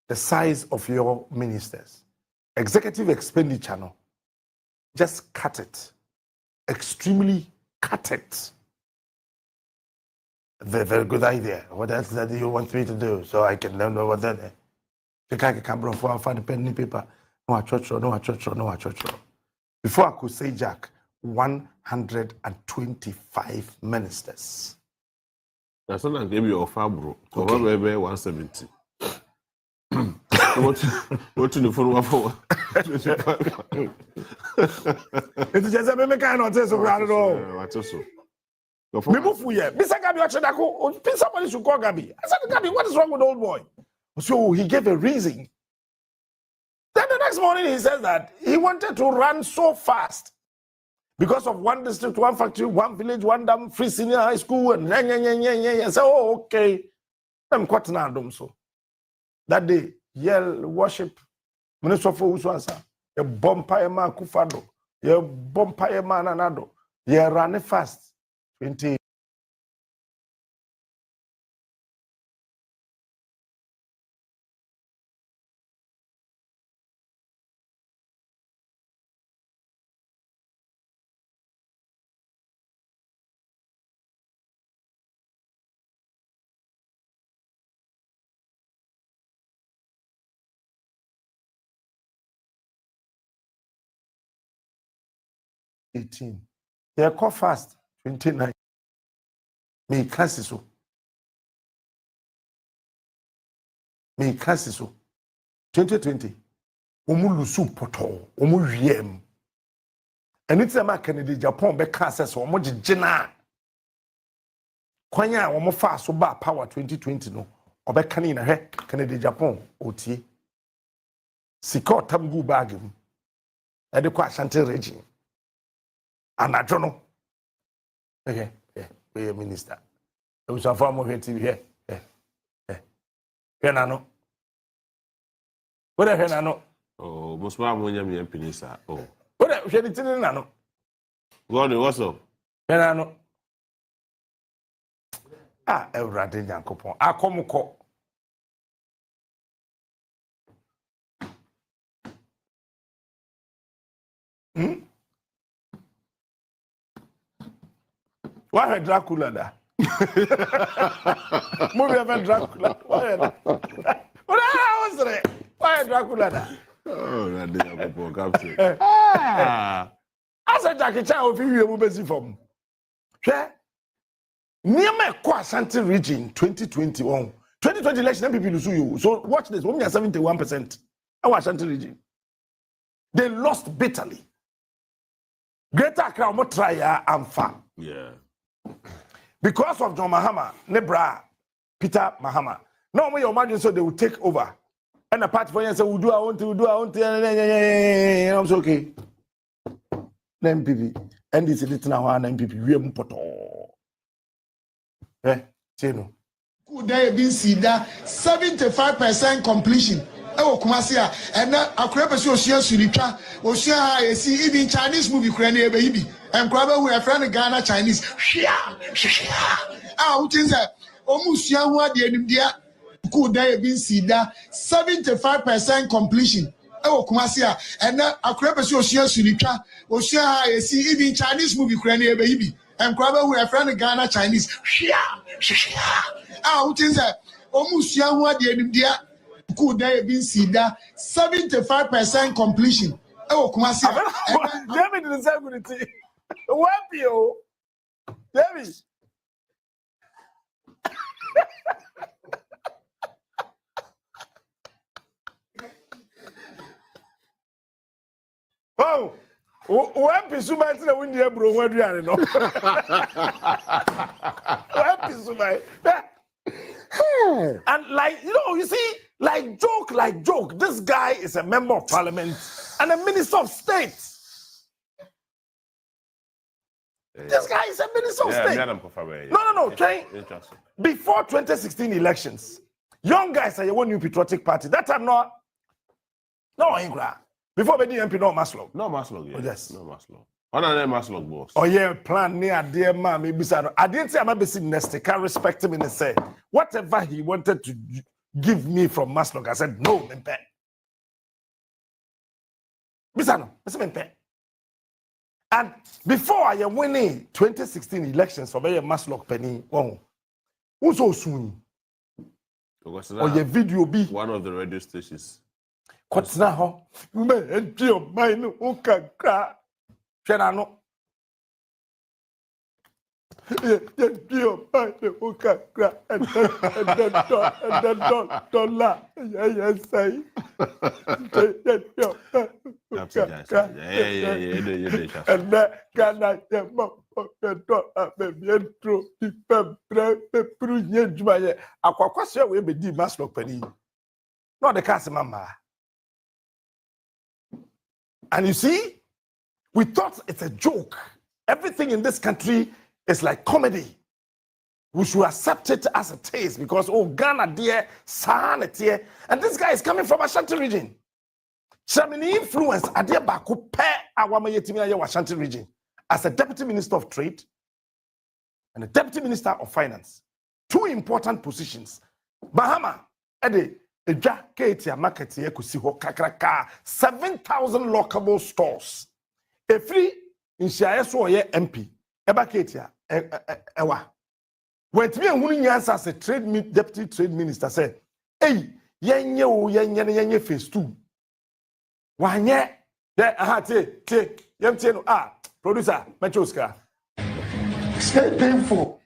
the size of your ministers. Executive expenditure, no, just cut it. Extremely cut it. Very good idea. What else that you want me to do so I can learn what that is? The guy can bring for the pen paper. No, no. Before I could say Jack, 125 ministers.
That's not going to be your farm, bro. Okay. 170. What to the phone for?
It's just a meme kind of test of I don't know. Me move here. Mr. Gabi, somebody should call Gabi. I said, Gabi, what is wrong with old boy? So he gave a reason. Then the next morning he says that he wanted to run so fast because of one district, one factory, one village, one dam, free senior high school, and I said, oh, okay. I'm quite an so. That day, yell, worship, Minister for Uswasa, a bumpire man Kufado, a bumpire man Anado, you run fast. 20. They call fast 29. Me kasi so 2020. Omu lusu poto, omu wiem. And it's a man Kennedy Japan be cast so omu jina. Kwanya omu fa so ba power 2020 no. Obe kani na he Kennedy Japan oti. Sika tamgu bagim. Ede kwa Ashanti region. Anajono. Okay, we minister. We shall form of TV here. Henano. What a henano.
Oh, most of my minister. Oh,
what a henano.
What's up?
Henano. Ah, every day, Coupon. I come call. Why had Dracula da? Movie about Dracula. Why was it? Why had Dracula da?
Oh, that day I go captain.
As a Jackie Chan of you will be from. Near my Ashanti region 2021. 2020 election people will sue you. So watch this. When we are 71%. Our Ashanti region. They lost bitterly. Greater Accra mo try amfa.
Yeah.
Because of John Mahama, Nebra, Peter Mahama. No more your imagine so they will take over. And the party for you say, we'll do, I want to, I'm so okay. MPP. And this is it now, MPP. We are poto. Cheno.
Could there be seen that 75% completion? Oh, Kumasia, and now a crap as your share Surika, or share I see even Chinese movie cranny baby, and Crabber with a friend Ghana Chinese. Ah, which is that almost young one, the could there be see that 75% completion. Oh, Kumasia, and now a crap as your Sulika, or share see even Chinese movie cranny baby, and Crabber with a friend of Ghana Chinese. Ah, what is that? Almost young what the could there be see that 75% completion. Oh, Kumasia,
David is the What you, David? Oh, what is so much that we need bro? What do you know? What is so much? And like you see, like joke. This guy is a member of parliament and a minister of state. This guy is a minister of state. No. Before 2016 elections, young guys are one new patriotic party. That time no Ingra. Before the MP, no Maslog.
No Maslog, yes.
Oh, yes.
No Maslog. Another Maslog boss.
Oh, yeah, plan near dear man, maybe. I didn't say I'm a bit nested. I respect him and say, whatever he wanted to give me from Maslog, I said, no, Mempe. Bisano, Mempe. And before I am winning 2016 elections for Bayer Maslog Penny, who's so soon? Or your video be
one of the radio stations.
What's now? Man, your mind, who can cry? Shenano. Your mind, who can cry? And then dollar. Yes, say. And that can I get my baby and throw the pruned by a quaquassia will be the Maslow penny. Not the Casimamba. And you see, we thought it's a joke. Everything in this country is like comedy. We should accept it as it is because, oh, Ghana dear, Sahana dear. And this guy is coming from Ashanti region. Shamini influence Adia Baku pe Awamayetimia Ashanti region as a deputy minister of trade and a deputy minister of finance. Two important positions. Bahama, Ede. Eja Ketia market here kusi ho kakraka 7,000 lockable stores. A free in so ye MP. Eba Ketia ewa. When me hunu nyansa as a deputy trade minister said, "Hey, yenye phase 2. Wanye de aha te yemtie no producer Mechoska.
It's very painful.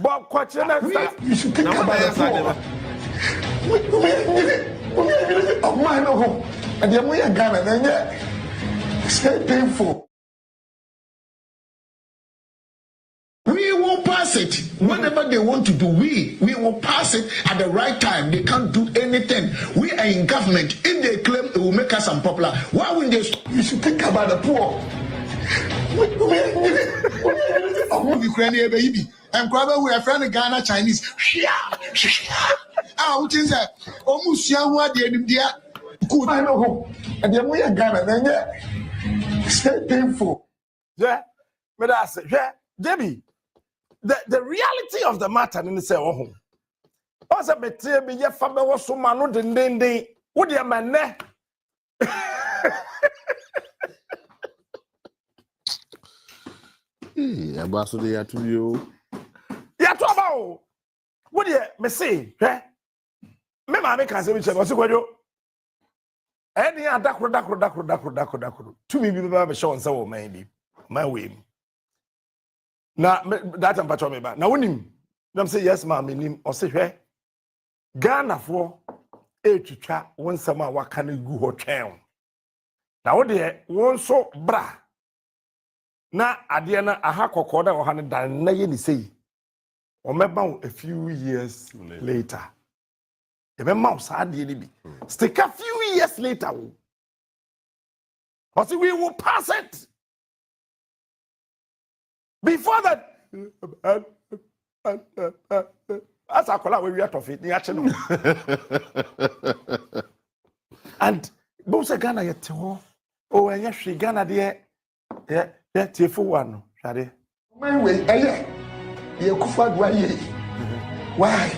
But
you should think about it. And it's very painful. We will pass it. Whatever they want to do, we will pass it at the right time. They can't do anything. We are in government. If they claim it will make us unpopular, why wouldn't they? You should think about the poor. Ukrainian baby. And Crabber with a friend of Ghana Chinese. Which is that almost young what they did. Good, I know. And then we are Ghana, then it's very painful.
Yeah, but I said, yeah, Debbie, the reality of the matter in the say, oh, also better be your family was so man, then what your man there?
Yeah, but so they are to you.
Yeah, to about what do you say? Eh? Me ma me can say which was go. Any dakro. To me be be show on say man my way. Na that am patcho me ba. Na wonim. Na say yes ma me nim o say hwe. Ghana for etwitwa won sam a waka na gu ho twen. Na wo de won so bra. Na ade na aha kokoda wo ha ne dan na ye ni sei. Omeba a few years later. Ebe mouse ade ni bi. Stick a few years later. But we will pass it. Before that, as I call it, we are of it. And both Ghana yet oh, and yes, Ghana there, yeah, Tifu one, shall
My way, you could find why Why?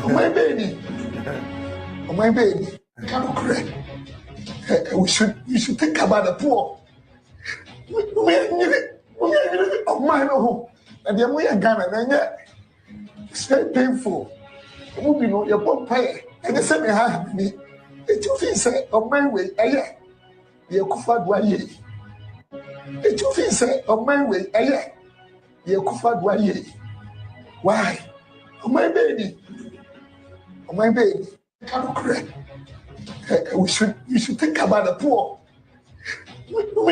Oh my baby. Oh my baby. Come on, we should think about the poor. Oh my no. And then we are Ghana, and yet it's very painful. You know, your poor pay, and the same have me. It you feel say, oh my way, aye, you kufa dwaye. It you feel say, oh my way, aye, you kufa dwaye. Why? Oh my baby. Oh my baby. Come on, we should think about the poor. Oh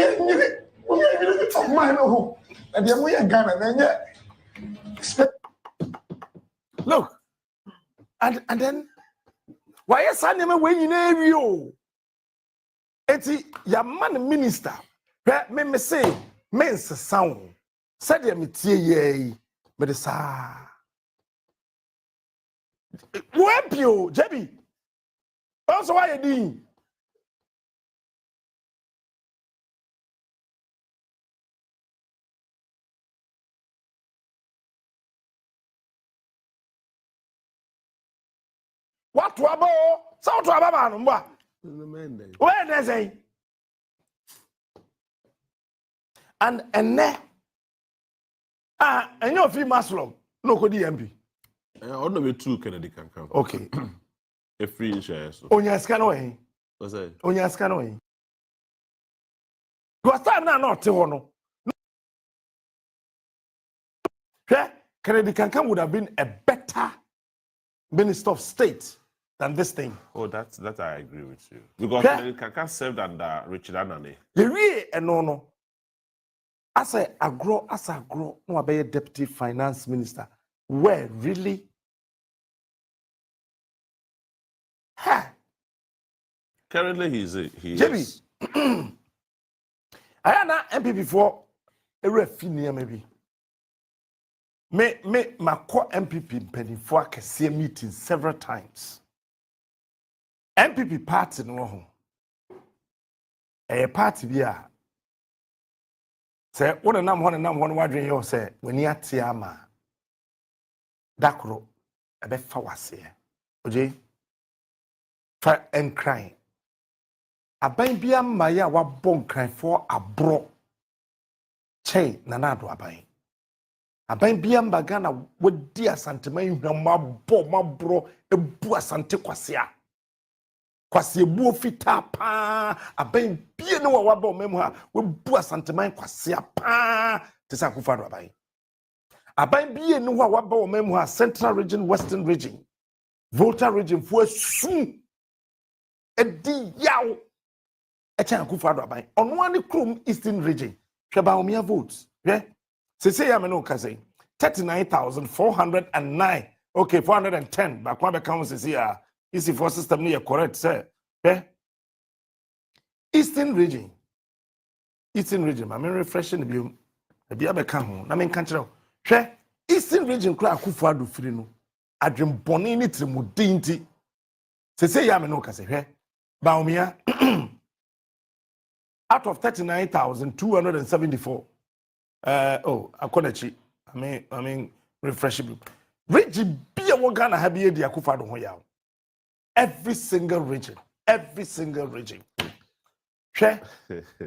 my no. And then we are Ghana, and yet.
Look, and then why is I never when you know you? Eti your man minister, me say, men's sound. Said ya me tie ye, me de sa. Wapio, Jebi. Also why you doing? What trouble? So trouble man, what? Where they say? And ne and your fee Muslim. No could MP.
On the way to Kennedy can come.
Okay.
A free share.
Onya scanaway.
What's that?
Onya scanaway. You are starting now not to honor. Kennedy can would have been a better minister of state than this thing.
Oh, that I agree with you. Because Kennedy Kankan served under Richard Anane.
The real and no. As I grow, no be a deputy finance minister. Where really?
Currently, he is.
Jimmy, I am not MP before a refinia maybe. My core MPP penny for a meeting several times. MPP party no home. A party bia. Say what a number one wondering you say when you tiama. Dakro a bit fawase. Oje fa and crying. A bain bia maya wa bon cry for a bro. Che nanado abain. A bain bia mbagana would dear santimain ma bro e bua sante kwasia. Kwasi buo fita pa aban bie no wa ba memu ha we bua santeman kwasi pa te sa kufa do aban bie no wa ba memu ha central region western region volta region fu asu edi yaw e chan kufa do aban ono ani krom eastern region hwe ba omia votes hwe se ya me no ka say 39,409 okay 410 ba kwa be count se ya easy for system near correct, sir. Yeah. Eastern region. I mean refreshing the view. The Biabe Kaho. I mean country. Share Eastern region cry Kufuado Frino. I dream bonini trimudinti. Say Yamanoka say, hey, Baumia out of 39,274. Akonachi. I mean refreshing. Region be a Wagana Habia de Akufado Hoyao. Every single region. Share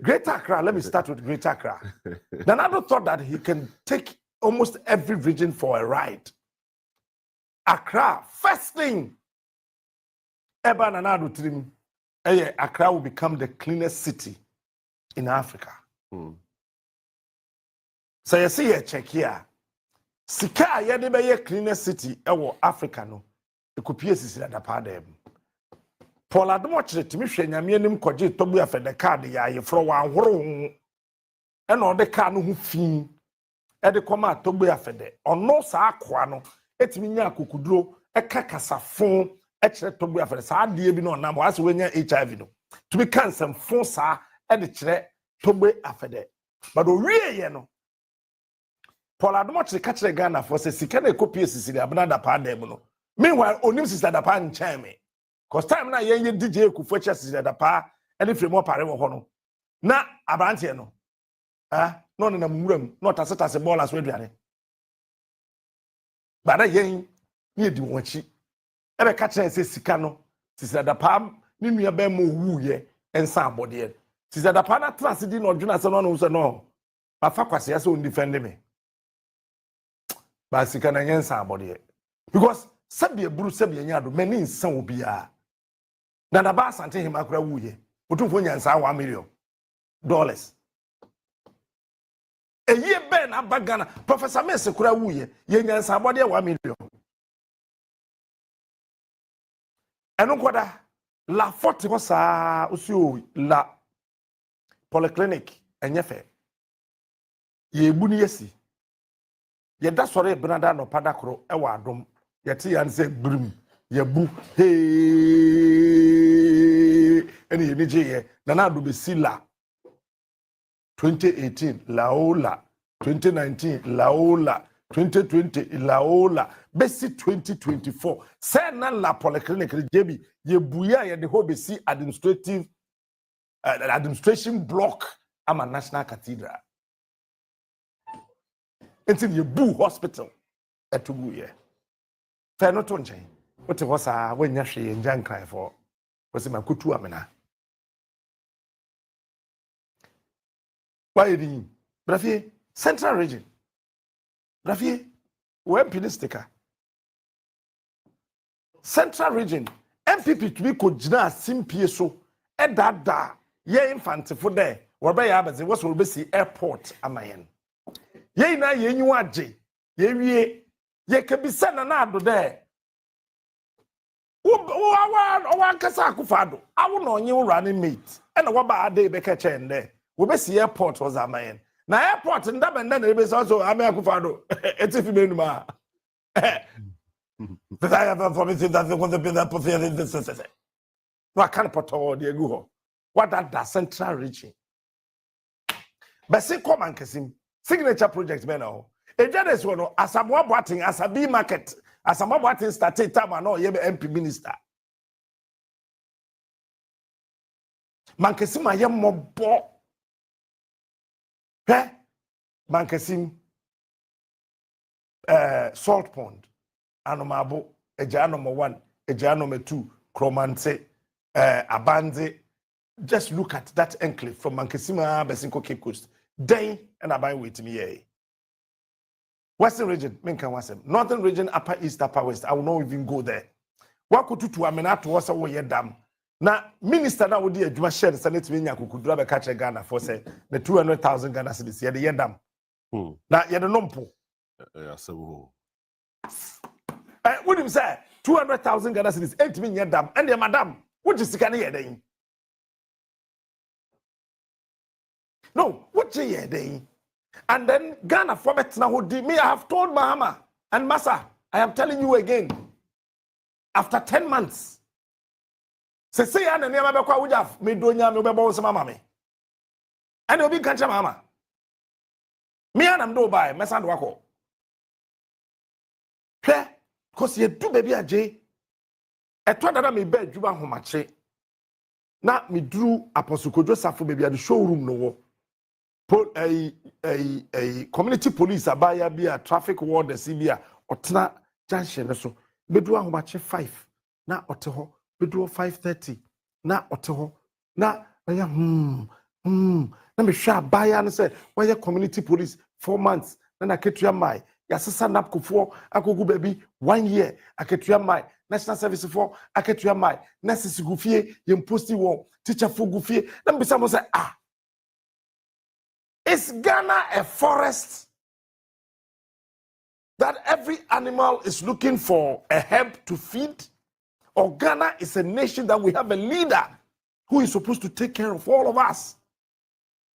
Greater Accra. Let me start with Greater Accra. Nanado thought that he can take almost every region for a ride. Accra, first thing. Eba Nanado Trim. Accra will become the cleanest city in Africa. So you see a check here. Sika yedebe cleanest city ewo Africa no. Ekopie sisi da pa dem. Paul Adomo chere timi hwe nyame anim koje tobu afede card ya yefro wa ahoro e na ode car no hu fi e de koma tobu afede ono sa akoa no etimi nya akokuduro e ka kasafon e chere tobu afede sa de bi no na mo ase wenya HIV no to be cancer fon sa e de chere tobu afede but o wie ye no Paul Adomo chere ka chere Ghana for se sika na ekopie sisi da abna da pa dem no meanwhile onim sisi da pa nchen me cause time na yen DJ Kufuachi sisi da pa any frame up pare wo ho no na abrantie no no na muram no taseta se ball as we duane bada yen ne di wonchi ebe ka kire se sika no sisi adapa ne nua ba mo wuye ensa abode sisi adapa na trans di no dwuna se no no so no afa kwase ya se on defend me ba sika na nyensa abode because sabi eburu sabi anya do mani nsa obia na na ba asante him akura wuye otumfo nyansa $1 million eye ben abagana Professor Mese kura wuye ye nyansa abode $1 million eno koda la 40 ho saa osio la polyclinic enyefe ye ebu ni yesi ye da sore benada no padakro e wa adom ye te yan se brim ye bu he eni ni je ye na ado be sila 2018 laola 2019 laola 2020 laola besi 2024 say na la polyclinic jebi ye buya ye de ho be si administration block ama National Cathedral until ye bu hospital etugu ye fe no to nchen wote ho saa wanya hwe njan kran for wose makutu amena why di brafie central region brafie we MP sticker central region MPP to be ko gina simpie so edada ye infantifo there wobe ya abaze wo so be si airport amayen ye na ye nyu age ye wie ye kabisa na ado there wa kasa akufado awo no onye running mate e na wo ba ade be ka chen there wo be si airport was amayen na airport ndaba na be so ame akufado etifi menuma I have promised that the concept no, I can't put all the go. What that central region. But say come and kasim signature project man now. E jades one as a boating as a B market as a boating started time no ye MP minister. Man kasim aye mobo. He man kasim salt pond. Anomabo, Eja number 1, Eja number 2, Kromante, Abande. Just look at that enclave from Mankesima, Besinko Cape Coast. Then, and I buy with me here. Western region, Minkan Wasem. Northern region, Upper East, Upper West. I will not even go there. What could to Amena to us away dam? Now, Minister now would be a Juma share the Senate Vinya could grab a catch a Ghana for say the 200,000 Ghana cities. Yeah, the Yedam. Now, you're the numpo. What do you say? 200,000 Ghana cedis, 8 million dam, and the madam, what is the kind of day? No, what is day? And then Ghana format now would me. I have told Mahama and Massa, I am telling you again, after 10 months, say, and never would have made donya no bebo sama mame. And you'll be country mama. Me and I'm do by Massa Wako. Because you do baby a J. I thought that I may bed you want homache. Now me drew Apostle Kojo Safo baby at the showroom no. A community police abaya be a traffic ward the CBA or tna junction so. Bedua homache 5. Na oteho. Bedua 5:30. Na oteho. Na aya Na me sha abaya and say why community police 4 months. Na ketua mai. Yasasa napko for akogu baby 1 year aketua mai national service for aketua mai nurses gufie yemposti wo teacher for gufie na mbisa mo say is Ghana a forest that every animal is looking for a herb to feed, or Ghana is a nation that we have a leader who is supposed to take care of all of us?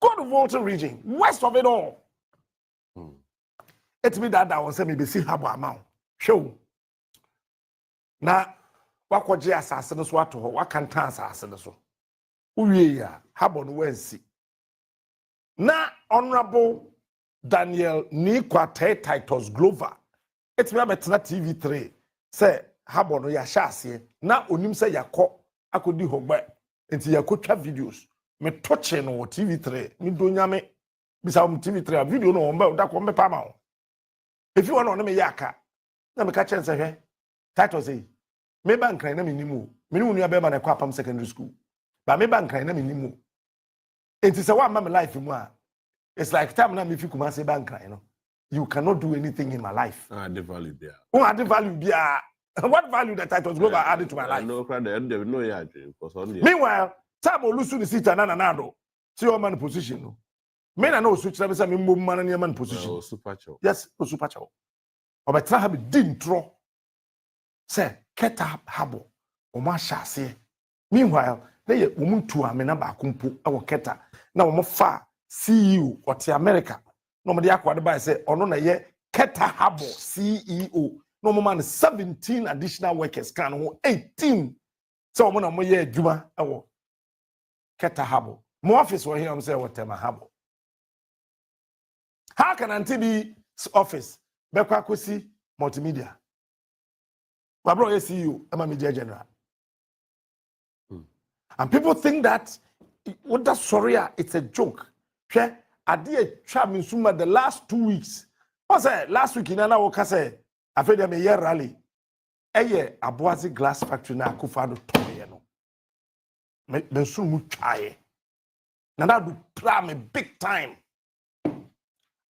Go to Volta region, west of it all. It's me that I was saying, maybe see how amount. Show. Now, what could you assassin us? What can assassin us? Uya, how about Wednesday? Now, Honorable Daniel Nikwate Titus Glover. It's me, I'm at TV3. Say, how about ya shasi? Now, unim say yako, I could do hobe. Until you could have videos. Me touching on TV3. Me do nyame. Bisa TV3 video no that come pama. If you want to me yaka, na me catch and say, Title say, me bank cry na minimum. Me no nua be ma na kwa pam secondary school. But me bank cry na minimum. It is a one man life mu a. It's like time na me fi kuma say bank cry no. You cannot do anything in my life.
The value there.
Who add the value there? What value that titles global added to my life?
No, no, yeah, because on the
Meanwhile, time will lose the seat and another. See your man position. No. Men are no switch. Let me say, me man and man position.
Super chow.
Yes, super chow. Or by try have didn't throw. Say, keta habo. O ma shase. Meanwhile, they woman to a menaba kumpu our keta. Now mo fa CEO or the America. No me dia kwade by say ono na ye keta habo CEO. No man 17 additional workers can 18. So mo na mo ye adwuma ewo keta habo. Mo office wo here am say what tema habo. How can Antibi office be kwa kosi multimedia? My brother is CEO, I'm a media general. And people think that what that sorry, it's a joke. Okay? I did a trap in Suma the last 2 weeks. What's that? Last week in Anna say, I feel them a year rally. A year, Abuazi glass factory na Kufado Toyeno. Men soon mu try. Now that do plan a big time.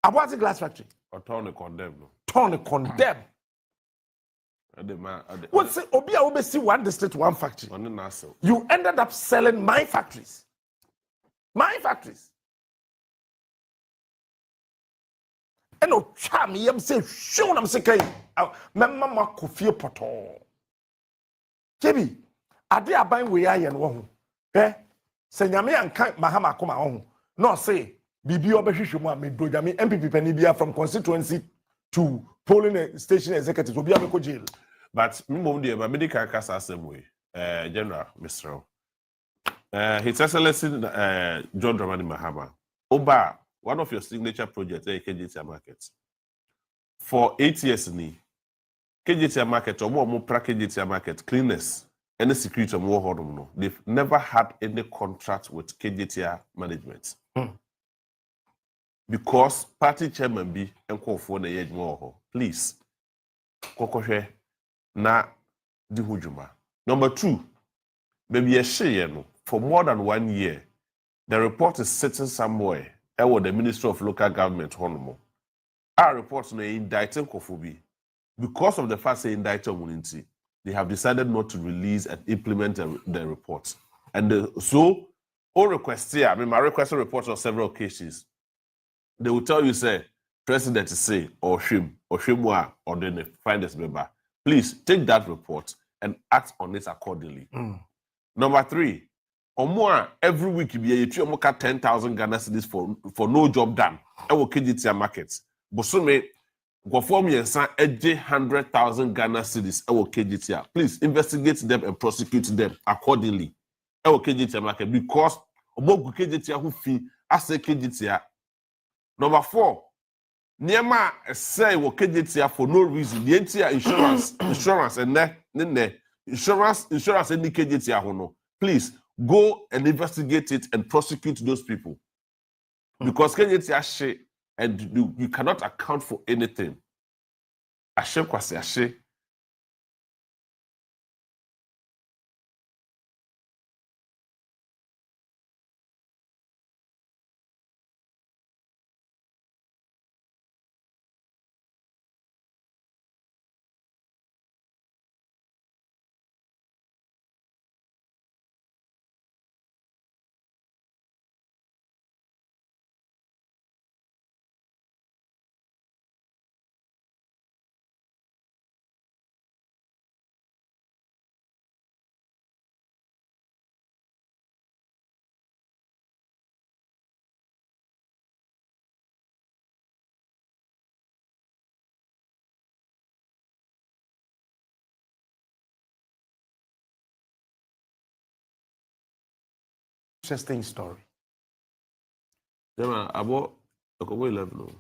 Abuazi glass factory.
Or turn the condemn.
Turn the condemn. What's it? Obia Obe see one district, one factory. You ended up selling my factories. My factories. And no charm, you say, show them say, Mamma Kofi Poto. JB, are they buying we are and one? Eh? Say, Yami and Mahama come on. No, say, Bibi Obeshishuma, me do Yami, MPP Penibia from constituency to polling station executives will be able to jail.
But my medical case the same way. General, Mr. His Excellency John Dramani Mahama. Oba, one of your signature projects, KGTR Market. For 8 years, KGTR Market, or more KGTR Market, cleaners, any security of more no. They've never had any contract with KGTR management. Because party chairman be and call for the edge more. Please, Kokoshe na di hujuma. Number 2, maybe a share for more than 1 year. The report is sitting somewhere. With the Ministry of Local Government, Honomo. Our reports no indicting Kofobi. Because of the fact they indicted Muninti, they have decided not to release and implement the report. And so, all requests here, my requested reports on several cases. They will tell you, say, President is say, or Shimwa, or then the finance member. Please take that report and act on it accordingly. Number 3, or more every week you be a 10,000 Ghana cedis for no job done. I will KGTR markets. But so me go for me and 100,000 Ghana cedis. I will KGTR. Please investigate them and prosecute them accordingly. I will KGTR market because about KGTR who fee I say KGTR. Number 4, Niema say will KGTR for no reason. The entire insurance and insurance any KGTR no. Please go and investigate it and prosecute those people. Because KGTR share and you cannot account for anything. Ashe kwasi ashe.
Interesting story.
Chairman, about Okobo 11.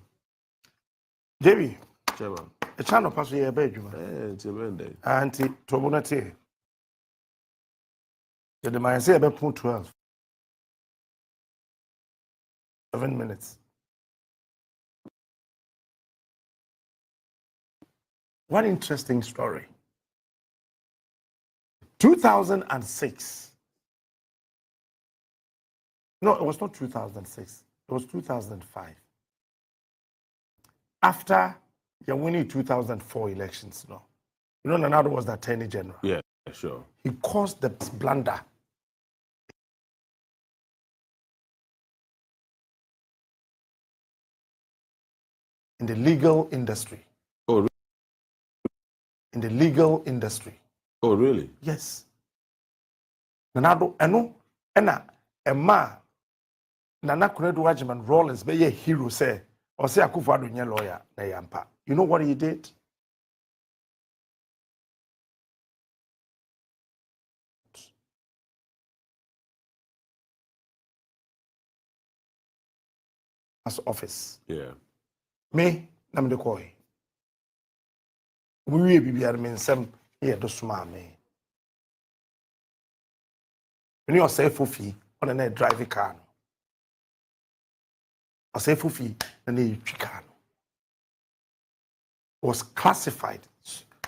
JB.
Chairman.
A channel pass here, bedroom. Auntie Tobonati. The man say about 12. 7 minutes. One interesting story. 2006. No, it was not 2006. It was 2005. After you're winning 2004 elections, no. You know, Nanado was the Attorney General.
Yeah, sure.
He caused the blunder. In the legal industry.
Oh, really?
In the legal industry.
Oh, really?
Yes. Nanado, ena, Emma, Nana Kunedu Wajiman Rollins, be a hero, say, or say Akufo-Addo nye lawyer, na yampa. You know what he did? As office.
Yeah.
Me, nam de koi. We be me nsem here do suma me. When you say fufi on a drive car. I say fufi and a car. Was classified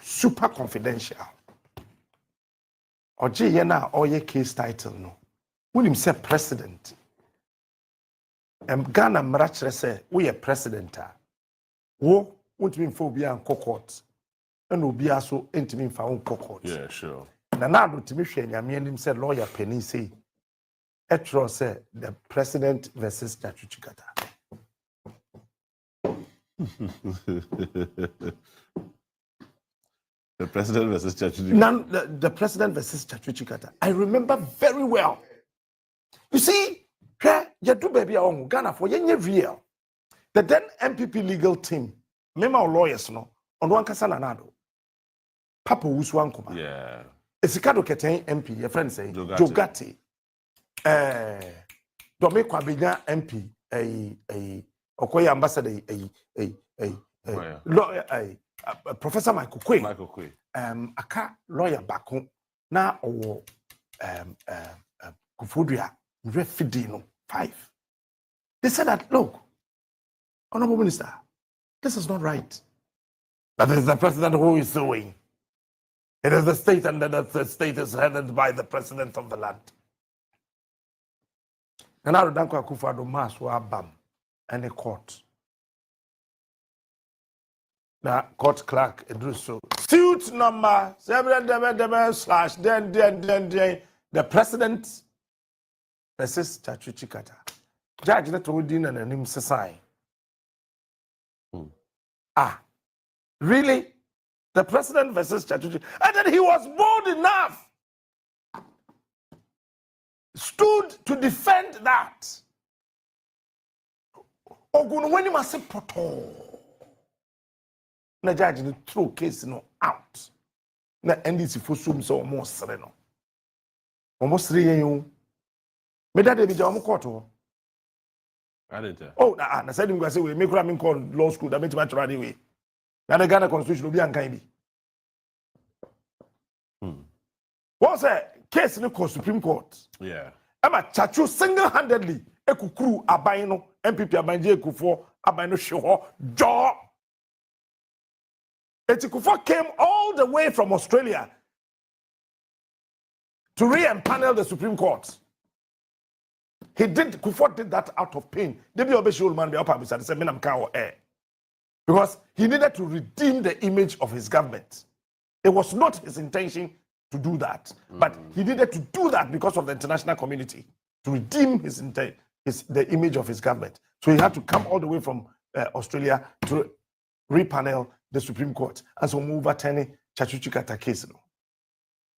super confidential. Oje yena or ye case title no. When him say president. Ghana mrachere say we a president. Wo untimi mfa obi an court. And obi aso entimi mfa on court.
Yeah, sure.
Na na do timi hwe nyame anim say lawyer penny say etro say the president versus Chachukata.
The president versus Chachukata.
The president versus Chachukata. I remember very well. You see, you do baby on Ghana for yenye real. The then MPP legal team, mema lawyers no, on one kasana nado. Papa Uswan Kuma.
Yeah.
Esikado Keten MP, your friend say, Jogati. Dome Kwabiga MP, Okoye ambassador, lawyer, Professor Michael Quay. Aka lawyer back home. Na owo Kufudria, Refidino, 5. They said that, look, Honorable Minister, this is not right. That is the president who is suing. It is the state, and the state is headed by the president of the land. And now Danko Akufo-Addo mass wa bam any court. Now court clerk Edruso suit number 7// the president versus Chachukata. Judge that told in and him sign. Really? The president versus Chachukata. And then he was bold enough, stood to defend that. Ogunweni must say poto. Na judge the true case no out. Na NDC for sum so almost sereno. Almost 3 years. Me that be jamu court.
I didn't.
Oh, na said him go say we make ramen call law school that make much right away. Na the Ghana constitution will be ankai bi. What's a case in the Supreme Court?
Yeah.
Emma Chachu single-handedly ekukuru abaino MPP abanje ekufo abaino sheho jaw. Etikufo came all the way from Australia to re-empanel the Supreme Court. Kufo did that out of pain. Because he needed to redeem the image of his government. It was not his intention to do that, but he needed to do that because of the international community to redeem the image of his government. So he had to come all the way from Australia to repanel the Supreme Court and so move overturning Chachukata case.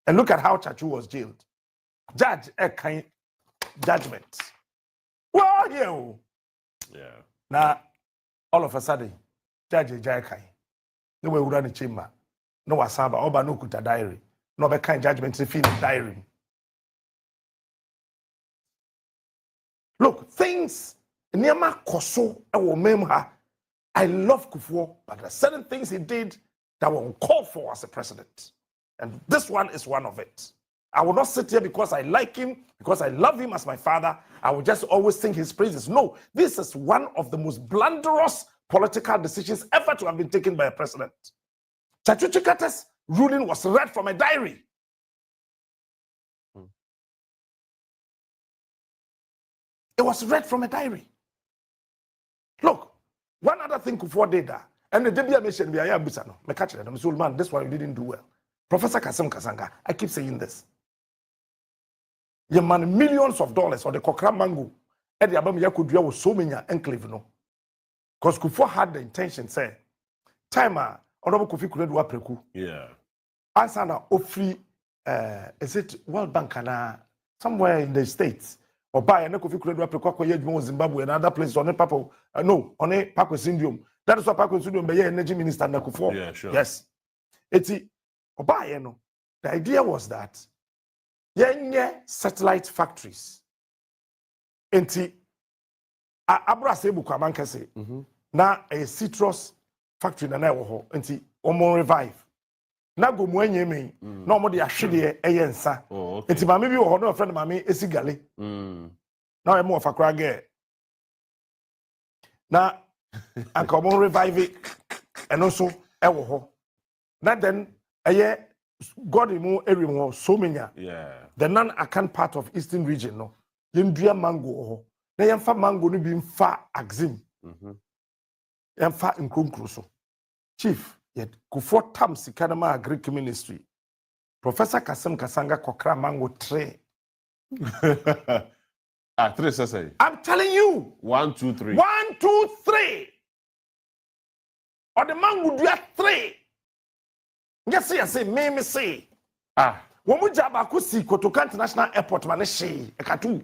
And look at how Chachu was jailed. Judge Ekai judgment. Well, yeah. Now, all of a sudden, Judge Ekai, no way run the chamber, no wasaba, oba no kuta diary, no be kind judgment in diary. Look, things Nema Koso ewo memha. I love Kufo, but there are certain things he did that were uncalled for as a president. And this one is one of it. I will not sit here because I like him, because I love him as my father. I will just always sing his praises. No, this is one of the most blunderous political decisions ever to have been taken by a president. Chachukata's ruling was read from a diary. It was read from a diary. Look, one other thing Kufuor did that, and the Debia mentioned me, I am Busano, me catch it, I'm so man, this one you didn't do well. Professor Kasem Kasanga, I keep saying this. You man millions of dollars on the Kokra Mango, and the Abam Yakudia was so many enclave, no. Because Kufuor had the intention, say, timer, Honorable Kofi could do a preku.
Yeah.
Answer now, free, is it World Bank somewhere in the States? Or buy a Kofi could do a preku, Zimbabwe, and other places on a papa, no, on a Paco Syndrome. That is what Paco Syndrome, the energy minister, Kufuor.
Yeah, sure.
Yes. It's Oba, no. The idea was that yenye satellite factories. Enti abra sebu kwa mankase. Na a citrus factory na ewo ho. Enti omo revive. Na go mu enye me. Na omo de ahwede eye nsa. Enti mame bi wo ho no friend mame esigale. Na emo of akra ge. Na anka omo revive and also ewo ho. That then, God area so many.
Yeah.
The non-Akan part of Eastern region, no. Yendria mango. Na yemfa mango ni bi mfa axim. Yemfa nkonkruso. Chief, yet Kufuor tam sikanama Agric Ministry. Professor Kasem Kasanga kokra mango tray.
3 say.
I'm telling you.
1, 2, 3.
1, 2, 3. Or the mango do 3. Yes, me say. When we jab akusi Kotoka International Airport, maneshi ekatu.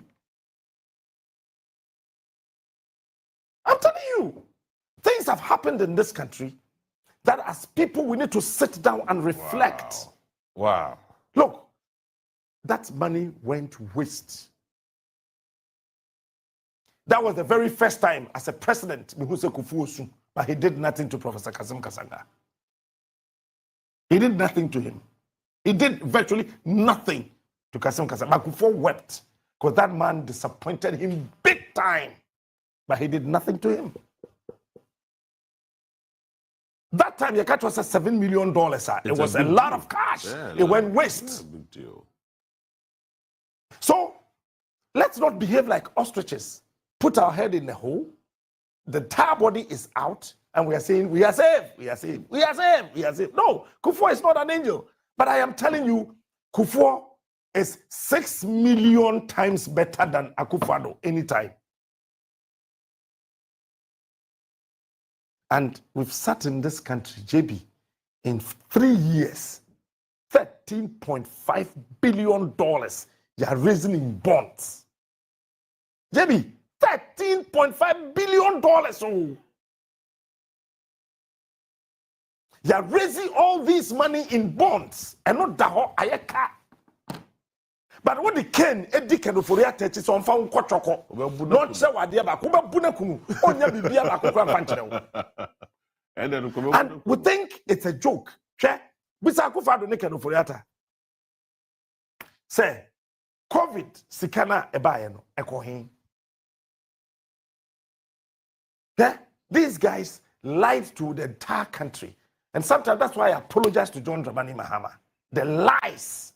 I'm telling you, things have happened in this country that as people we need to sit down and reflect.
Wow.
Look, that money went waste. That was the very first time as a president, Mihuse Kufuor, but he did nothing to Professor Kasem Kasanga. He did nothing to him. He did virtually nothing to Kasem Kasanga. Kufuor wept because that man disappointed him big time. But he did nothing to him. That time, your catch was $7 million. It was a lot of cash.
Yeah,
it went waste.
Big deal.
So let's not behave like ostriches. Put our head in the hole. The entire body is out. And we are saying, we are saved, we are saved, we are saved, we are saved. No, Kufuor is not an angel. But I am telling you, Kufuor is 6 million times better than Akufo-Addo anytime. And we've sat in this country, JB, in 3 years, $13.5 billion you are raising in bonds. JB, $13.5 billion. Oh. You are raising all this money in bonds and not daho ayeka. But what the Ken Eddie Kenoforia touches on found Kochoko, not say what dear Bakuba Bunakunu, only Bibia Bakuka. And we think it's a joke. Bisakufado Nekenoforia. Say, COVID, Sikana Ebayano, Ekohin. These guys lied to the entire country. And sometimes that's why I apologize to John Dramani Mahama. The lies.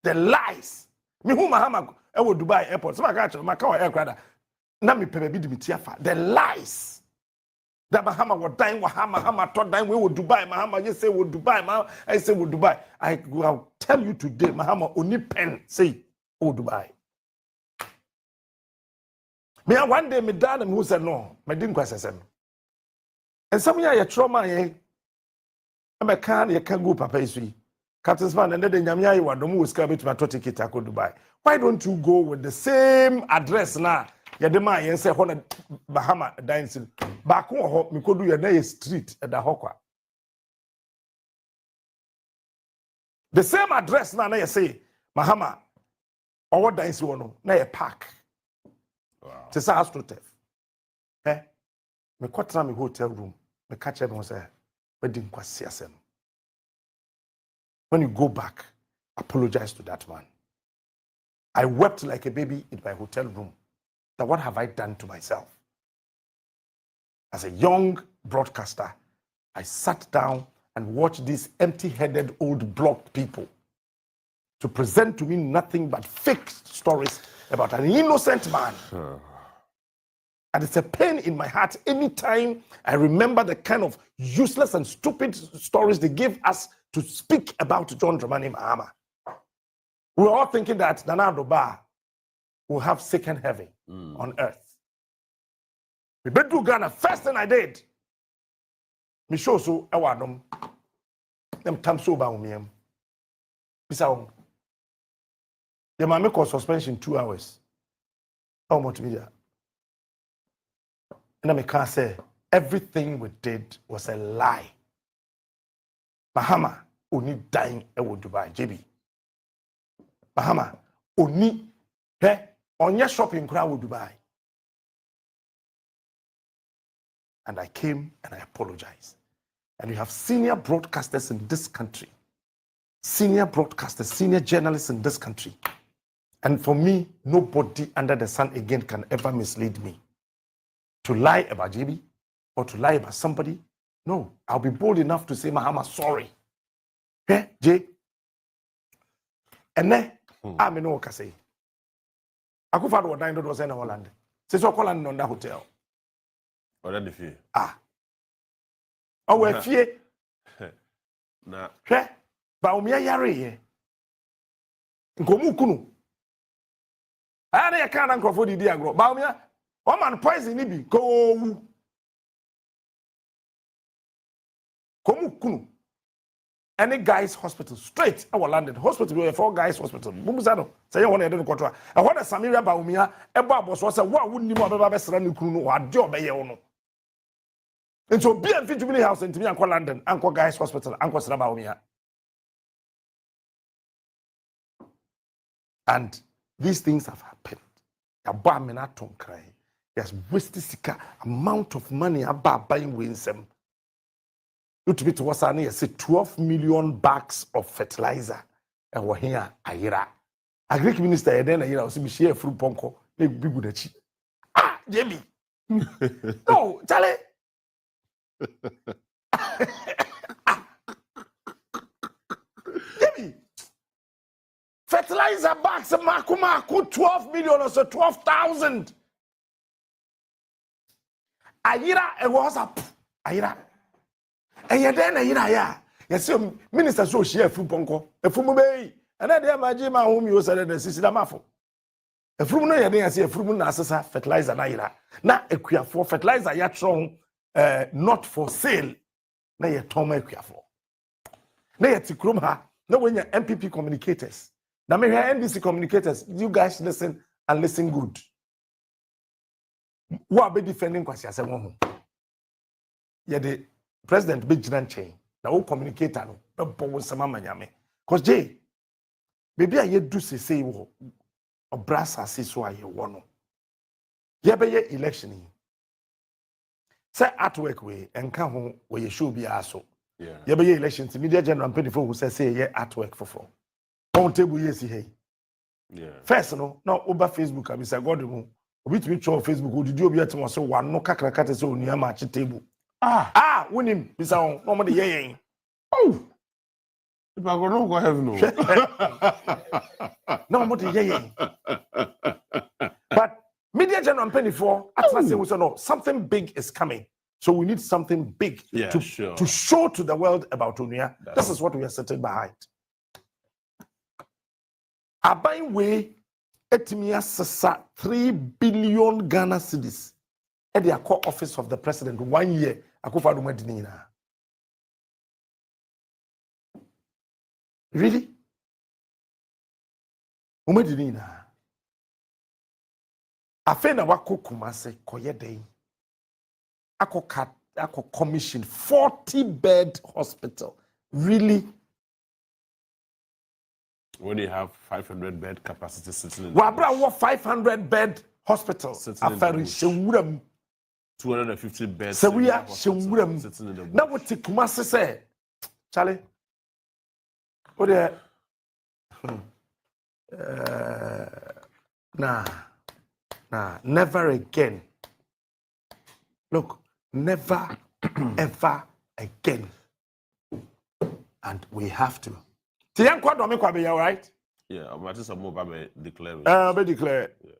The lies. Me who Mahama ewo Dubai airport. So I got Macau aircraft. Na me pebe di mitiafa. The lies. That Mahama was dying. Mahama thought dying. We were Dubai. Mahama just say we Dubai. Mahama I say we Dubai. I will tell you today. Mahama only pen say we Dubai. Me one day me dad who said no. Me didn't question him. And some of your trauma, I'm a can, you can go, Papa. Captain Span, and then Yamia, you are the most coming to my ticket to Dubai. Why don't you go with the same address now? Yadema, and say, Honor Bahama dancing. Back home, we could do your name street at the Hokwa. The same address now, you say, Mahama, or what dance you want to know, park. Wow. To say, AstroTurf. Eh? Me kwatra me hotel room. Me catch everyone say, wedding kwasi asem. When you go back, apologize to that man. I wept like a baby in my hotel room. That what have I done to myself? As a young broadcaster, I sat down and watched these empty-headed old blocked people to present to me nothing but fake stories about an innocent man. And it's a pain in my heart anytime I remember the kind of useless and stupid stories they give us to speak about John Dramani Mahama. We were all thinking that Nana Ado-Bah will have second heaven on earth. We went to Ghana. First thing I did, me show so ewadom them tam so ba umiem. Bisa the man make suspension 2 hours. How much media? And I can't say everything we did was a lie. Mahama only dying ewo Dubai, JB. Mahama only on your shopping crowd with Dubai. And I came and I apologized. And you have senior broadcasters in this country, senior broadcasters, senior journalists in this country. And for me, nobody under the sun again can ever mislead me. To lie about JB or to lie about somebody, no. I'll be bold enough to say, Mahama, sorry. Jay? And then, I'm in Okase. I could find what $9 in Holland. Since you're calling on that hotel.
Or then the fear.
Oh, we're fear.
Nah.
But Umia Yari. Ngomukunu. I can't uncle for the diagro. Baumia, man poison nibi. Go. Komukunu. Any guys hospital straight our London hospital we have 4 guys hospital bumuzano say you want to do control I want a Samaria Baumia eba boss was say what wouldn't you be besra ni kunu no adio be ye no and so be a family house in me anko London anko guys hospital anko sra Baumia and these things have happened abamina ton cry yes wasted sika amount of money about buying winsem. To be to what's I say 12 million bags of fertilizer and we're here Ayira. Agric minister then Ayira was share fruit ponko, they be good. Jamie. No, Charlie. Jamie. Fertilizer bags Makumaku 12 million or so 12,000. Ayira and was up. Ayira. And yet then yes, minister so share fruit ponko, a fumube, and then they imagine my home you said the sister mafo. A fruit I see a fruit assessor fertilizer naira. Now a queer for fertilizer yatron not for sale. Now you're Tom for. Now you're Tikrumha, now when you're MPP communicators. Now maybe NDC communicators, you guys listen and listen good. What be defending Kwasi Asemo? Yeah, the President be jiran chain. Na o communicator no be bo sama manyame. Cause Jay, baby aye do say wo obrasa say so aye wo no. Ye be ye election yi. Say artwork we enka ho we show bi aso.
Yeah.
Ye be ye election ti media general mpedifo who say ye artwork for. On table ye si hey.
Yeah.
First no, now over Facebook abi say God mu. Obi to show Facebook o didi obi atem so wa no kakrakate so onua ma chi table. Winning, Miss On, no the yay. Oh,
if I go no have no.
No more the yay. But media general penny for no something big is coming. So we need something big to show to the world about Onua. This is what we are sitting behind. Abain way etimia sesa 3 billion Ghana cedis at the core office of the president 1 year. Really? Umedinina. Afena wako kumase koye day. Ako commission 40-bed hospital. Really?
When you have 500-bed capacity sitting in
Wabra what 500-bed hospital. Aferi shewuram.
250 beds.
So we are shewuram. Now what the Kumasi say, Charlie? What the nah, never again. Look, never ever again. And we have to. Tiyan kwa domi kwa be right?
Yeah, I'm at some more declare.
Be declare.
Yeah.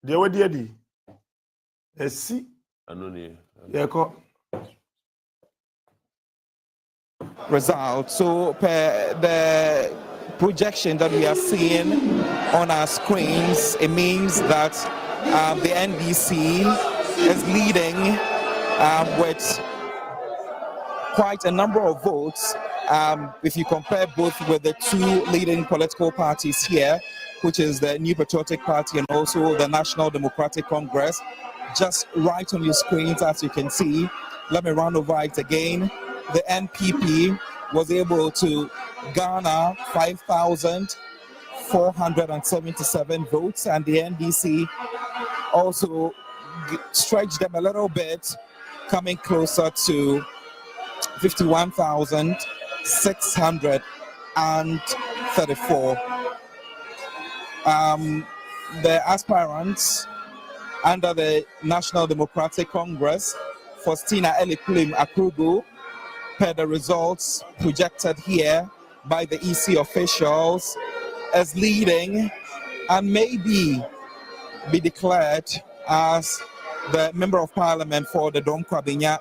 Deɛ wadi adi. Esi.
Anoni.
Yɛkɔ.
Result. So the projection that we are seeing on our screens, it means that the NDC is leading with quite a number of votes. If you compare both with the two leading political parties here, which is the New Patriotic Party and also the National Democratic Congress, just right on your screens, as you can see. Let me run over it again. The NPP was able to garner 5,477 votes, and the NDC also stretched them a little bit, coming closer to 51,634. The aspirants under the National Democratic Congress, Faustina Eliklim Akrugu, per the results projected here by the EC officials, as leading and maybe be declared as the Member of Parliament for the Dom Kwabinya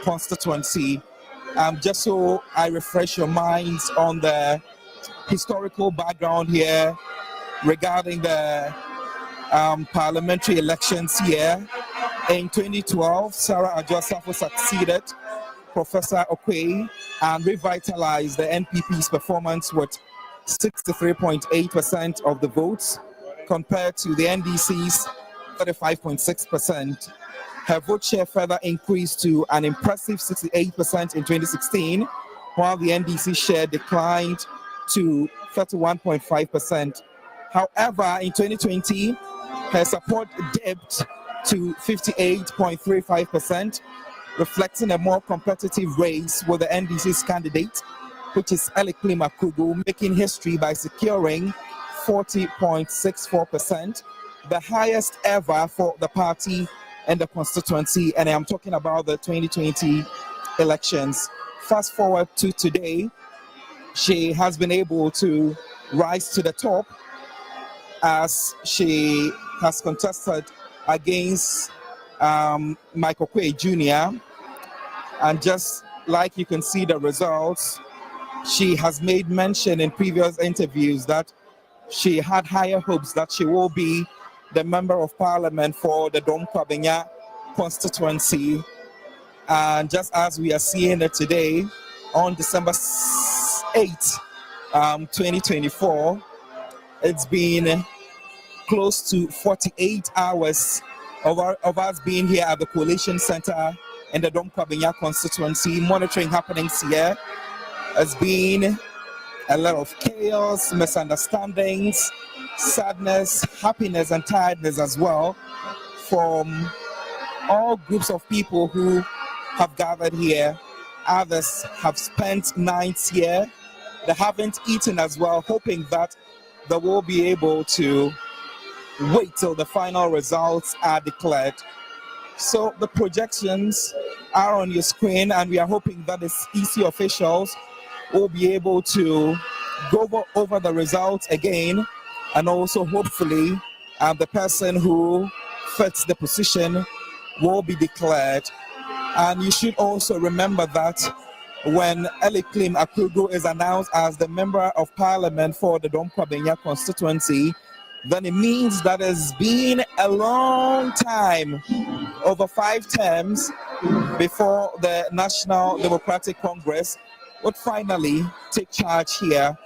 constituency. Just so I refresh your minds on the historical background here regarding the parliamentary elections here. In 2012, Sarah Adjosafo succeeded Professor Okwei and revitalized the NPP's performance with 63.8% of the votes compared to the NDC's 35.6%. Her vote share further increased to an impressive 68% in 2016, while the NDC share declined to 31.5%. However, in 2020, her support dipped to 58.35%, reflecting a more competitive race with the NDC's candidate, which is Eliklim Akrugu, making history by securing 40.64%, the highest ever for the party and the constituency. And I'm talking about the 2020 elections. Fast forward to today, she has been able to rise to the top as she has contested against Michael Quay Jr. And just like you can see the results, she has made mention in previous interviews that she had higher hopes that she will be the Member of Parliament for the Dom Kwabenya constituency. And just as we are seeing it today, on December 8th, 2024, it's been close to 48 hours of us being here at the Coalition Center in the Dom Kwabenya constituency, monitoring happenings here. Has been a lot of chaos, misunderstandings, sadness, happiness, and tiredness as well from all groups of people who have gathered here. Others have spent nights here. They haven't eaten as well, hoping that they will be able to wait till the final results are declared. So the projections are on your screen, and we are hoping that the EC officials will be able to go over the results again, and also hopefully the person who fits the position will be declared. And you should also remember that when Eliklim Akrugu is announced as the Member of Parliament for the Dom Kwabenya constituency, then it means that it's been a long time, over 5 terms, before the National Democratic Congress would finally take charge here.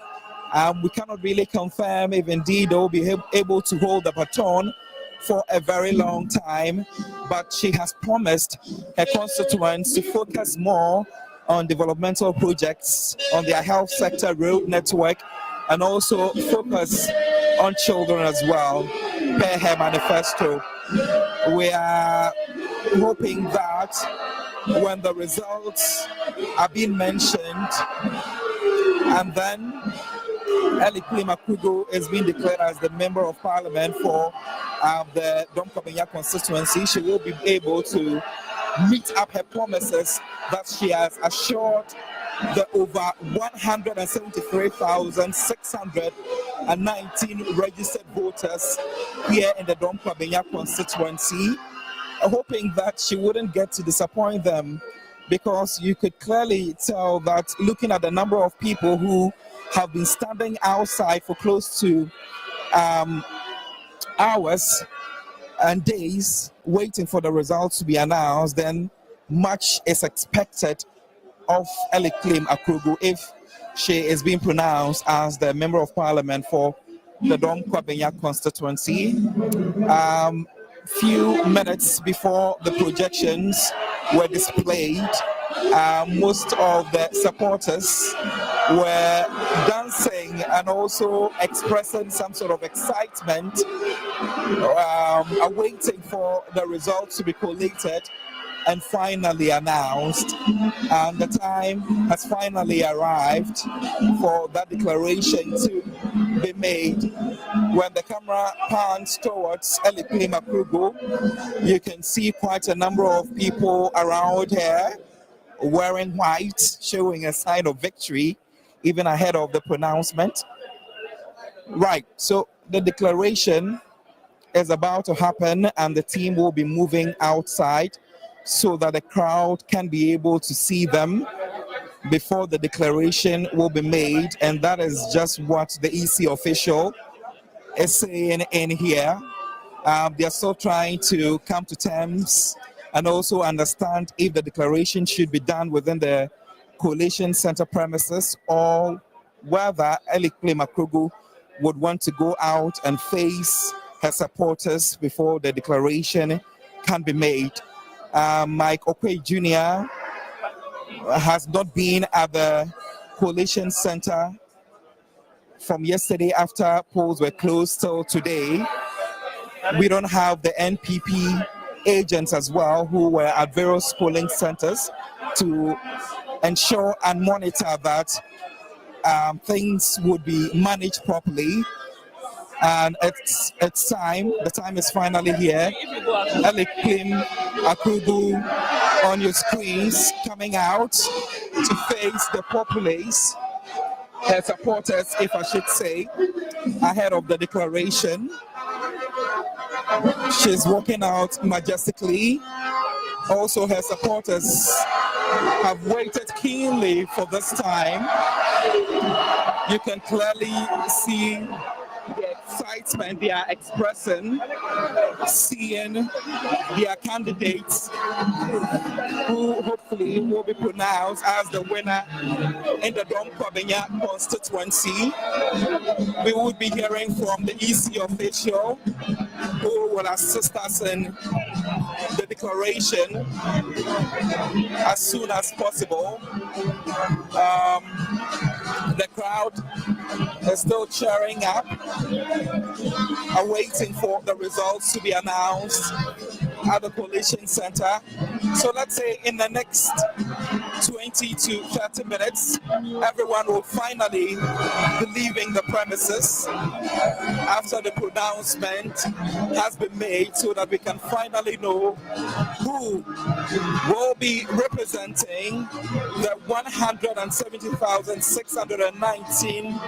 We cannot really confirm if indeed they will be able to hold the baton for a very long time, but she has promised her constituents to focus more on developmental projects, on their health sector, road network, and also focus on children as well, per her manifesto. We are hoping that when the results are being mentioned, and then Eliklim Akrugu is being declared as the Member of Parliament for the Dom Kwabenya constituency, she will be able to meet up her promises that she has assured the over 173,619 registered voters here in the Dom Kwabenya constituency, hoping that she wouldn't get to disappoint them, because you could clearly tell that looking at the number of people who have been standing outside for close to hours and days waiting for the results to be announced, then much is expected of Eliklim Akrugu if she is being pronounced as the Member of Parliament for the Dom Kwabenya constituency. Few minutes before the projections were displayed, most of the supporters were dancing and also expressing some sort of excitement, awaiting for the results to be collated and finally announced. And the time has finally arrived for that declaration to be made. When the camera pans towards Eliklim Akrugu, you can see quite a number of people around here wearing white, showing a sign of victory even ahead of the pronouncement. Right, so the declaration is about to happen and the team will be moving outside so that the crowd can be able to see them before the declaration will be made. And that is just what the EC official is saying in here. They are still trying to come to terms and also understand if the declaration should be done within the coalition center premises or whether Eliklim Akrugu would want to go out and face her supporters before the declaration can be made. Mike Okwe Jr. has not been at the coalition center from yesterday after polls were closed till today. We don't have the NPP agents as well who were at various polling centers to ensure and monitor that things would be managed properly. And it's time, the time is finally here. Eliklim Akrugu on your screens coming out to face the populace, her supporters, if I should say, ahead of the declaration. She's walking out majestically. Also, her supporters have waited keenly for this time. You can clearly see the excitement they are expressing, seeing their candidates who hopefully will be pronounced as the winner in the Dom Kwabenya constituency. We will be hearing from the EC official who will assist us in the declaration as soon as possible. The crowd is still cheering up, awaiting for the results to be announced at the coalition center. So let's say in the next 20 to 30 minutes, everyone will finally be leaving the premises after the pronouncement has been made, so that we can finally know who will be representing the 170,619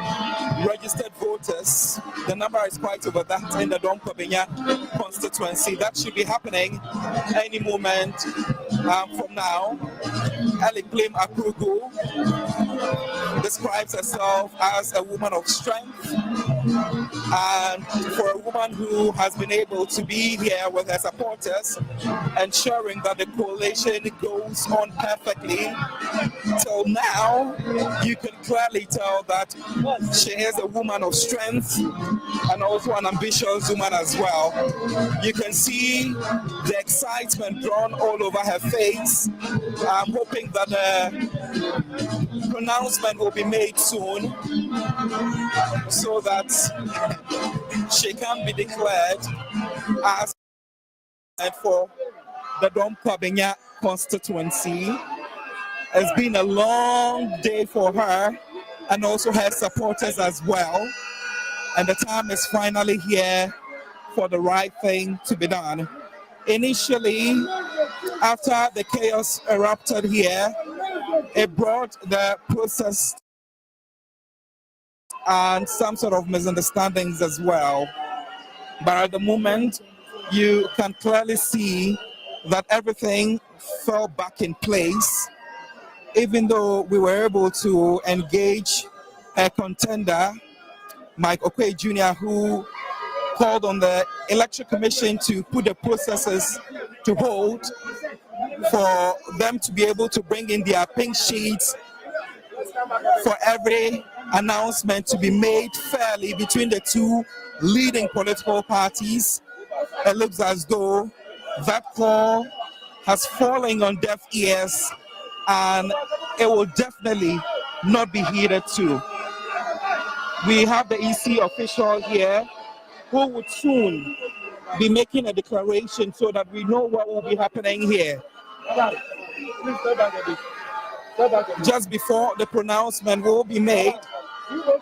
registered voters. The number is quite over that in the Dom Kwabenya constituency. That should be happening any moment from now. Eliklim Akrugu describes herself as a woman of strength, and for a woman who has been able to be here with her supporters, ensuring that the coalition goes on perfectly till now, you can clearly tell that she is a woman of strength and also an ambitious woman as well. You can see the excitement drawn all over her face. I'm hoping that the pronouncement will be made soon so that she can be declared as for the Dom Kwabenya constituency. It's been a long day for her and also her supporters as well. And the time is finally here for the right thing to be done. Initially, after the chaos erupted here, it brought the process and some sort of misunderstandings as well. But at the moment, you can clearly see that everything fell back in place, even though we were able to engage a contender, Mike Okoye Jr., who called on the Election Commission to put the processes to hold for them to be able to bring in their pink sheets for every announcement to be made fairly between the two leading political parties. It looks as though that call has fallen on deaf ears, and it will definitely not be heeded to. We have the EC official here who would soon be making a declaration so that we know what will be happening here. Just before the pronouncement will be made,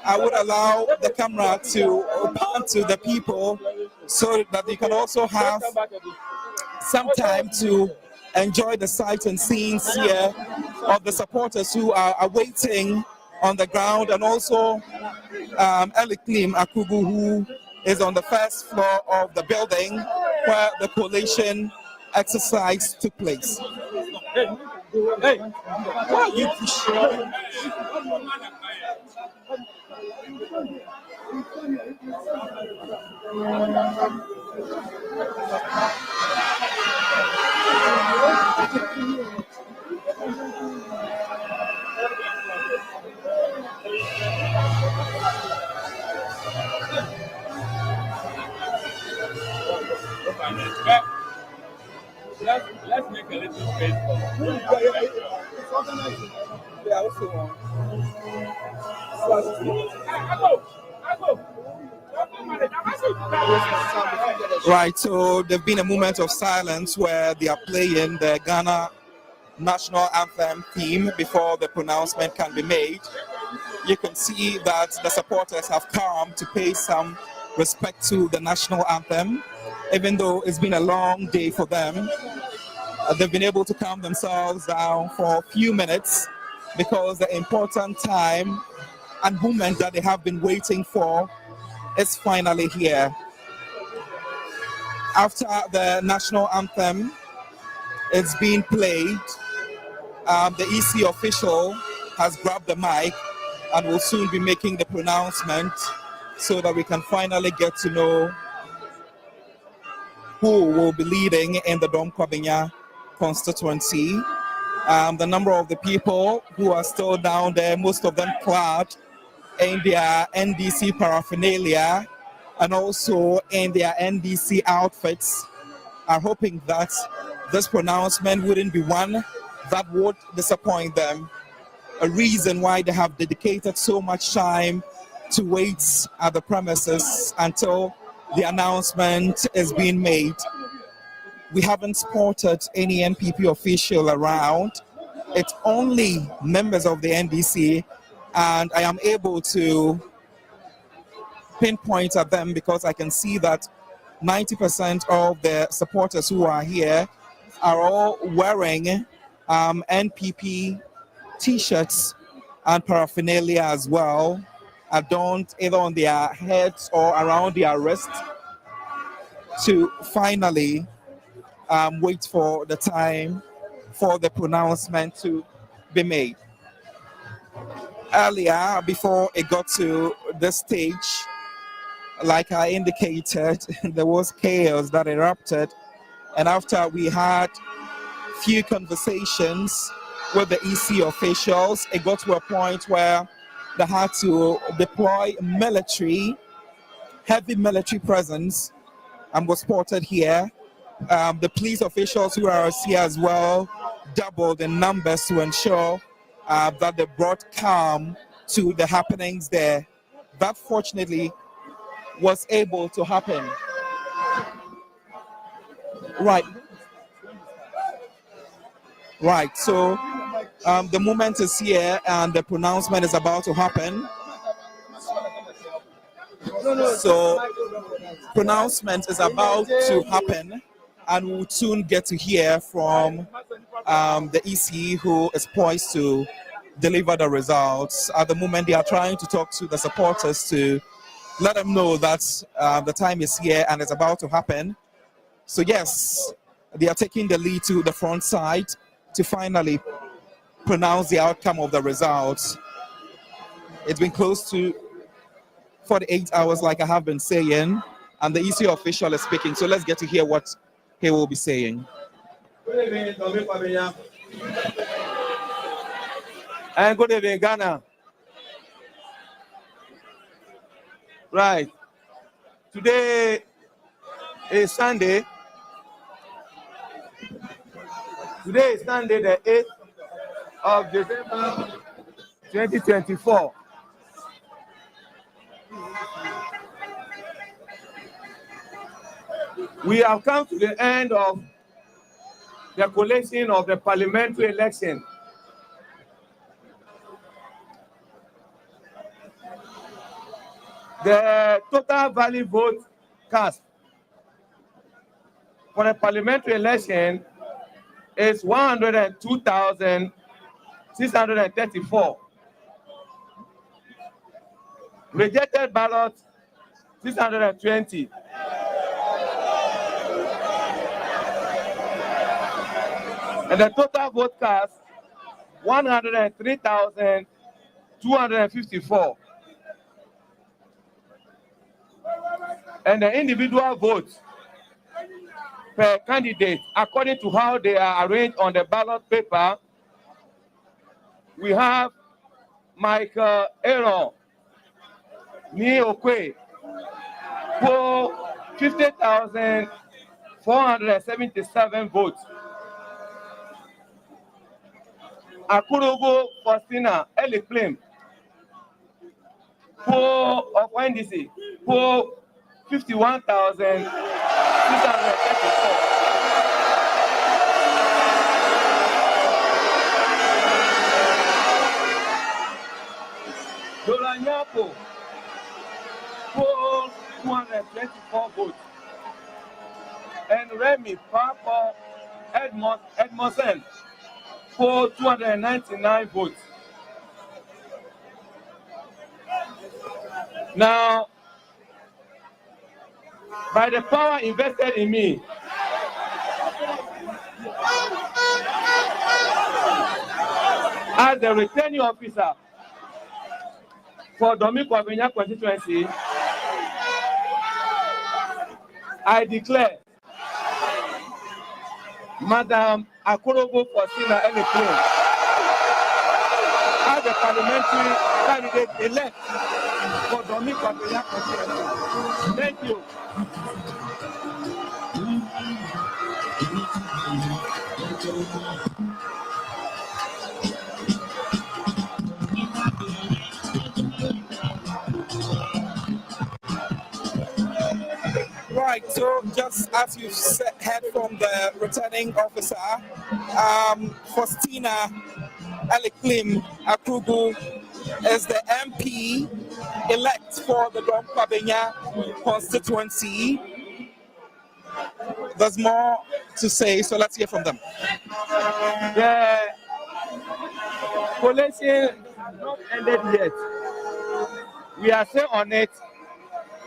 I would allow the camera to pan to the people so that they can also have some time to enjoy the sights and scenes here of the supporters who are awaiting on the ground, and also Eliklim Akugu, who is on the first floor of the building where the collation exercise took place. Hey, why are you pushing? Let's make a little space Right, so there's been a moment of silence where they are playing the Ghana national anthem theme before the pronouncement can be made. You can see that the supporters have come to pay some respect to the national anthem, even though it's been a long day for them. They've been able to calm themselves down for a few minutes because the important time and moment that they have been waiting for is finally here. After the national anthem is being played, the EC official has grabbed the mic and will soon be making the pronouncement so that we can finally get to know who will be leading in the Dom Kwabenya constituency. The number of the people who are still down there, most of them clad in their NDC paraphernalia and also in their NDC outfits, are hoping that this pronouncement wouldn't be one that would disappoint them. A reason why they have dedicated so much time to wait at the premises until the announcement is being made. We haven't spotted any NPP official around. It's only members of the NDC, and I am able to pinpoint at them because I can see that 90% of the supporters who are here are all wearing NPP t-shirts and paraphernalia as well, adorned either on their heads or around their wrists, to finally wait for the time for the pronouncement to be made. Earlier, before it got to this stage, like I indicated, there was chaos that erupted, and after we had few conversations with the EC officials, it got to a point where they had to deploy heavy military presence, and was spotted here. The police officials who are here as well doubled in numbers to ensure that they brought calm to the happenings there. That fortunately was able to happen. Right, so the moment is here and the pronouncement is about to happen. So pronouncement is about to happen, and we'll soon get to hear from the EC, who is poised to deliver the results. At the moment, they are trying to talk to the supporters to let them know that the time is here and it's about to happen. So yes, they are taking the lead to the front side to finally pronounce the outcome of the results. It's been close to 48 hours, like I have been saying, and the EC official is speaking. So let's get to hear what he will be saying.
Good evening, Domi Pabenya. And good evening, Ghana. Right. Today is Sunday. Today is Sunday, the 8th of December, 2024. We have come to the end of the collation of the parliamentary election. The total valid vote cast for the parliamentary election is 102,634. Rejected ballots, 620. And the total vote cast, 103,254. And the individual votes per candidate, according to how they are arranged on the ballot paper, we have Michael Aaron Ni Okwe for 50,477 votes. Akurugo Faustina Eliklim of NDC for 51,634. Dolanyapo for 224 votes. And Remy Papa Edmondson for 299 votes. Now, by the power invested in me, as the returning officer for Domi Kwabenya constituency, I declare Madam Akorobo Faustina Eliklim as the parliamentary candidate elect for Domi Kwabenya constituency. Thank you.
Right, so just as you've heard from the returning officer, Faustina Eliklim Akrugu is the MP elect for the Dom Kwabenya constituency. There's more to say, so let's hear from them.
The collation not ended yet. We are still on it,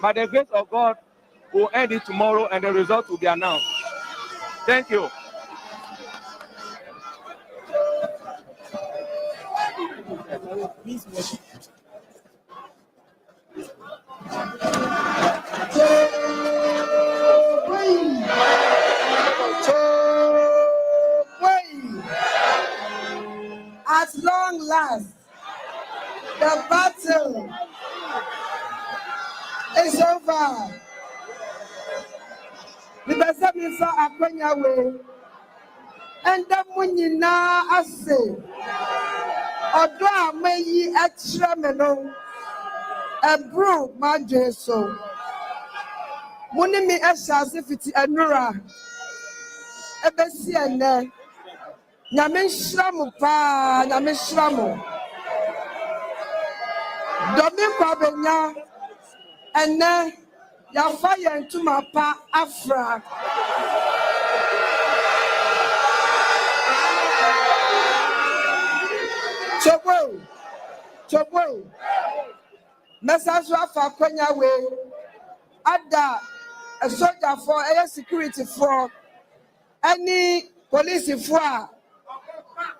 by the grace of God, we'll end it tomorrow and the result will be announced. Thank you.
At long last, the battle is over. The best of me saw a Kenya way, and the money now I say, Odwa may extra meno, a brew, my so. Money me as if it's a nura, a bessie and then. Nyamishramu pa, Nyamishramu. Domi Kwabenya, and then ya fire into my pa Afra. Choboy. Message for Kenya way. Ada a soldier for air security for any police for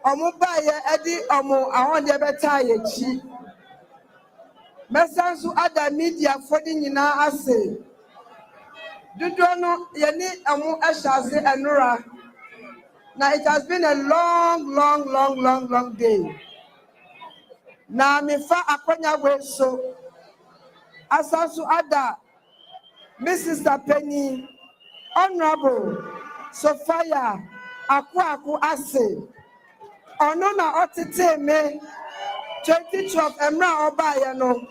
Omubaye Eddie Omo, I want the better ye. Message other media for the Nina Ase. Do you know Yeni Amu Ashazi and Nora? Now it has been a long day. Now me fa akwanya we so asasu ada Mrs. Penny Honorable Sophia Akwaku Ase ono na otete me 2012 emra obaye no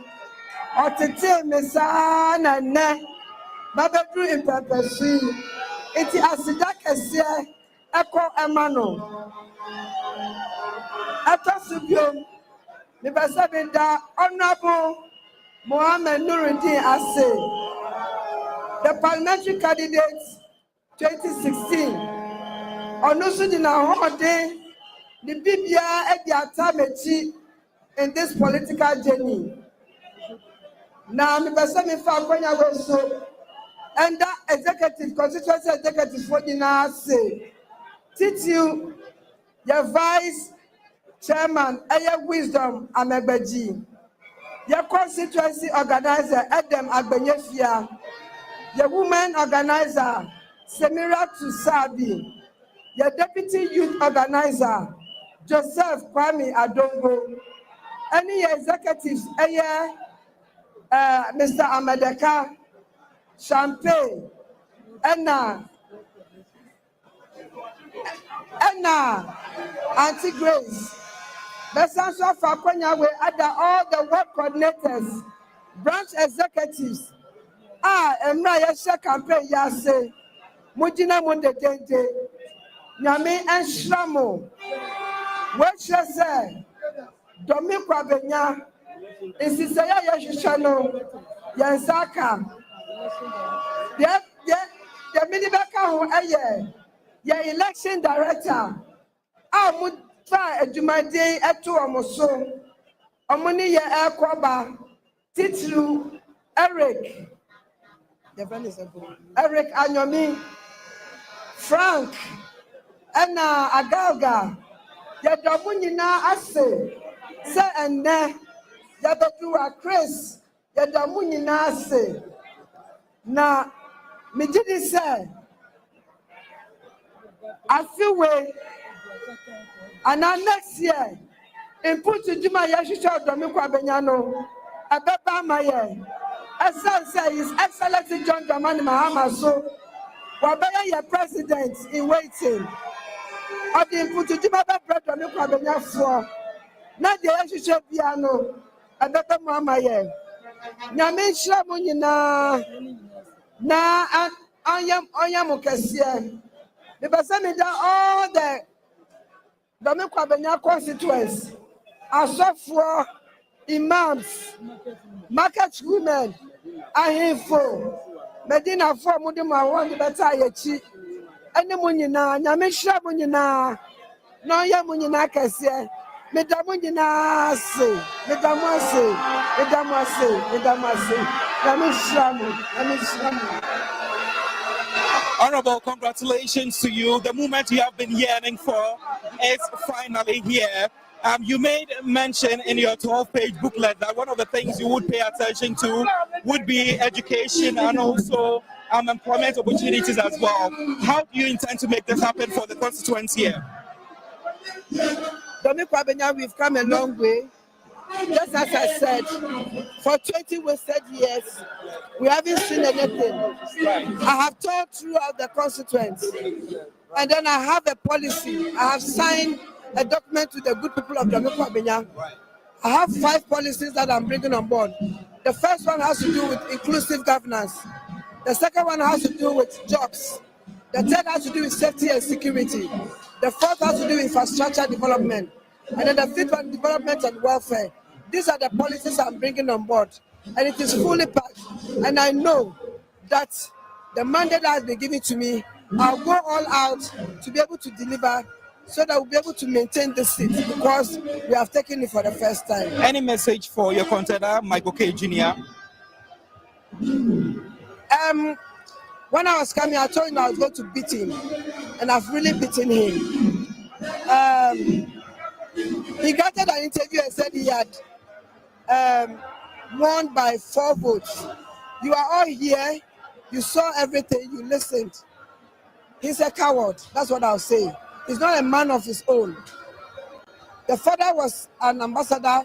otete me sa na ne babedru impepesi iti asida kese eko emano atasubiom the Basabinda Honorable Mohammed Nuruddin Ase, the parliamentary candidate 2016. Onusudina Hode, the Bibia Ediatamechi in this political journey. Now, the Basabin Fakonya Weso, and that executive, constituency executive for the Ase, Titu, your vice chairman, Aya Wisdom Amegbeji, your constituency organizer, Adam Agbenyefia, your woman organizer, Semira Tusabi, your deputy youth organizer, Joseph Kwame Adongo, any executives, Mr. Amadeka, Champagne, Anna, Auntie Grace, Besanso Fakonya, we add all the work coordinators, branch executives, and Raya campaign, Yase, Mujina Munde Dente, Yami and Shramo, what she said, Domiko Benya, Isisaya Yashishano, Yansaka, the Minibaka, your election director, Fa Ejumade Etu Omoso, Omoni ye Ekoba, Titlu, Eric Anyomi, Frank, Anna Agalga, Yadamunina Ase, Se and Ne, Yadadua Chris, Yadamunina Ase. Na, me did say, I feel way. And now next year, in put to Juma Yashisha Domiko Benyano, a Baba Maye, as I say, His Excellency John Dramani Mahama, so, Wabaya, your president in waiting. Or the put to Juma Bread Domiko Benya for, not the Yashisha Piano, a Baba Mamaye. Yamin Shamunina, na, and I am Okasia. The Basamida, all the Domiko Benya constituents, Asofo, imams, market women, Ahifo, Medina for Mudima, one the better yechi, and the Munina, Yamisha Munina, no Yamunina Cassia, Medamunina say, Medamase, Yamishamu.
Honorable, congratulations to you. The movement you have been yearning for is finally here. You made mention in your 12-page booklet that one of the things you would pay attention to would be education and also employment opportunities as well. How do you intend to make this happen for the constituency here?
We've come a long way. Just as I said, for 20 wasted years, we haven't seen anything. I have toured throughout the constituency, and then I have a policy. I have signed a document to the good people of Domiko Abenya. I have 5 policies that I'm bringing on board. The first one has to do with inclusive governance. The second one has to do with jobs. The third has to do with safety and security. The fourth has to do with infrastructure development. And then the fifth one, development and welfare. These are the policies I'm bringing on board. And it is fully packed. And I know that the mandate that has been given to me, I'll go all out to be able to deliver so that we'll be able to maintain the seat because we have taken it for the first time.
Any message for your contender, Michael K. Jr.?
When I was coming, I told him I was going to beat him, and I've really beaten him. He granted an interview and said he had won by 4 votes. You are all here. You saw everything. You listened. He's a coward. That's what I'll say. He's not a man of his own. The father was an ambassador.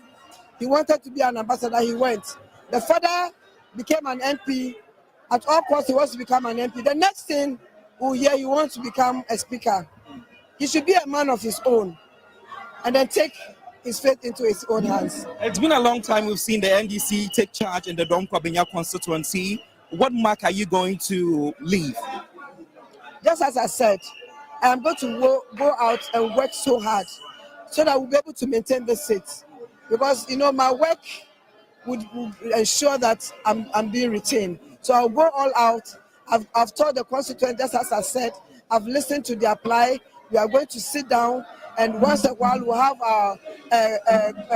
He wanted to be an ambassador. He went. The father became an MP. At all costs, he wants to become an MP. The next thing we'll hear, he wants to become a speaker. He should be a man of his own and then take his fate into his own hands.
It's been a long time we've seen the NDC take charge in the Dom Kwabenya constituency. What mark are you going to leave?
Just as I said, I'm going to go out and work so hard so that we'll be able to maintain the seat. Because, my work would ensure that I'm being retained. So I'll go all out. I've told the constituent, just as I said, I've listened to their plight. We are going to sit down, and once in a while we'll have a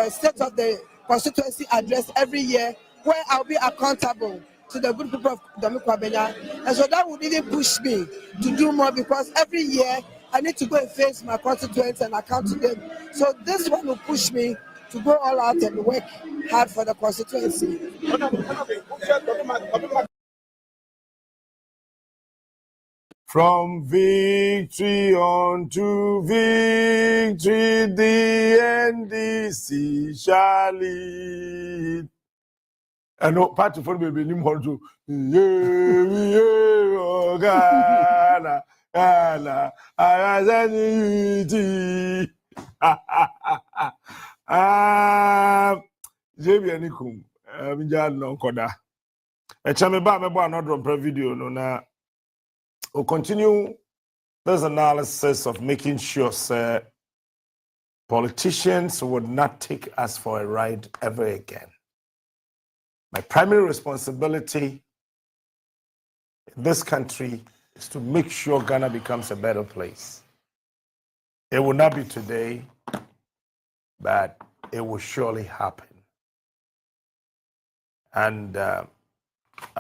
state of the constituency address every year where I'll be accountable to the good people of Dome Kwabenya. And so that would even push me to do more because every year I need to go and face my constituents and account to them. So this one will push me to go all out and work hard for the constituency.
From victory unto victory, the NDC shall lead. I know part of the baby name to Ghana, Ghana, I unity. Jabi anikum, minja no koda. Echame ba me bo another video no na. We'll continue this analysis of making sure politicians would not take us for a ride ever again. My primary responsibility in this country is to make sure Ghana becomes a better place. It will not be today, but it will surely happen. And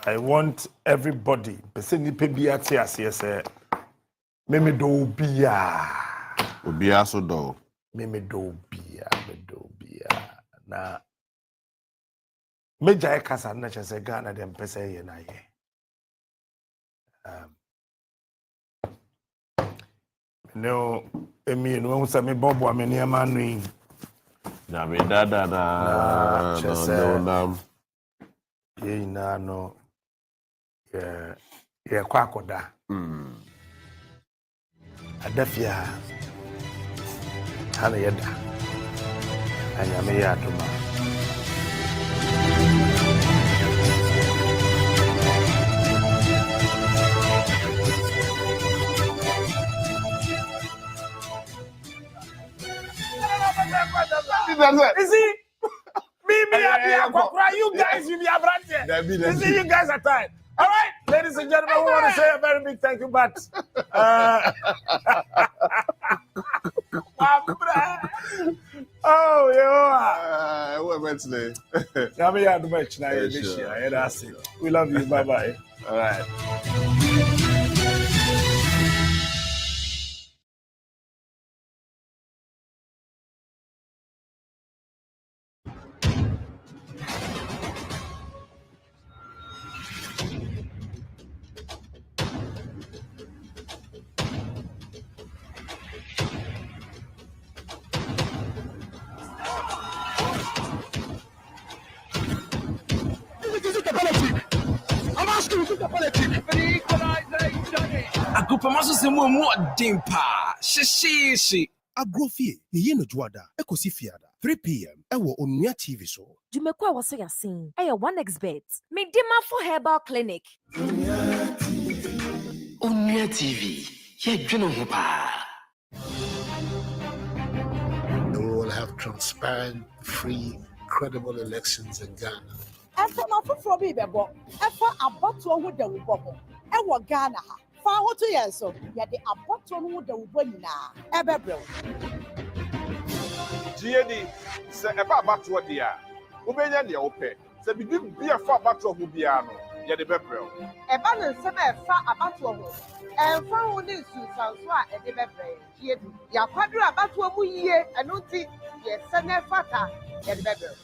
I want everybody, Mimi do bia.
Obia so do.
Mimi do bia, na meja ekasa na chese Ghana dem pese ye na ye. No, emi no unsa me bobo ameni amanu.
Na me dada na no.
Ye na no ye kwa akoda adafia hana yeda anyame ya adoma
Is he?
You guys will be abrante. You see, you guys are tired. All right, ladies and gentlemen, we want to say a very big thank you, but oh, yeah.
What about today?
We love you. Bye bye.
All right.
Agopamaso se mo dempa. Shishi. Agrofie, ye no juada, ekosi fiada. 3 p.m. Ewo Onua TV so.
Jumekwa waso yasin. Eye 1xbet. Me dema for herbal clinic.
Onua TV. Ye dwene ho pa.
We will have transparent, free, credible elections in Ghana.
After my football be bebo, after Abatoɔ Asoeɛ ho Ghana ha. fa ho to yɛn so yɛde abɔtɔ no da wo nyinaa ɛbɛbrɛ
GAD sɛ ɛba abatoɔ deɛ a wobɛnya nea wopɛ sɛ bibi bia fa abatoɔ ho biara no yɛde bɛbrɛ wo
ɛba no nsɛm a ɛfa abatoɔ ho ɛmfa ho ne nsunsuanso a ɛde bɛbrɛ GAD yɛakwadoro abatoɔ mu yie ɛno nti yɛsɛ ne fata yɛde bɛbrɛ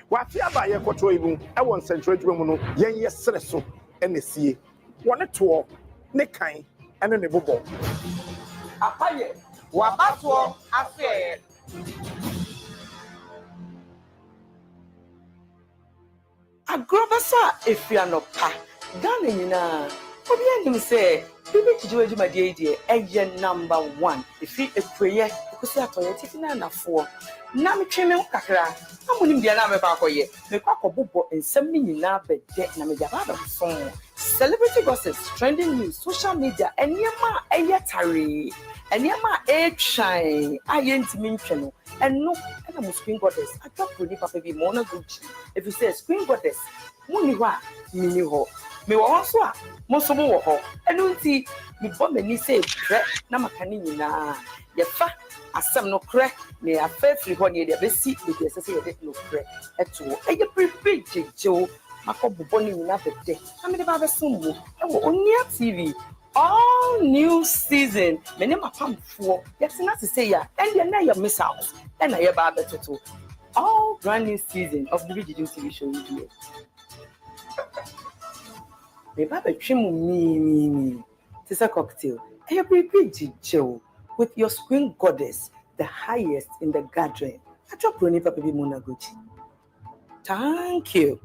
Wati aba ye kɔtɔ yi mu ɛwɔ nsɛnkyerɛ adwuma mu no yɛn yɛ sere so ɛna sie wɔne toɔ ne kan ɛne ne bobɔ
apayɛ wabatoɔ asoeɛ
agrobasa efianopa Ghana nyinaa obi anim sɛ bibi tijwe dwumadie die ɛyɛ number 1 efi epueye ekosi atoyɛ titi na nafoɔ na metwe me kakra amunim dia na meba akɔyɛ mekɔ akɔbobɔ nsɛm ni nyinaa bɛdɛ na me jaba ba so celebrity gossips trending news social media eniema ɛyɛ tare eniema ɛtwan ayentimi ntwe no ɛno ɛna mo screen goddess atwapo ni papa bi mo na gucci if you say screen goddess muni hɔ a mini hɔ me wɔ hɔ so a mo so mo wɔ hɔ ɛno nti me bɔ m'ani sɛ krɛ na maka ne nyinaa yɛfa asɛm no krɛ ne afɛfiri hɔ ne yɛde abɛsi bɛdi ɛsɛ sɛ yɛde no krɛ ɛto ɛyɛ piripi gyegyew makɔ bobɔ ne nyinaa bɛdɛ na mede ba bɛsom mu ɛwɔ Onua TV all new season mene mapamfoɔ yɛtena se sɛ yɛ ɛndeɛ na yɛ miss out ɛna yɛba abɛtoto all brand new season of the BGD TV show here. Me ba betwe mu me it's a cocktail every BGD with your screen goddess the highest in the gathering atwaproni papa bi Monaguchi. Thank you.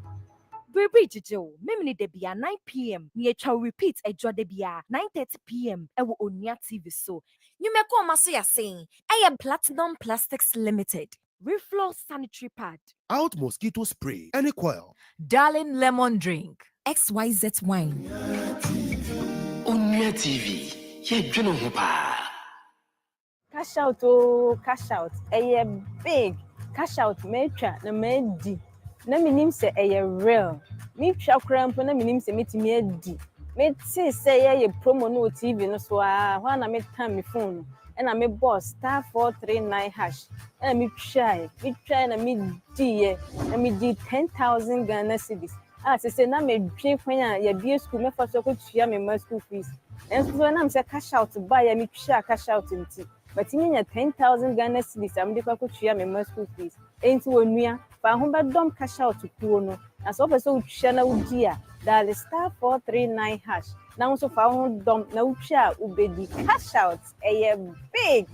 Baby Jijo, Mimini Debia 9 p.m. Near Chow repeat a Joe Debia 9:30 p.m. Ewo Onua TV so. You may call Masuya saying, I am Platinum Plastics Limited. Reflow sanitary pad.
Out mosquito spray. Any coil.
Darling lemon drink. XYZ wine.
Onua TV. Ye dwene ho pa.
Cash out, oh, cash out. Big. Cash out, metra, na di. Na minim se real. Me twa krampo na minim se metimi adi. Me ti se promo no TV no so a ho na me tan me phone. E na me boss *439#. E me try na me di na me di 10,000 Ghana cedis. Se na me dwen kwan a ya bie school me fa so ko tua me ma school fees. Enso so na me se cash out buy ya me twa cash out nti. But you need 10,000 Ghana cedis am de kwa ko tua me ma school fees. Enti Onua fa ho ba dom cash out kuo no na so person utwa na udi a dial *439#. Na so fa ho dom na utwa ubedi cash out big.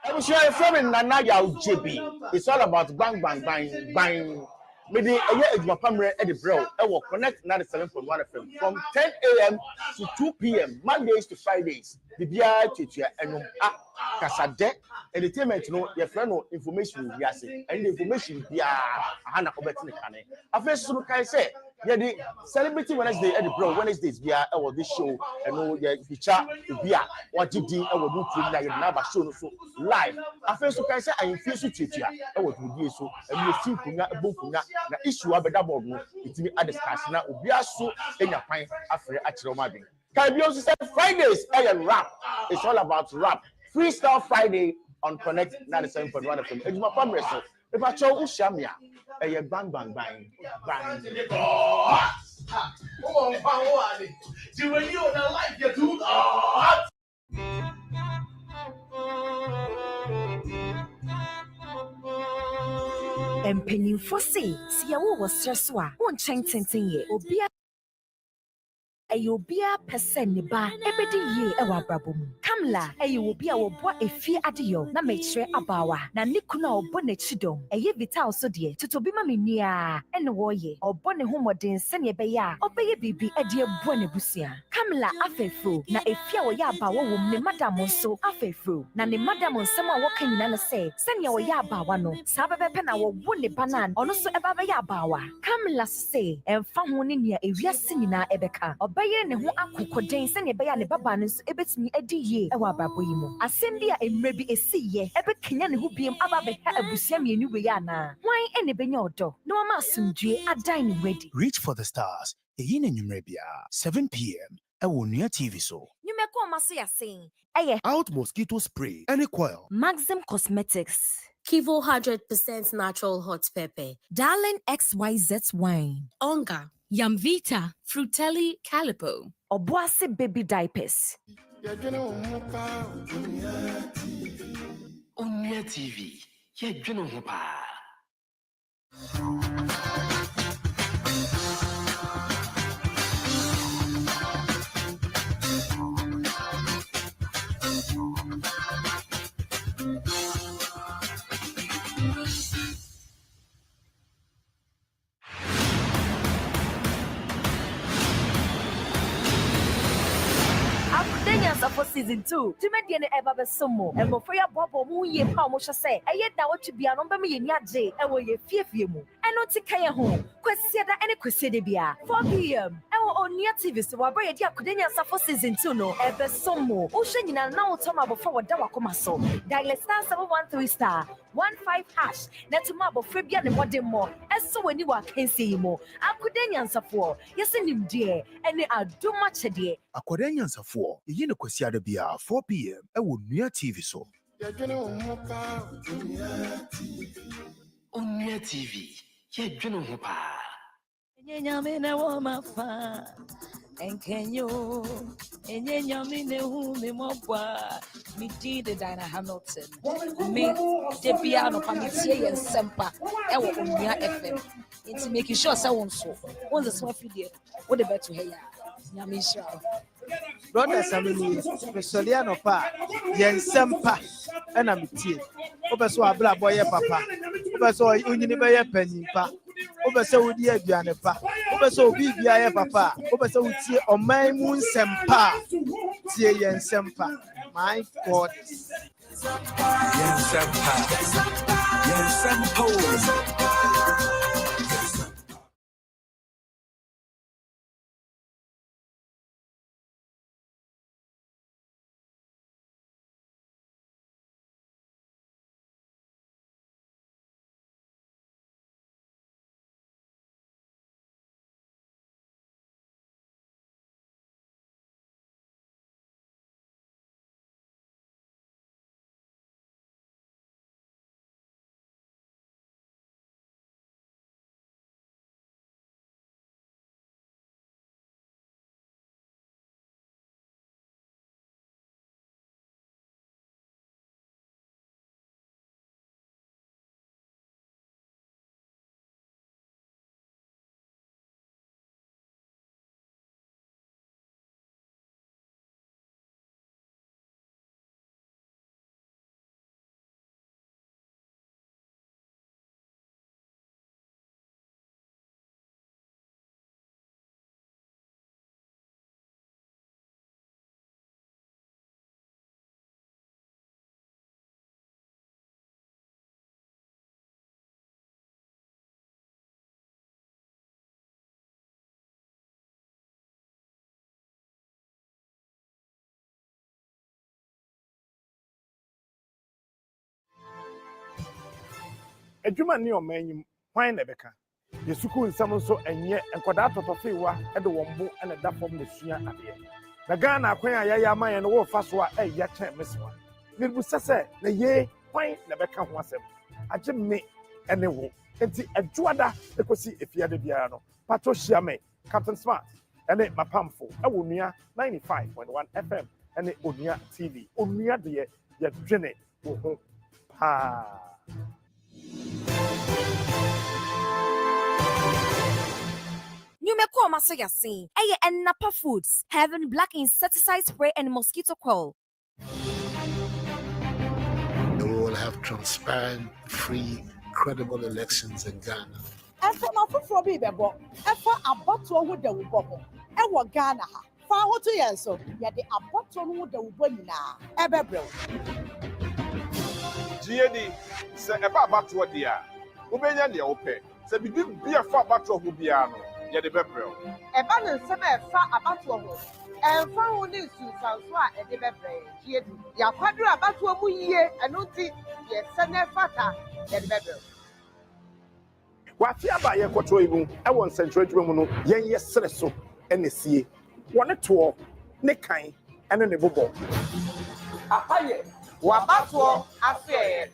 I'm sure you're from Nana JB. It's all about bang. Maybe a year is my family at the bro. I will connect 97.1 FM from 10 a.m. to 2 p.m. Mondays to Fridays. The BI teacher and Kasade entertainment no your friend no information will be asking and the information be Hana Obetin Kane. I first can say yeah the celebrity Wednesday at the bro Wednesdays be this show and no yeah feature be what did I will do to like another show so live. I first can say I feel so teacher I would do so and you see kunga na issue abeda board no it me at discussion na obi aso enya pan afre achiromagin. Can be also said Fridays rap. It's all about rap. Freestyle Friday on Connect 97.1 FM. It's my family. So if I show Ushamia, bang.
Mpanyinfo say sia wo wɔ srɛ so a wo nkyɛn tenten yɛ obia Ayobia percent ne ba ebedi ye ewa abrabom. Kamla obi a woboa efie adeyo na mechire abawa na nikuna obo na chidom. Eye vital so de tutobi ma menua ene wo ye. Obo ne homoden se ne be ya obeye bibi ade ebu na busia. Kamla afefro na efie wo ya abawa wom ne madam nso afefro na ne madam nsem a woka nyina no se ne wo ya abawa no sa bebe na wo wo ne banan ono so eba be ya abawa. Kamla se emfa ho ne nia ewiase nyina ebeka. ɔbɛyɛ ne ho akokɔden sɛnea ɛbɛyɛ ne baba no nso ɛbɛtumi adi yie ɛwɔ abrabɔ yi mu. Asɛm bi a mmerɛ bi ɛsiyɛ ɛbɛkanya ne ho biam aba bɛha abusua mmienu wei anaa. Hwan ɛna ɛbɛnya ɔdɔ na wɔma asomdwie adan ne wadi.
Reach for the stars. Eyi na nnwummerɛ bia 7 p.m. ɛwɔ Onua TV so.
Nnwumɛkɔ ɔma so yɛasen ɛyɛ
Out mosquito spray any coil.
Maxim Cosmetics.
Kivo 100% natural hot pepper.
Darling XYZ wine.
Onga. Yamvita. Frutelli Calipo.
Obuasi baby diapers.
Onua TV. Yedwene ho pa.
For season 2, to make the ever sumo, and before your bubble, moon ye palm, say, I yet now to be an umber in your day, and will ye fear you, and not take care home. Question that any question bia 4 p.m. Our Onua TV, so I bring a Academia for season 2 no, ever sumo, ocean in and now Toma before Dawacomaso, dial *713*15#. That's marble Fabian and what more, as so when you are can see more. Academians of 4, yes, and him dear, and they are too much a dear.
Akwadanyans of 4, you know, Kwasiada bia 4 p.m. ɛwɔ Onua TV so.
Onua TV. Yedwene ho pa.
Nyame na wo mafa. Enkenyo. Nyame ne hu me mobwa. Me did Diana Hamilton. Me de bia no pamitie yen sempa ɛwɔ Onua FM. It's making sure say won so. Won the small video. What the better here. Nyame sha.
Brothers amini Mr. Pa yen sempa na metie. Obeso abla boy papa. Obeso onyini be ye panimpa. Obeso wodi aduane pa. Obeso obi bia ye papa. Obeso wutie oman mu sempa. Tie yen sempa. My God.
Yen sempa. Yen sempa.
Adwuma ne ɔman hwan na bɛka yesuku nsɛm nso ɛnyɛ nkɔdaa tɔtɔfewa ɛde wɔn bo ɛna da fam na sua adeɛ na Ghana akwan a yɛyɛ ama yɛn no wɔfa so a ɛyɛ kyɛn mesiwa ne busa sɛ na ye hwan na bɛka ho asɛm agye me ɛne wo enti adwoada ekosi efiade biara no pato hyia me Captain Smart ɛne mapamfo ɛwɔ Onua 95.1 FM ɛne Onua TV Onua deɛ yɛdwene wo ho paa.
Numeko Masoyasin, Aya and Napa Foods, having black insecticide spray and mosquito coil.
We will have transparent, free, credible elections in Ghana.
And from a foot for Bibebo, and for Abatoɔ who the Ubobo, and what Ghana ha. For how to answer, yet the Abatoɔ who the Ubonina, Ebebro.
GAD, say about Abatoɔ dia. Ubenya ne ope. Say bibi bia for Abatoɔ who biano. yɛ de bɛbrɛw.
Ɛba ne nsɛm a ɛfa abatoɔ ho. Ɛmfa ho ne nsunsuanso a ɛde bɛbrɛ yie du. Yɛakwadoro abatoɔ mu yie, ɛno nti yɛsɛ ne fata yɛde bɛbrɛw.
Wafi aba yɛ kɔtɔ yi mu ɛwɔ nsɛntwerɛ adwuma mu no yɛn yɛ sere so ɛna sie. Wɔne toɔ ne kan ɛne ne bobɔ.
Apaye, wabatoɔ asoeɛ.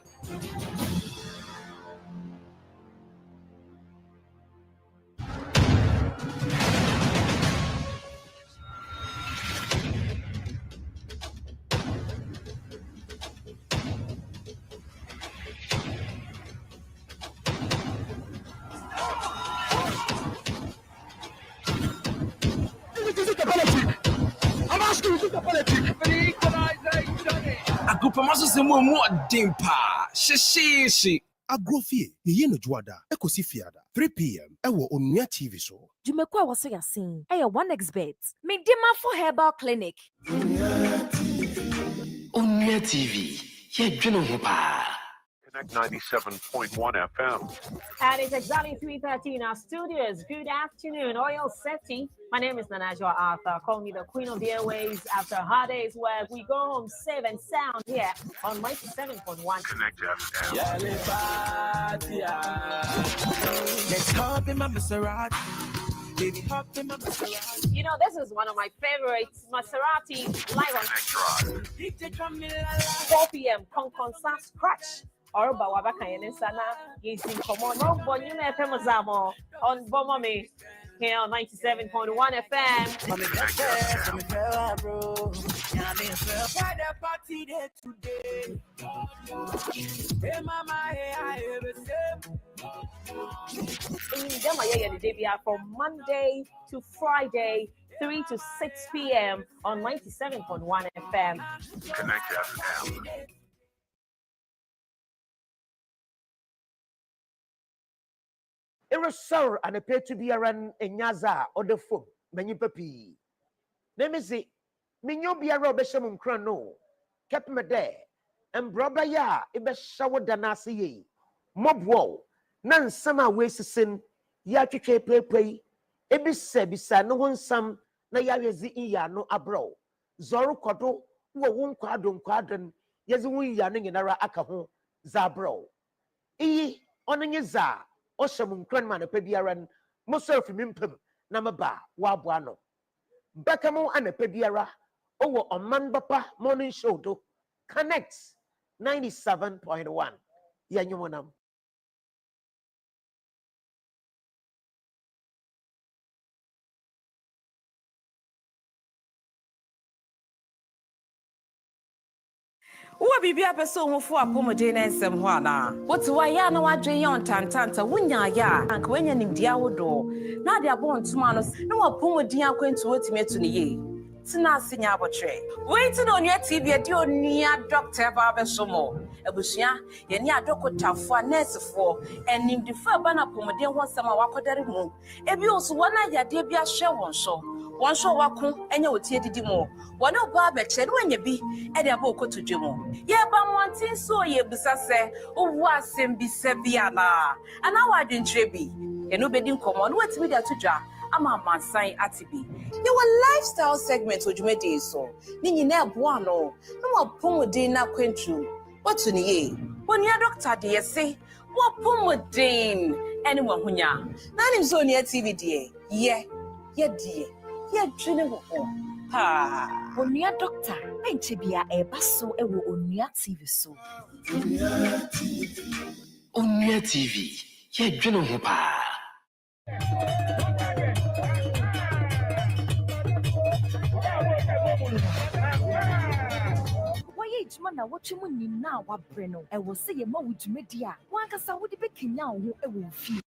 I'm asking you to politics. Agopamaso se mo dempa. Shishi. Agrofie, ye no juada, ekosi fiada. 3 p.m. Ewo Onua TV so.
Jumeko a waso yasin. Eye 1xbet. Me dema for herbal clinic.
Onua TV. Ye dwene ho pa.
Connect 97.1 FM.
And it's exactly 3:30 in our studios. Good afternoon, Oil City. My name is Nanajwa Arthur. Call me the Queen of the Airways. After a hard day's work, we go home safe and sound here on 97.1.
Connect FM.
Let's hop in my Maserati. Baby, hop in my Maserati.
You know, this is one of my favorites, Maserati live on 4 p.m. Concert Scratch. Oruba wabaka yenesana yesi komo no bonyume FM zamo on Bomome here on 97.1 FM. From Monday to Friday 3 to 6 p.m. on 97.1 FM.
Connect FM.
Erosor and a pay to be around a nyaza or the foot, many papi. Let me see, Minyo be a robesham crano, kept me there, and brother ya, it be showered danasi, mob woe, none summer waste sin, yachi play, ebi se bisa no one some, na yazi iya no abro, Zoru kodo, wo won quadron, yazu yanning in ara akaho, zabro. Oning za. Oshamun Cranman a pediaran, Moser from Impem, Namaba, Wabuano. Bakamo and a pediara, over on Manbapa morning show to Connect 97.1. Yanyuanam.
What be a person for accommodate and some wana? What's why ya no adre yon tantanta, wunya ya, and when you nim diawodo. Now they are born to manos, no appomodia going to what me to ye. Tina sinya botre. Waiting on your TV, dear near Dr. Barber Somo. A bushia, ye near Doctor for nurse for, and nim defer banner pomodian one summer wakadari moon. Ebi also one aya dear be a share one show. One show waku, and you will tear the more. One of barber said when you be, and a boko to Jimo. Ye ban one thing so ye busase, oh was him be seviana. And now I didn't trebi. And nobody come on, what's with that to jar? I'm a man sign at be. Your lifestyle segment would you make so. Nini ne buano, no more pomo na quentru. What's in ye? When your doctor dear say, what pomo dane? Anyone who ya? None so near TV dear. Ye dear. Ye general. Ha.
Onua doctor, enchebia e baso e wo Onua TV so.
Onua TV. Ye dwene ho pa.
Na what you mean now, what Breno? I will say a mo with media. One can say, what the big now who will feel.